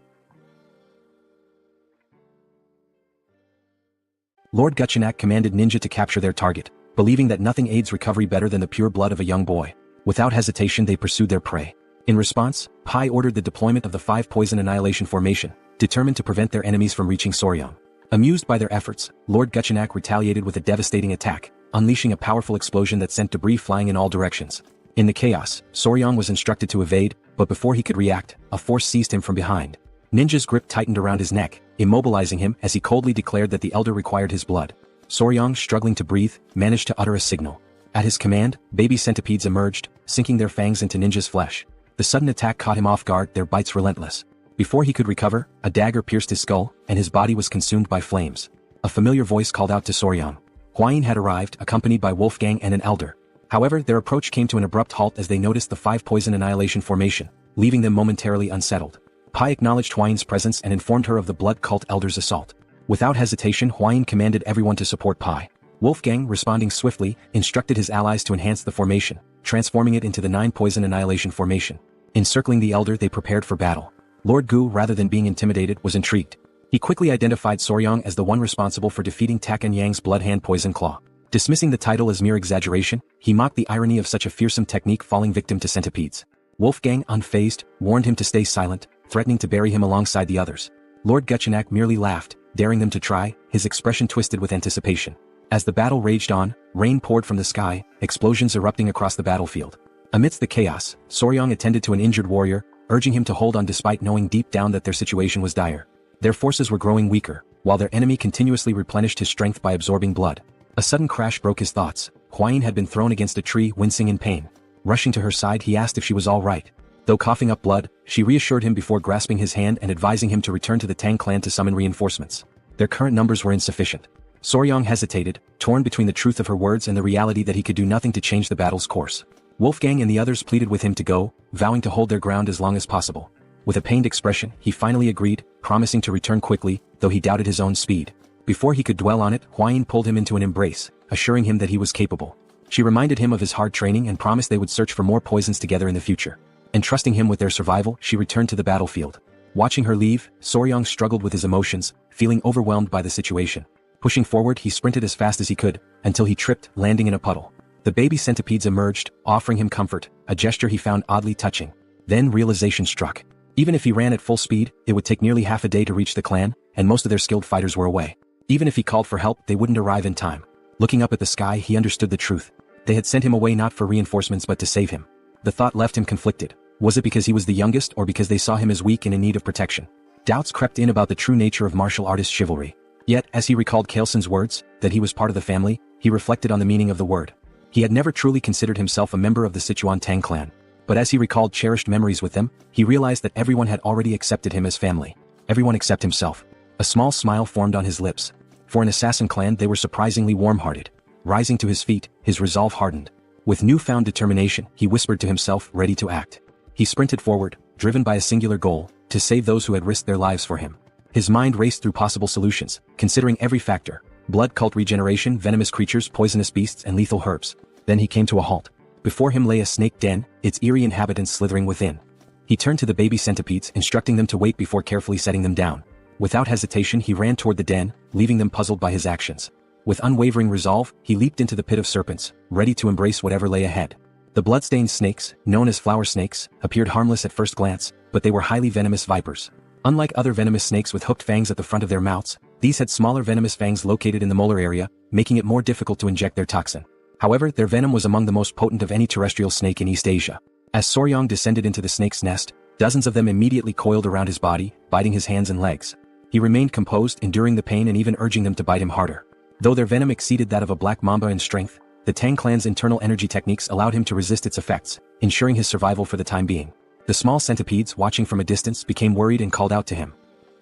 Lord Guchenak commanded Ninja to capture their target. believing that nothing aids recovery better than the pure blood of a young boy. Without hesitation they pursued their prey. In response, Pai ordered the deployment of the 5 poison annihilation formation, determined to prevent their enemies from reaching Soryang. Amused by their efforts, Lord Guchenak retaliated with a devastating attack, unleashing a powerful explosion that sent debris flying in all directions. In the chaos, Soryang was instructed to evade, but before he could react, a force seized him from behind. Ninja's grip tightened around his neck, immobilizing him as he coldly declared that the elder required his blood. Soryang, struggling to breathe, managed to utter a signal. At his command, baby centipedes emerged, sinking their fangs into Ninja's flesh. The sudden attack caught him off guard, their bites relentless. Before he could recover, a dagger pierced his skull, and his body was consumed by flames. A familiar voice called out to Soryang. Huayin had arrived, accompanied by Wolfgang and an elder. However, their approach came to an abrupt halt as they noticed the 5 poison annihilation formation, leaving them momentarily unsettled. Pai acknowledged Huayin's presence and informed her of the blood cult elder's assault. Without hesitation, Huayin commanded everyone to support Pai. Wolfgang, responding swiftly, instructed his allies to enhance the formation, transforming it into the 9 poison annihilation formation. Encircling the elder, they prepared for battle. Lord Gu, rather than being intimidated, was intrigued. He quickly identified Soryang as the one responsible for defeating Tak and Yang's blood hand poison claw. Dismissing the title as mere exaggeration, he mocked the irony of such a fearsome technique falling victim to centipedes. Wolfgang, unfazed, warned him to stay silent, threatening to bury him alongside the others. Lord Guchenak merely laughed, daring them to try, his expression twisted with anticipation. As the battle raged on, rain poured from the sky, explosions erupting across the battlefield. Amidst the chaos, Soryang attended to an injured warrior, urging him to hold on despite knowing deep down that their situation was dire. Their forces were growing weaker, while their enemy continuously replenished his strength by absorbing blood. A sudden crash broke his thoughts. Huayin had been thrown against a tree, wincing in pain. Rushing to her side, he asked if she was all right. Though coughing up blood, she reassured him before grasping his hand and advising him to return to the Tang clan to summon reinforcements. Their current numbers were insufficient. Soryang hesitated, torn between the truth of her words and the reality that he could do nothing to change the battle's course. Wolfgang and the others pleaded with him to go, vowing to hold their ground as long as possible. With a pained expression, he finally agreed, promising to return quickly, though he doubted his own speed. Before he could dwell on it, Huayin pulled him into an embrace, assuring him that he was capable. She reminded him of his hard training and promised they would search for more poisons together in the future. Entrusting him with their survival, she returned to the battlefield. Watching her leave, Soryang struggled with his emotions, feeling overwhelmed by the situation. Pushing forward, he sprinted as fast as he could, until he tripped, landing in a puddle. The baby centipedes emerged, offering him comfort, a gesture he found oddly touching. Then realization struck. Even if he ran at full speed, it would take nearly half a day to reach the clan, and most of their skilled fighters were away. Even if he called for help, they wouldn't arrive in time. Looking up at the sky, he understood the truth. They had sent him away not for reinforcements but to save him. The thought left him conflicted. Was it because he was the youngest or because they saw him as weak and in need of protection? Doubts crept in about the true nature of martial artist chivalry. Yet, as he recalled Kaelson's words, that he was part of the family, he reflected on the meaning of the word. He had never truly considered himself a member of the Sichuan Tang Clan. But as he recalled cherished memories with them, he realized that everyone had already accepted him as family. Everyone except himself. A small smile formed on his lips. For an assassin clan, they were surprisingly warm-hearted. Rising to his feet, his resolve hardened. With newfound determination, he whispered to himself, ready to act. He sprinted forward, driven by a singular goal, to save those who had risked their lives for him. His mind raced through possible solutions, considering every factor: blood cult regeneration, venomous creatures, poisonous beasts, and lethal herbs. Then he came to a halt. Before him lay a snake den, its eerie inhabitants slithering within. He turned to the baby centipedes, instructing them to wait before carefully setting them down. Without hesitation, he ran toward the den, leaving them puzzled by his actions. With unwavering resolve, he leaped into the pit of serpents, ready to embrace whatever lay ahead. The blood-stained snakes, known as flower snakes, appeared harmless at first glance, but they were highly venomous vipers. Unlike other venomous snakes with hooked fangs at the front of their mouths, these had smaller venomous fangs located in the molar area, making it more difficult to inject their toxin. However, their venom was among the most potent of any terrestrial snake in East Asia. As Soryang descended into the snake's nest, dozens of them immediately coiled around his body, biting his hands and legs. He remained composed, enduring the pain and even urging them to bite him harder. Though their venom exceeded that of a black mamba in strength, the Tang clan's internal energy techniques allowed him to resist its effects, ensuring his survival for the time being. The small centipedes, watching from a distance, became worried and called out to him.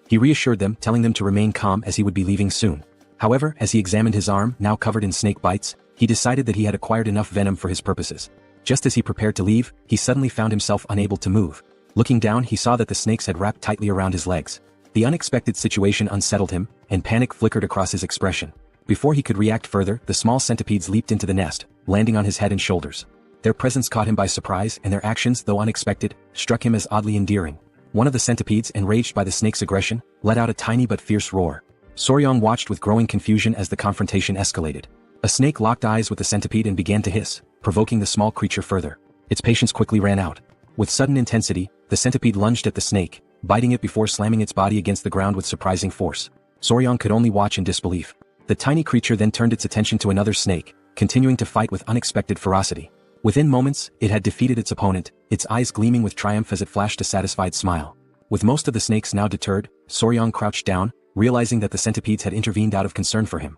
He reassured them, telling them to remain calm as he would be leaving soon. However, as he examined his arm, now covered in snake bites, he decided that he had acquired enough venom for his purposes. Just as he prepared to leave, he suddenly found himself unable to move. Looking down, he saw that the snakes had wrapped tightly around his legs. The unexpected situation unsettled him, and panic flickered across his expression. Before he could react further, the small centipedes leaped into the nest, landing on his head and shoulders. Their presence caught him by surprise, and their actions, though unexpected, struck him as oddly endearing. One of the centipedes, enraged by the snake's aggression, let out a tiny but fierce roar. Soryang watched with growing confusion as the confrontation escalated. A snake locked eyes with the centipede and began to hiss, provoking the small creature further. Its patience quickly ran out. With sudden intensity, the centipede lunged at the snake, biting it before slamming its body against the ground with surprising force. Soryang could only watch in disbelief. The tiny creature then turned its attention to another snake, continuing to fight with unexpected ferocity. Within moments, it had defeated its opponent, its eyes gleaming with triumph as it flashed a satisfied smile. With most of the snakes now deterred, Soryang crouched down, realizing that the centipedes had intervened out of concern for him.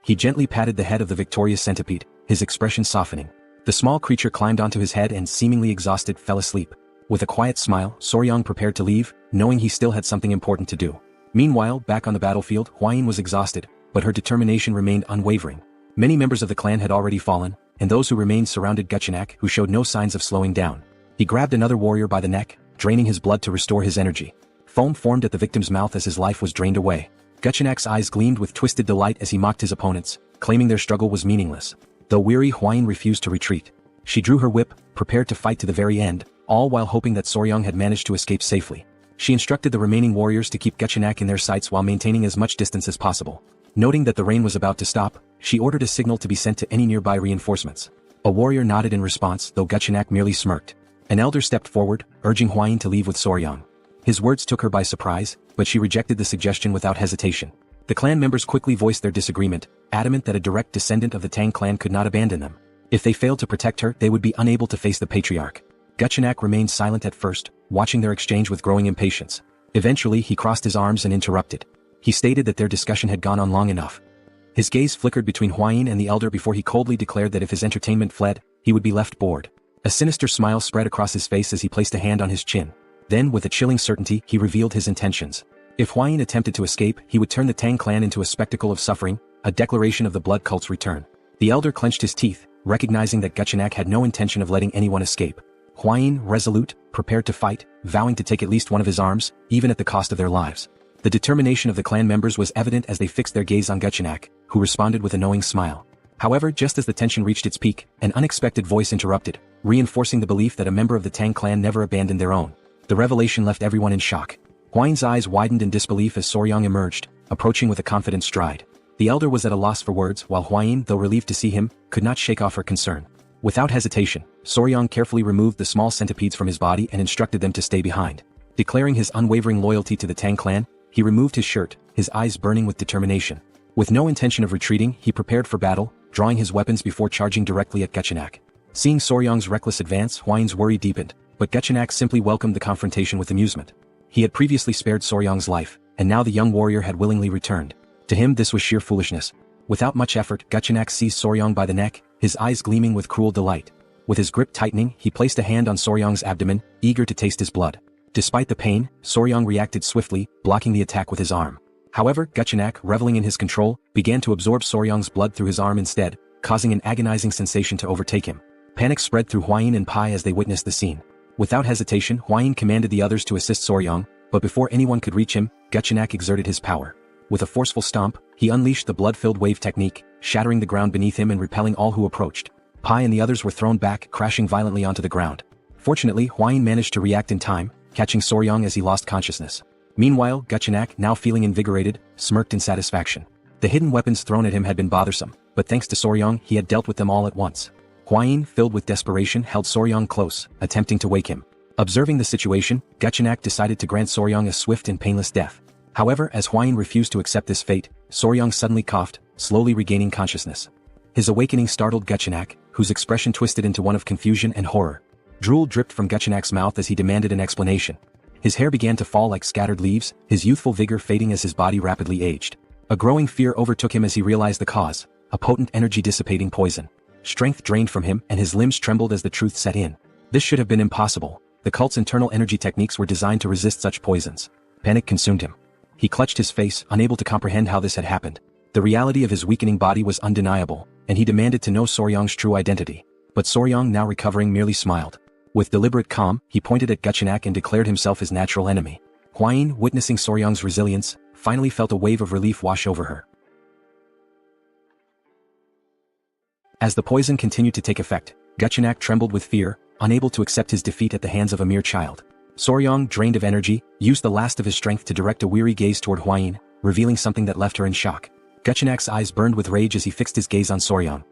He gently patted the head of the victorious centipede, his expression softening. The small creature climbed onto his head and, seemingly exhausted, fell asleep. With a quiet smile, Soryang prepared to leave, knowing he still had something important to do. Meanwhile, back on the battlefield, Hwayin was exhausted, but her determination remained unwavering. Many members of the clan had already fallen, and those who remained surrounded Gutchinak, who showed no signs of slowing down. He grabbed another warrior by the neck, draining his blood to restore his energy. Foam formed at the victim's mouth as his life was drained away. Gutchinak's eyes gleamed with twisted delight as he mocked his opponents, claiming their struggle was meaningless. Though weary, Hwayin refused to retreat. She drew her whip, prepared to fight to the very end, all while hoping that Soryang had managed to escape safely. She instructed the remaining warriors to keep Gutchinak in their sights while maintaining as much distance as possible. Noting that the rain was about to stop, she ordered a signal to be sent to any nearby reinforcements. A warrior nodded in response, though Gutchinak merely smirked. An elder stepped forward, urging Hwayin to leave with Soryang. His words took her by surprise, but she rejected the suggestion without hesitation. The clan members quickly voiced their disagreement, adamant that a direct descendant of the Tang clan could not abandon them. If they failed to protect her, they would be unable to face the patriarch. Gutchinak remained silent at first, watching their exchange with growing impatience. Eventually he crossed his arms and interrupted. He stated that their discussion had gone on long enough. His gaze flickered between Hwayin and the elder before he coldly declared that if his entertainment fled, he would be left bored. A sinister smile spread across his face as he placed a hand on his chin. Then, with a chilling certainty, he revealed his intentions. If Hwayin attempted to escape, he would turn the Tang clan into a spectacle of suffering, a declaration of the blood cult's return. The elder clenched his teeth, recognizing that Gutchinak had no intention of letting anyone escape. Hwayin, resolute, prepared to fight, vowing to take at least one of his arms, even at the cost of their lives. The determination of the clan members was evident as they fixed their gaze on Gutchinak, who responded with a knowing smile. However, just as the tension reached its peak, an unexpected voice interrupted, reinforcing the belief that a member of the Tang clan never abandoned their own. The revelation left everyone in shock. Hwayin's eyes widened in disbelief as Soryang emerged, approaching with a confident stride. The elder was at a loss for words, while Hwayin, though relieved to see him, could not shake off her concern. Without hesitation, Soryang carefully removed the small centipedes from his body and instructed them to stay behind. Declaring his unwavering loyalty to the Tang clan, he removed his shirt, his eyes burning with determination. With no intention of retreating, he prepared for battle, drawing his weapons before charging directly at Gutchinak. Seeing Soryang's reckless advance, Hwayin's worry deepened, but Gutchinak simply welcomed the confrontation with amusement. He had previously spared Soryang's life, and now the young warrior had willingly returned. To him this was sheer foolishness. Without much effort, Gutchinak seized Soryang by the neck, his eyes gleaming with cruel delight. With his grip tightening, he placed a hand on Soryang's abdomen, eager to taste his blood. Despite the pain, Soryang reacted swiftly, blocking the attack with his arm. However, Gutchinak, reveling in his control, began to absorb Soryang's blood through his arm instead, causing an agonizing sensation to overtake him. Panic spread through Hwayin and Pai as they witnessed the scene. Without hesitation, Hwayin commanded the others to assist Soryang, but before anyone could reach him, Gutchinak exerted his power. With a forceful stomp, he unleashed the blood-filled wave technique, shattering the ground beneath him and repelling all who approached. Pai and the others were thrown back, crashing violently onto the ground. Fortunately, Hwayin managed to react in time, catching Soryang as he lost consciousness. Meanwhile, Gutchinak, now feeling invigorated, smirked in satisfaction. The hidden weapons thrown at him had been bothersome, but thanks to Soryang, he had dealt with them all at once. Hwayin, filled with desperation, held Soryang close, attempting to wake him. Observing the situation, Gutchinak decided to grant Soryang a swift and painless death. However, as Hwayin refused to accept this fate, Soryang suddenly coughed, slowly regaining consciousness. His awakening startled Gutchinak, whose expression twisted into one of confusion and horror. Drool dripped from Gutchinak's mouth as he demanded an explanation. His hair began to fall like scattered leaves, his youthful vigor fading as his body rapidly aged. A growing fear overtook him as he realized the cause, a potent energy-dissipating poison. Strength drained from him and his limbs trembled as the truth set in. This should have been impossible. The cult's internal energy techniques were designed to resist such poisons. Panic consumed him. He clutched his face, unable to comprehend how this had happened. The reality of his weakening body was undeniable, and he demanded to know Soryang's true identity. But Soryang, now recovering, merely smiled. With deliberate calm, he pointed at Gutchinak and declared himself his natural enemy. Hwayin, witnessing Soryang's resilience, finally felt a wave of relief wash over her. As the poison continued to take effect, Gutchinak trembled with fear, unable to accept his defeat at the hands of a mere child. Soryang, drained of energy, used the last of his strength to direct a weary gaze toward Hwayin, revealing something that left her in shock. Gutchinak's eyes burned with rage as he fixed his gaze on Soryang.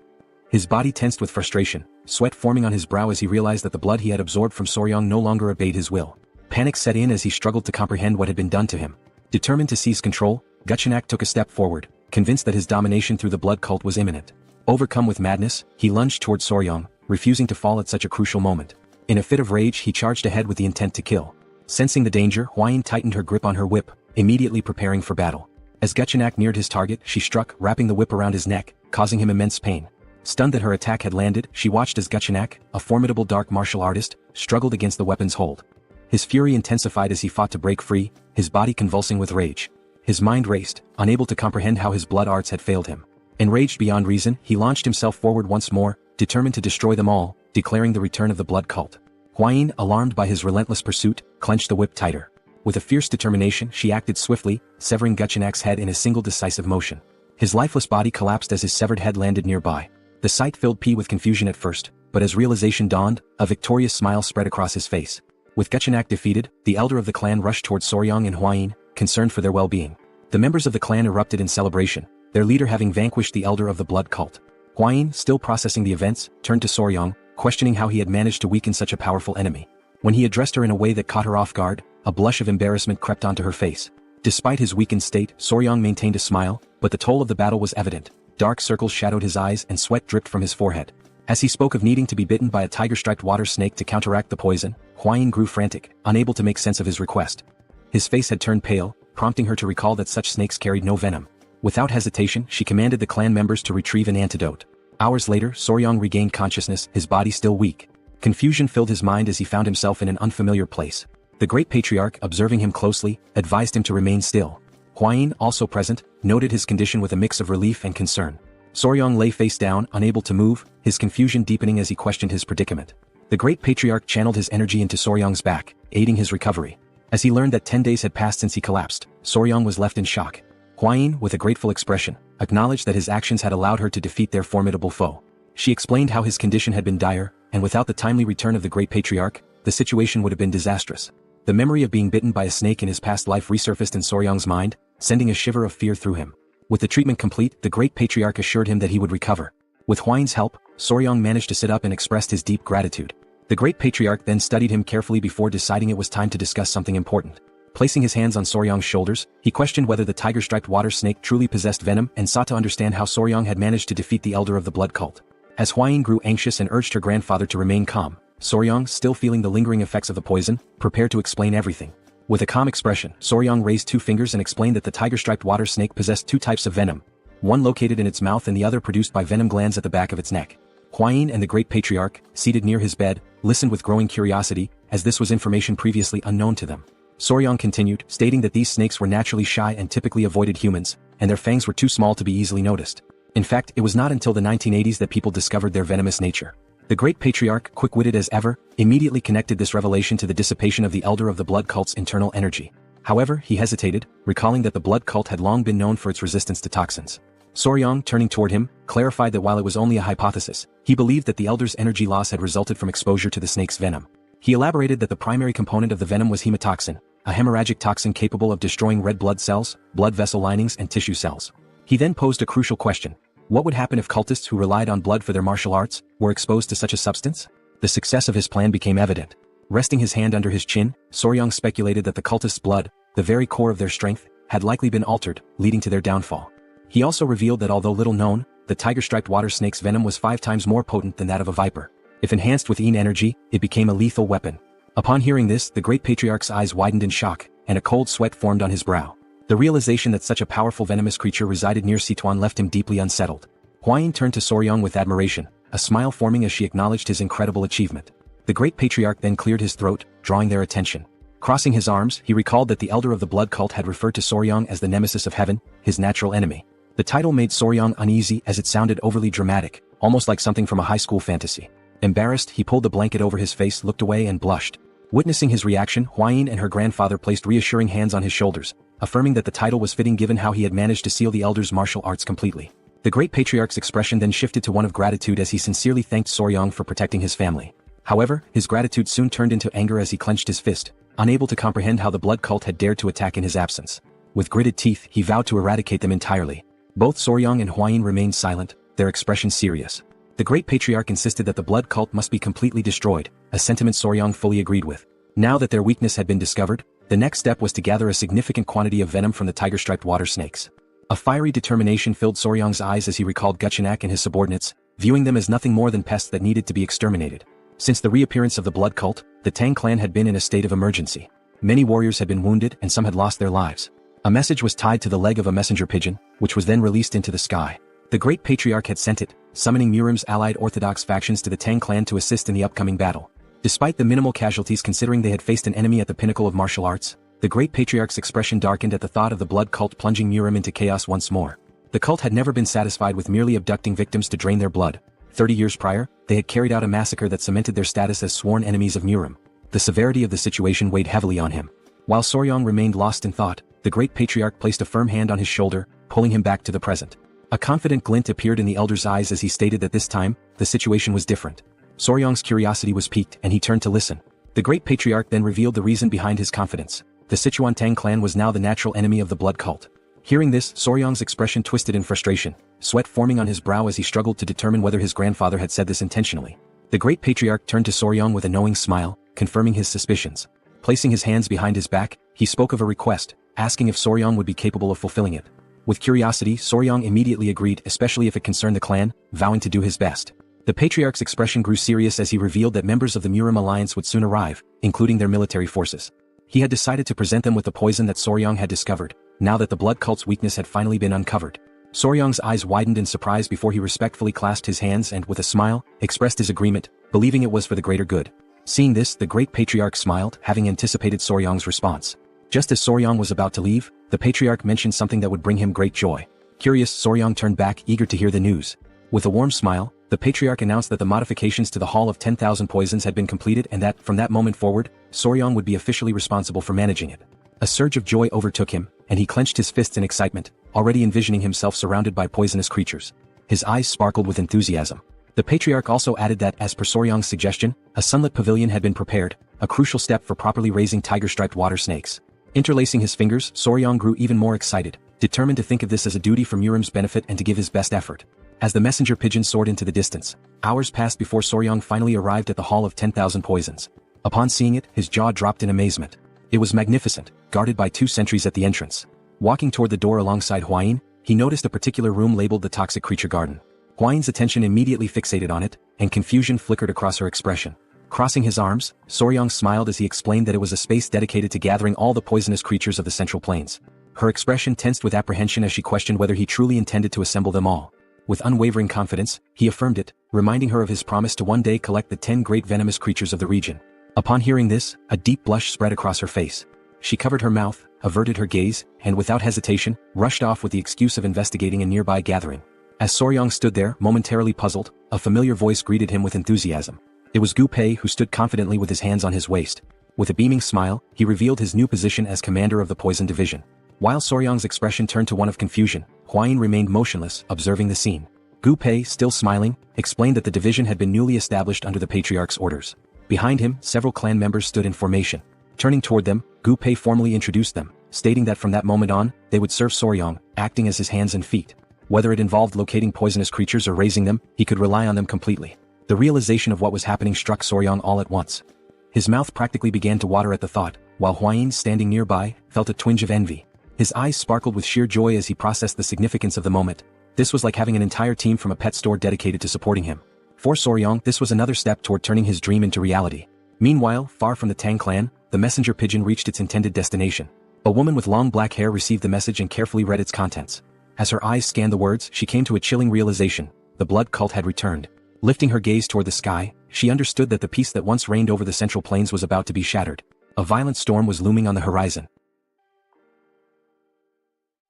His body tensed with frustration, sweat forming on his brow as he realized that the blood he had absorbed from Soryang no longer obeyed his will. Panic set in as he struggled to comprehend what had been done to him. Determined to seize control, Gutchinak took a step forward, convinced that his domination through the blood cult was imminent. Overcome with madness, he lunged toward Soryang, refusing to fall at such a crucial moment. In a fit of rage, he charged ahead with the intent to kill. Sensing the danger, Hwayin tightened her grip on her whip, immediately preparing for battle. As Gutchinak neared his target, she struck, wrapping the whip around his neck, causing him immense pain. Stunned that her attack had landed, she watched as Gutchinak, a formidable dark martial artist, struggled against the weapon's hold. His fury intensified as he fought to break free, his body convulsing with rage. His mind raced, unable to comprehend how his blood arts had failed him. Enraged beyond reason, he launched himself forward once more, determined to destroy them all, declaring the return of the blood cult. Hwayin, alarmed by his relentless pursuit, clenched the whip tighter. With a fierce determination, she acted swiftly, severing Gutchinak's head in a single decisive motion. His lifeless body collapsed as his severed head landed nearby. The sight filled P with confusion at first, but as realization dawned, a victorious smile spread across his face. With Gutchinak defeated, the elder of the clan rushed towards Soryang and Hwayin, concerned for their well-being. The members of the clan erupted in celebration, their leader having vanquished the elder of the blood cult. Hwayin, still processing the events, turned to Soryang, questioning how he had managed to weaken such a powerful enemy. When he addressed her in a way that caught her off guard, a blush of embarrassment crept onto her face. Despite his weakened state, Soryang maintained a smile, but the toll of the battle was evident. Dark circles shadowed his eyes and sweat dripped from his forehead. As he spoke of needing to be bitten by a tiger-striped water snake to counteract the poison, Hwayin grew frantic, unable to make sense of his request. His face had turned pale, prompting her to recall that such snakes carried no venom. Without hesitation, she commanded the clan members to retrieve an antidote. Hours later, Soryang regained consciousness, his body still weak. Confusion filled his mind as he found himself in an unfamiliar place. The Great Patriarch, observing him closely, advised him to remain still. Hwayin, also present, noted his condition with a mix of relief and concern. Soryang lay face down, unable to move, his confusion deepening as he questioned his predicament. The Great Patriarch channeled his energy into Soryang's back, aiding his recovery. As he learned that 10 days had passed since he collapsed, Soryang was left in shock. Hwayin, with a grateful expression, acknowledged that his actions had allowed her to defeat their formidable foe. She explained how his condition had been dire, and without the timely return of the Great Patriarch, the situation would have been disastrous. The memory of being bitten by a snake in his past life resurfaced in Soryang's mind, sending a shiver of fear through him. With the treatment complete, the Great Patriarch assured him that he would recover. With Hwayin's help, Soryang managed to sit up and expressed his deep gratitude. The Great Patriarch then studied him carefully before deciding it was time to discuss something important. Placing his hands on Soryang's shoulders, he questioned whether the tiger-striped water snake truly possessed venom and sought to understand how Soryang had managed to defeat the elder of the blood cult. As Hwayin grew anxious and urged her grandfather to remain calm, Soryang, still feeling the lingering effects of the poison, prepared to explain everything. With a calm expression, Soryang raised 2 fingers and explained that the tiger-striped water snake possessed 2 types of venom, one located in its mouth and the other produced by venom glands at the back of its neck. Hwayin and the Great Patriarch, seated near his bed, listened with growing curiosity, as this was information previously unknown to them. Soryang continued, stating that these snakes were naturally shy and typically avoided humans, and their fangs were too small to be easily noticed. In fact, it was not until the 1980s that people discovered their venomous nature. The Great Patriarch, quick-witted as ever, immediately connected this revelation to the dissipation of the elder of the blood cult's internal energy. However, he hesitated, recalling that the blood cult had long been known for its resistance to toxins. Soryang, turning toward him, clarified that while it was only a hypothesis, he believed that the elder's energy loss had resulted from exposure to the snake's venom. He elaborated that the primary component of the venom was hemotoxin, a hemorrhagic toxin capable of destroying red blood cells, blood vessel linings and tissue cells. He then posed a crucial question. What would happen if cultists who relied on blood for their martial arts were exposed to such a substance? The success of his plan became evident. Resting his hand under his chin, Soryang speculated that the cultists' blood, the very core of their strength, had likely been altered, leading to their downfall. He also revealed that although little known, the tiger-striped water snake's venom was 5 times more potent than that of a viper. If enhanced with Yin energy, it became a lethal weapon. Upon hearing this, the Great Patriarch's eyes widened in shock, and a cold sweat formed on his brow. The realization that such a powerful venomous creature resided near Sichuan left him deeply unsettled. Hwayin turned to Soryang with admiration, a smile forming as she acknowledged his incredible achievement. The Great Patriarch then cleared his throat, drawing their attention. Crossing his arms, he recalled that the elder of the blood cult had referred to Soryang as the nemesis of heaven, his natural enemy. The title made Soryang uneasy as it sounded overly dramatic, almost like something from a high school fantasy. Embarrassed, he pulled the blanket over his face, looked away and blushed. Witnessing his reaction, Hwayin and her grandfather placed reassuring hands on his shoulders, affirming that the title was fitting given how he had managed to seal the elder's martial arts completely. The Great Patriarch's expression then shifted to one of gratitude as he sincerely thanked Soryang for protecting his family. However, his gratitude soon turned into anger as he clenched his fist, unable to comprehend how the blood cult had dared to attack in his absence. With gritted teeth, he vowed to eradicate them entirely. Both Soryang and Hwayin remained silent, their expression serious. The Great Patriarch insisted that the blood cult must be completely destroyed, a sentiment Soryang fully agreed with. Now that their weakness had been discovered, the next step was to gather a significant quantity of venom from the tiger-striped water snakes. A fiery determination filled Soryang's eyes as he recalled Guchenak and his subordinates, viewing them as nothing more than pests that needed to be exterminated. Since the reappearance of the blood cult, the Tang clan had been in a state of emergency. Many warriors had been wounded and some had lost their lives. A message was tied to the leg of a messenger pigeon, which was then released into the sky. The Great Patriarch had sent it, summoning Murim's allied orthodox factions to the Tang clan to assist in the upcoming battle. Despite the minimal casualties considering they had faced an enemy at the pinnacle of martial arts, the Great Patriarch's expression darkened at the thought of the blood cult plunging Murim into chaos once more. The cult had never been satisfied with merely abducting victims to drain their blood. 30 years prior, they had carried out a massacre that cemented their status as sworn enemies of Murim. The severity of the situation weighed heavily on him. While Soryang remained lost in thought, the Great Patriarch placed a firm hand on his shoulder, pulling him back to the present. A confident glint appeared in the elder's eyes as he stated that this time, the situation was different. Soryang's curiosity was piqued and he turned to listen. The Great Patriarch then revealed the reason behind his confidence. The Sichuan Tang Clan was now the natural enemy of the blood cult. Hearing this, Soryang's expression twisted in frustration, sweat forming on his brow as he struggled to determine whether his grandfather had said this intentionally. The Great Patriarch turned to Soryang with a knowing smile, confirming his suspicions. Placing his hands behind his back, he spoke of a request, asking if Soryang would be capable of fulfilling it. With curiosity, Soryang immediately agreed, especially if it concerned the clan, vowing to do his best. The Patriarch's expression grew serious as he revealed that members of the Murim alliance would soon arrive, including their military forces. He had decided to present them with the poison that Soryang had discovered, now that the blood cult's weakness had finally been uncovered. Soryang's eyes widened in surprise before he respectfully clasped his hands and, with a smile, expressed his agreement, believing it was for the greater good. Seeing this, the Great Patriarch smiled, having anticipated Soryang's response. Just as Soryang was about to leave, the Patriarch mentioned something that would bring him great joy. Curious, Soryang turned back, eager to hear the news. With a warm smile, the Patriarch announced that the modifications to the Hall of 10,000 Poisons had been completed and that, from that moment forward, Soryang would be officially responsible for managing it. A surge of joy overtook him, and he clenched his fists in excitement, already envisioning himself surrounded by poisonous creatures. His eyes sparkled with enthusiasm. The Patriarch also added that, as per Soryang's suggestion, a sunlit pavilion had been prepared, a crucial step for properly raising tiger-striped water snakes. Interlacing his fingers, Soryang grew even more excited, determined to think of this as a duty for Murim's benefit and to give his best effort. As the messenger pigeon soared into the distance, hours passed before Soryang finally arrived at the Hall of 10,000 Poisons. Upon seeing it, his jaw dropped in amazement. It was magnificent, guarded by 2 sentries at the entrance. Walking toward the door alongside Hwayin, he noticed a particular room labeled the Toxic Creature Garden. Hwayin's attention immediately fixated on it, and confusion flickered across her expression. Crossing his arms, Soryang smiled as he explained that it was a space dedicated to gathering all the poisonous creatures of the Central Plains. Her expression tensed with apprehension as she questioned whether he truly intended to assemble them all. With unwavering confidence, he affirmed it, reminding her of his promise to one day collect the 10 great venomous creatures of the region. Upon hearing this, a deep blush spread across her face. She covered her mouth, averted her gaze, and without hesitation, rushed off with the excuse of investigating a nearby gathering. As Soryang stood there, momentarily puzzled, a familiar voice greeted him with enthusiasm. It was Gu Pei who stood confidently with his hands on his waist. With a beaming smile, he revealed his new position as commander of the Poison Division. While Soryang's expression turned to one of confusion, Hwayin remained motionless, observing the scene. Gu Pei, still smiling, explained that the division had been newly established under the Patriarch's orders. Behind him, several clan members stood in formation. Turning toward them, Gu Pei formally introduced them, stating that from that moment on, they would serve Soryang, acting as his hands and feet. Whether it involved locating poisonous creatures or raising them, he could rely on them completely. The realization of what was happening struck Soryang all at once. His mouth practically began to water at the thought, while Hwayin, standing nearby, felt a twinge of envy. His eyes sparkled with sheer joy as he processed the significance of the moment. This was like having an entire team from a pet store dedicated to supporting him. For Soryang, this was another step toward turning his dream into reality. Meanwhile, far from the Tang clan, the messenger pigeon reached its intended destination. A woman with long black hair received the message and carefully read its contents. As her eyes scanned the words, she came to a chilling realization: the blood cult had returned. Lifting her gaze toward the sky, she understood that the peace that once reigned over the Central Plains was about to be shattered. A violent storm was looming on the horizon.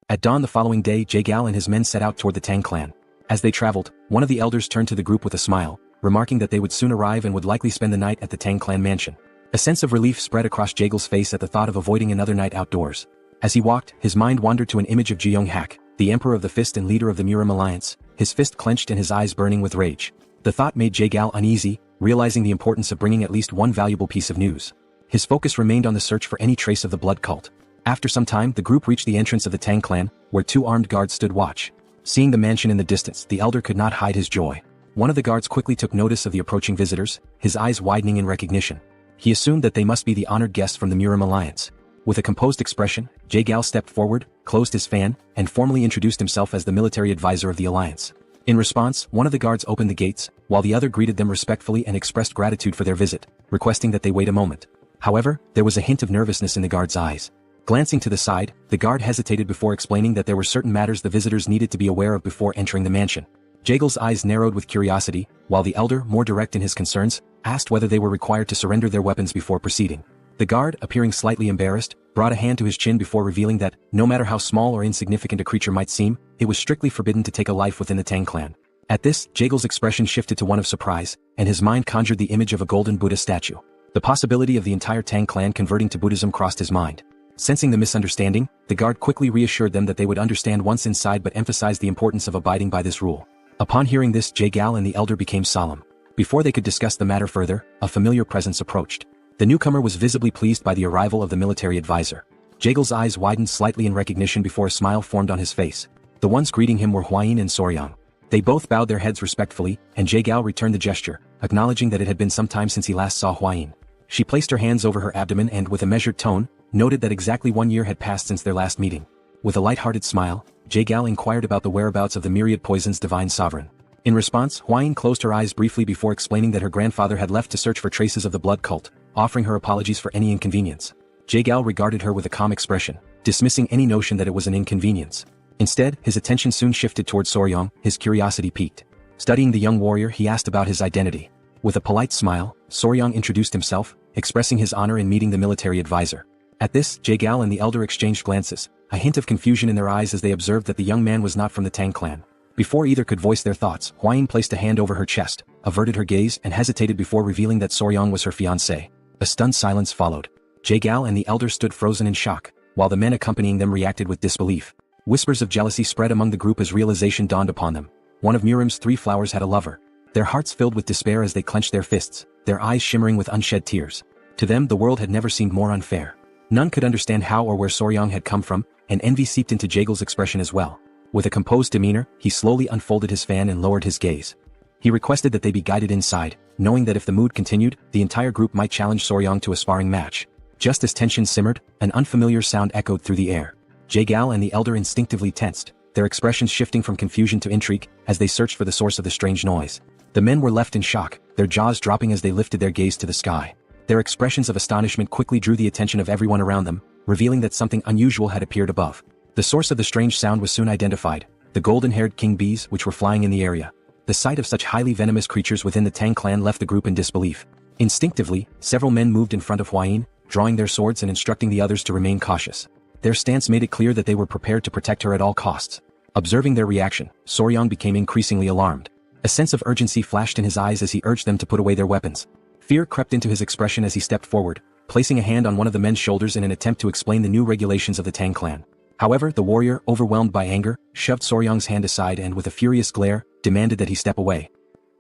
At dawn the following day, Jaegal and his men set out toward the Tang clan. As they traveled, one of the elders turned to the group with a smile, remarking that they would soon arrive and would likely spend the night at the Tang clan mansion. A sense of relief spread across Jaegal's face at the thought of avoiding another night outdoors. As he walked, his mind wandered to an image of Jeong-hak, the Emperor of the Fist and leader of the Murim Alliance, his fist clenched and his eyes burning with rage. The thought made Jaegal uneasy, realizing the importance of bringing at least one valuable piece of news. His focus remained on the search for any trace of the blood cult. After some time, the group reached the entrance of the Tang clan, where 2 armed guards stood watch. Seeing the mansion in the distance, the elder could not hide his joy. One of the guards quickly took notice of the approaching visitors, his eyes widening in recognition. He assumed that they must be the honored guests from the Murim Alliance. With a composed expression, Jae-gal stepped forward, closed his fan, and formally introduced himself as the military advisor of the alliance. In response, one of the guards opened the gates, while the other greeted them respectfully and expressed gratitude for their visit, requesting that they wait a moment. However, there was a hint of nervousness in the guard's eyes. Glancing to the side, the guard hesitated before explaining that there were certain matters the visitors needed to be aware of before entering the mansion. Jae-gal's eyes narrowed with curiosity, while the elder, more direct in his concerns, asked whether they were required to surrender their weapons before proceeding. The guard, appearing slightly embarrassed, brought a hand to his chin before revealing that, no matter how small or insignificant a creature might seem, it was strictly forbidden to take a life within the Tang clan. At this, Jae-gal's expression shifted to one of surprise, and his mind conjured the image of a golden Buddha statue. The possibility of the entire Tang clan converting to Buddhism crossed his mind. Sensing the misunderstanding, the guard quickly reassured them that they would understand once inside but emphasized the importance of abiding by this rule. Upon hearing this, Jae-gal and the elder became solemn. Before they could discuss the matter further, a familiar presence approached. The newcomer was visibly pleased by the arrival of the military advisor. Jae-gal's eyes widened slightly in recognition before a smile formed on his face. The ones greeting him were Hwayin and Soryang. They both bowed their heads respectfully, and Jae-gal returned the gesture, acknowledging that it had been some time since he last saw Hwayin. She placed her hands over her abdomen and, with a measured tone, noted that exactly 1 year had passed since their last meeting. With a light-hearted smile, Jae-gal inquired about the whereabouts of the myriad poison's divine sovereign. In response, Hwayin closed her eyes briefly before explaining that her grandfather had left to search for traces of the blood cult, offering her apologies for any inconvenience. Jae-gal regarded her with a calm expression, dismissing any notion that it was an inconvenience. Instead, his attention soon shifted toward Soryang, his curiosity piqued. Studying the young warrior, he asked about his identity. With a polite smile, Soryang introduced himself, expressing his honor in meeting the military advisor. At this, Jae-gal and the elder exchanged glances, a hint of confusion in their eyes as they observed that the young man was not from the Tang clan. Before either could voice their thoughts, Hwayin placed a hand over her chest, averted her gaze and hesitated before revealing that Soryang was her fiancé. A stunned silence followed. Jae-gal and the elder stood frozen in shock, while the men accompanying them reacted with disbelief. Whispers of jealousy spread among the group as realization dawned upon them. One of Murim's 3 flowers had a lover. Their hearts filled with despair as they clenched their fists, their eyes shimmering with unshed tears. To them, the world had never seemed more unfair. None could understand how or where Soryang had come from, and envy seeped into Jae-gal's expression as well. With a composed demeanor, he slowly unfolded his fan and lowered his gaze. He requested that they be guided inside, knowing that if the mood continued, the entire group might challenge Soryang to a sparring match. Just as tension simmered, an unfamiliar sound echoed through the air. Jae-gal and the elder instinctively tensed, their expressions shifting from confusion to intrigue as they searched for the source of the strange noise. The men were left in shock, their jaws dropping as they lifted their gaze to the sky. Their expressions of astonishment quickly drew the attention of everyone around them, revealing that something unusual had appeared above. The source of the strange sound was soon identified, the golden-haired king bees which were flying in the area. The sight of such highly venomous creatures within the Tang clan left the group in disbelief. Instinctively, several men moved in front of Hwayin, drawing their swords and instructing the others to remain cautious. Their stance made it clear that they were prepared to protect her at all costs. Observing their reaction, Soryang became increasingly alarmed. A sense of urgency flashed in his eyes as he urged them to put away their weapons. Fear crept into his expression as he stepped forward, placing a hand on one of the men's shoulders in an attempt to explain the new regulations of the Tang clan. However, the warrior, overwhelmed by anger, shoved Soryang's hand aside and with a furious glare, demanded that he step away.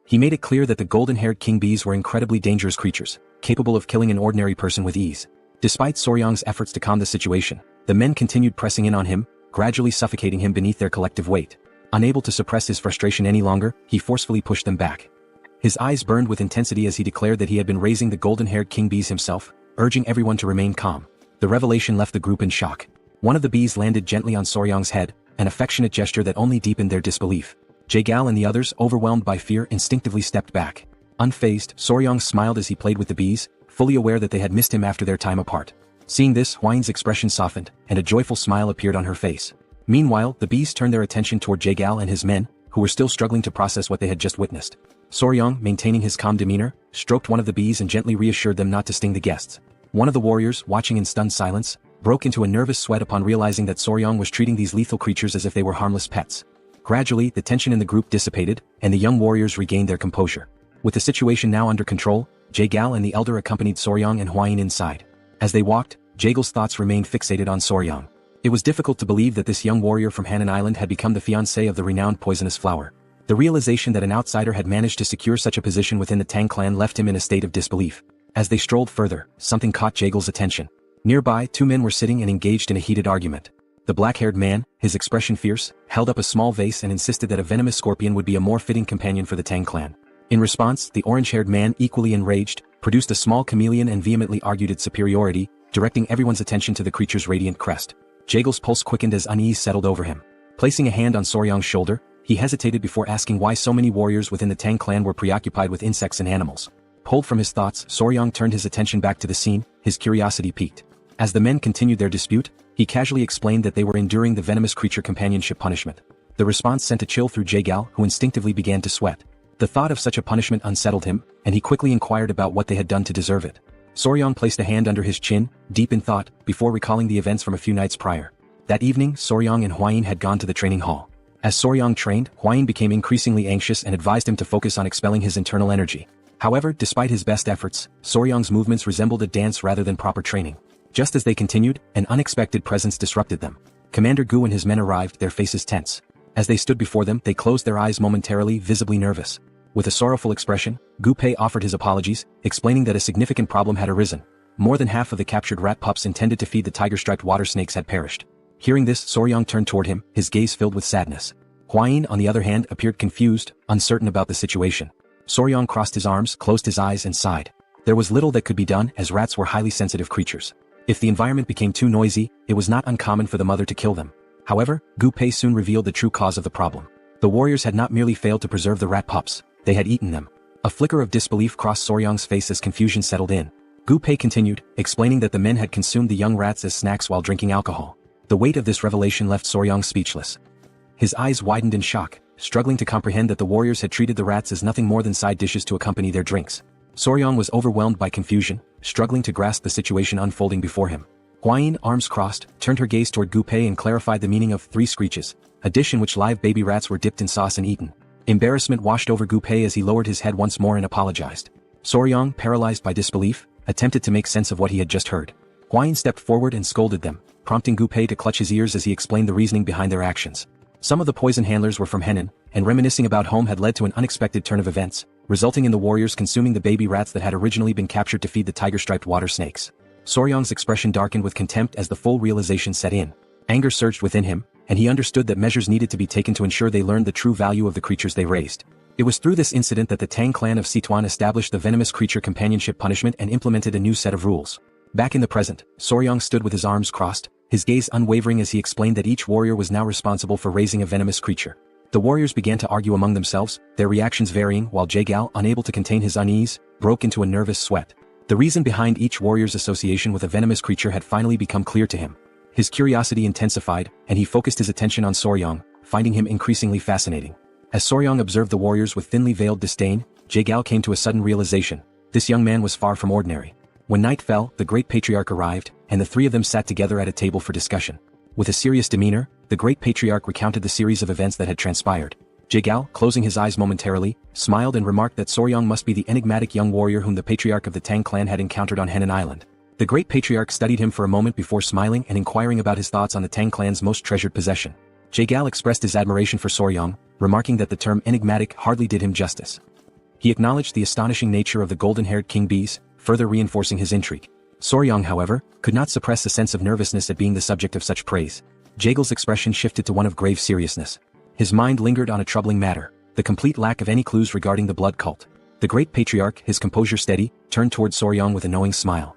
He made it clear that the golden-haired king bees were incredibly dangerous creatures, capable of killing an ordinary person with ease. Despite Soryang's efforts to calm the situation, the men continued pressing in on him, gradually suffocating him beneath their collective weight. Unable to suppress his frustration any longer, he forcefully pushed them back. His eyes burned with intensity as he declared that he had been raising the golden-haired king bees himself, urging everyone to remain calm. The revelation left the group in shock. One of the bees landed gently on Soryang's head, an affectionate gesture that only deepened their disbelief. Jae-gal and the others, overwhelmed by fear, instinctively stepped back. Unfazed, Soryang smiled as he played with the bees, fully aware that they had missed him after their time apart. Seeing this, Hwayin's expression softened, and a joyful smile appeared on her face. Meanwhile, the bees turned their attention toward Jae-gal and his men, who were still struggling to process what they had just witnessed. Soryang, maintaining his calm demeanor, stroked one of the bees and gently reassured them not to sting the guests. One of the warriors, watching in stunned silence, broke into a nervous sweat upon realizing that Soryang was treating these lethal creatures as if they were harmless pets. Gradually, the tension in the group dissipated, and the young warriors regained their composure. With the situation now under control, Jae-gal and the elder accompanied Soryang and Hwayin inside. As they walked, Jae-gal's thoughts remained fixated on Soryang. It was difficult to believe that this young warrior from Hanan Island had become the fiancé of the renowned poisonous flower. The realization that an outsider had managed to secure such a position within the Tang clan left him in a state of disbelief. As they strolled further, something caught Jae-gal's attention. Nearby, 2 men were sitting and engaged in a heated argument. The black-haired man, his expression fierce, held up a small vase and insisted that a venomous scorpion would be a more fitting companion for the Tang clan. In response, the orange-haired man, equally enraged, produced a small chameleon and vehemently argued its superiority, directing everyone's attention to the creature's radiant crest. Jaegel's pulse quickened as unease settled over him. Placing a hand on Soryang's shoulder, he hesitated before asking why so many warriors within the Tang clan were preoccupied with insects and animals. Pulled from his thoughts, Soryang turned his attention back to the scene, his curiosity piqued. As the men continued their dispute, he casually explained that they were enduring the venomous creature companionship punishment. The response sent a chill through Jaegal, who instinctively began to sweat. The thought of such a punishment unsettled him, and he quickly inquired about what they had done to deserve it. Soryang placed a hand under his chin, deep in thought, before recalling the events from a few nights prior. That evening, Soryang and Hwayin had gone to the training hall. As Soryang trained, Hwayin became increasingly anxious and advised him to focus on expelling his internal energy. However, despite his best efforts, Soryang's movements resembled a dance rather than proper training. Just as they continued, an unexpected presence disrupted them. Commander Gu and his men arrived, their faces tense. As they stood before them, they closed their eyes momentarily, visibly nervous. With a sorrowful expression, Gu Pei offered his apologies, explaining that a significant problem had arisen. More than half of the captured rat pups intended to feed the tiger-striped water snakes had perished. Hearing this, Soryang turned toward him, his gaze filled with sadness. Hwayin, on the other hand, appeared confused, uncertain about the situation. Soryang crossed his arms, closed his eyes and sighed. There was little that could be done, as rats were highly sensitive creatures. If the environment became too noisy, it was not uncommon for the mother to kill them. However, Gu Pei soon revealed the true cause of the problem. The warriors had not merely failed to preserve the rat pups, they had eaten them. A flicker of disbelief crossed Soryang's face as confusion settled in. Gu Pei continued, explaining that the men had consumed the young rats as snacks while drinking alcohol. The weight of this revelation left Soryang speechless. His eyes widened in shock, struggling to comprehend that the warriors had treated the rats as nothing more than side dishes to accompany their drinks. Soryang was overwhelmed by confusion, struggling to grasp the situation unfolding before him. Hwayin, arms crossed, turned her gaze toward Gu Pei and clarified the meaning of 3 screeches, a dish in which live baby rats were dipped in sauce and eaten. Embarrassment washed over Gu Pei as he lowered his head once more and apologized. Soryang, paralyzed by disbelief, attempted to make sense of what he had just heard. Hwayin stepped forward and scolded them, prompting Gu Pei to clutch his ears as he explained the reasoning behind their actions. Some of the poison handlers were from Henan, and reminiscing about home had led to an unexpected turn of events, resulting in the warriors consuming the baby rats that had originally been captured to feed the tiger-striped water snakes. Soryang's expression darkened with contempt as the full realization set in. Anger surged within him, and he understood that measures needed to be taken to ensure they learned the true value of the creatures they raised. It was through this incident that the Tang clan of Sichuan established the venomous creature companionship punishment and implemented a new set of rules. Back in the present, Soryang stood with his arms crossed, his gaze unwavering as he explained that each warrior was now responsible for raising a venomous creature. The warriors began to argue among themselves, their reactions varying, while Jaegal, unable to contain his unease, broke into a nervous sweat. The reason behind each warrior's association with a venomous creature had finally become clear to him. His curiosity intensified, and he focused his attention on Soryang, finding him increasingly fascinating. As Soryang observed the warriors with thinly veiled disdain, Jaegal came to a sudden realization. This young man was far from ordinary. When night fell, the great patriarch arrived, and the 3 of them sat together at a table for discussion. With a serious demeanor, the great patriarch recounted the series of events that had transpired. Jaegal, closing his eyes momentarily, smiled and remarked that Soryang must be the enigmatic young warrior whom the patriarch of the Tang clan had encountered on Henan Island. The great patriarch studied him for a moment before smiling and inquiring about his thoughts on the Tang clan's most treasured possession. Jaegal expressed his admiration for Soryang, remarking that the term enigmatic hardly did him justice. He acknowledged the astonishing nature of the golden-haired king bees, further reinforcing his intrigue. Soryang, however, could not suppress a sense of nervousness at being the subject of such praise. Jaegal's expression shifted to one of grave seriousness. His mind lingered on a troubling matter, the complete lack of any clues regarding the blood cult. The great patriarch, his composure steady, turned toward Soryang with a knowing smile.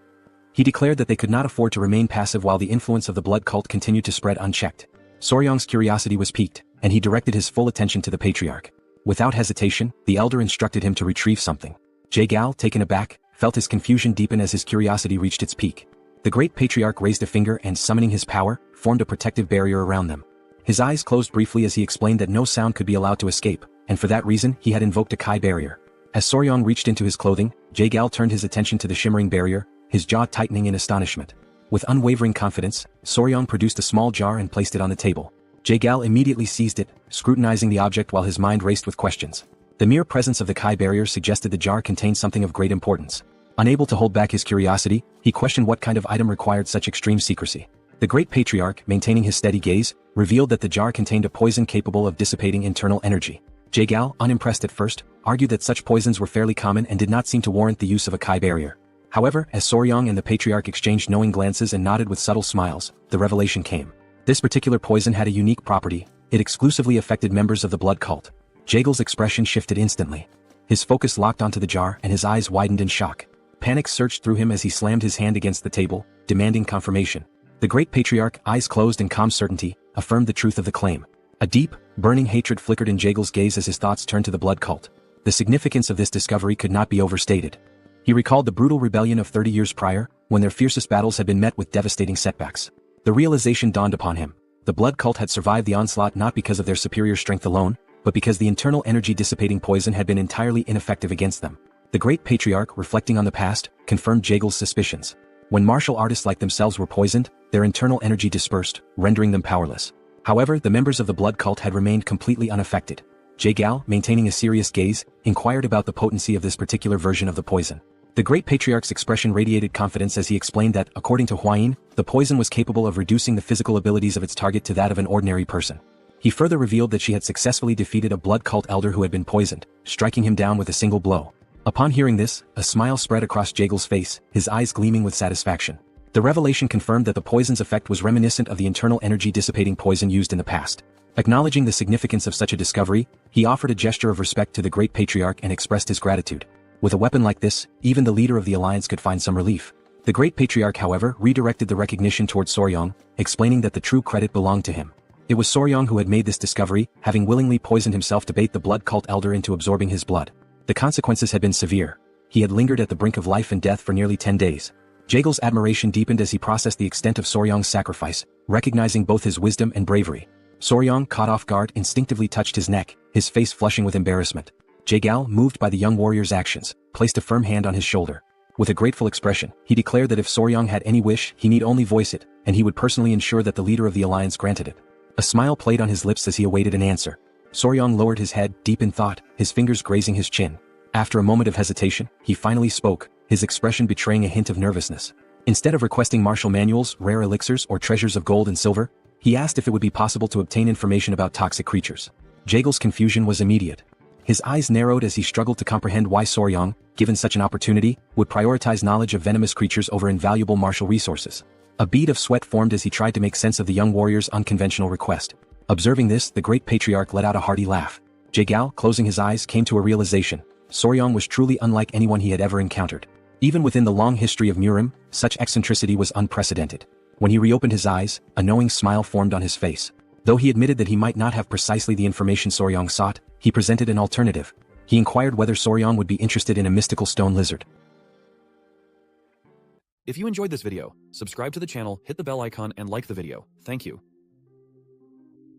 He declared that they could not afford to remain passive while the influence of the blood cult continued to spread unchecked. Soryang's curiosity was piqued, and he directed his full attention to the patriarch. Without hesitation, the elder instructed him to retrieve something. Jaegal, taken aback, felt his confusion deepen as his curiosity reached its peak. The great patriarch raised a finger and, summoning his power, formed a protective barrier around them. His eyes closed briefly as he explained that no sound could be allowed to escape, and for that reason he had invoked a Kai barrier. As Soryang reached into his clothing, Jaegal turned his attention to the shimmering barrier, his jaw tightening in astonishment. With unwavering confidence, Soryang produced a small jar and placed it on the table. Jaegal immediately seized it, scrutinizing the object while his mind raced with questions. The mere presence of the Kai barrier suggested the jar contained something of great importance. Unable to hold back his curiosity, he questioned what kind of item required such extreme secrecy. The great patriarch, maintaining his steady gaze, revealed that the jar contained a poison capable of dissipating internal energy. Jaegal, unimpressed at first, argued that such poisons were fairly common and did not seem to warrant the use of a Kai barrier. However, as Soryang and the patriarch exchanged knowing glances and nodded with subtle smiles, the revelation came. This particular poison had a unique property: it exclusively affected members of the blood cult. Jagel's expression shifted instantly. His focus locked onto the jar and his eyes widened in shock. Panic surged through him as he slammed his hand against the table, demanding confirmation. The great patriarch, eyes closed in calm certainty, affirmed the truth of the claim. A deep, burning hatred flickered in Jagel's gaze as his thoughts turned to the blood cult. The significance of this discovery could not be overstated. He recalled the brutal rebellion of 30 years prior, when their fiercest battles had been met with devastating setbacks. The realization dawned upon him. The blood cult had survived the onslaught not because of their superior strength alone, but because the internal energy-dissipating poison had been entirely ineffective against them. The great patriarch, reflecting on the past, confirmed Jagel's suspicions. When martial artists like themselves were poisoned, their internal energy dispersed, rendering them powerless. However, the members of the blood cult had remained completely unaffected. Jagel, maintaining a serious gaze, inquired about the potency of this particular version of the poison. The great patriarch's expression radiated confidence as he explained that, according to Huayin, the poison was capable of reducing the physical abilities of its target to that of an ordinary person. He further revealed that she had successfully defeated a blood cult elder who had been poisoned, striking him down with a single blow. Upon hearing this, a smile spread across Jagel's face, his eyes gleaming with satisfaction. The revelation confirmed that the poison's effect was reminiscent of the internal energy-dissipating poison used in the past. Acknowledging the significance of such a discovery, he offered a gesture of respect to the great patriarch and expressed his gratitude. With a weapon like this, even the leader of the alliance could find some relief. The great patriarch, however, redirected the recognition toward Soryong, explaining that the true credit belonged to him. It was Soryong who had made this discovery, having willingly poisoned himself to bait the blood cult elder into absorbing his blood. The consequences had been severe. He had lingered at the brink of life and death for nearly 10 days. Jagel's admiration deepened as he processed the extent of Soryong's sacrifice, recognizing both his wisdom and bravery. Soryong, caught off guard, instinctively touched his neck, his face flushing with embarrassment. Jagel, moved by the young warrior's actions, placed a firm hand on his shoulder. With a grateful expression, he declared that if Soryong had any wish, he need only voice it, and he would personally ensure that the leader of the alliance granted it. A smile played on his lips as he awaited an answer. Soryong lowered his head, deep in thought, his fingers grazing his chin. After a moment of hesitation, he finally spoke, his expression betraying a hint of nervousness. Instead of requesting martial manuals, rare elixirs, or treasures of gold and silver, he asked if it would be possible to obtain information about toxic creatures. Jagel's confusion was immediate. His eyes narrowed as he struggled to comprehend why Soryong, given such an opportunity, would prioritize knowledge of venomous creatures over invaluable martial resources. A bead of sweat formed as he tried to make sense of the young warrior's unconventional request. Observing this, the great patriarch let out a hearty laugh. Jagel, closing his eyes, came to a realization. Soryong was truly unlike anyone he had ever encountered. Even within the long history of Murim, such eccentricity was unprecedented. When he reopened his eyes, a knowing smile formed on his face. Though he admitted that he might not have precisely the information Soryong sought, he presented an alternative. He inquired whether Soryong would be interested in a mystical stone lizard. If you enjoyed this video, subscribe to the channel, hit the bell icon, and like the video. Thank you.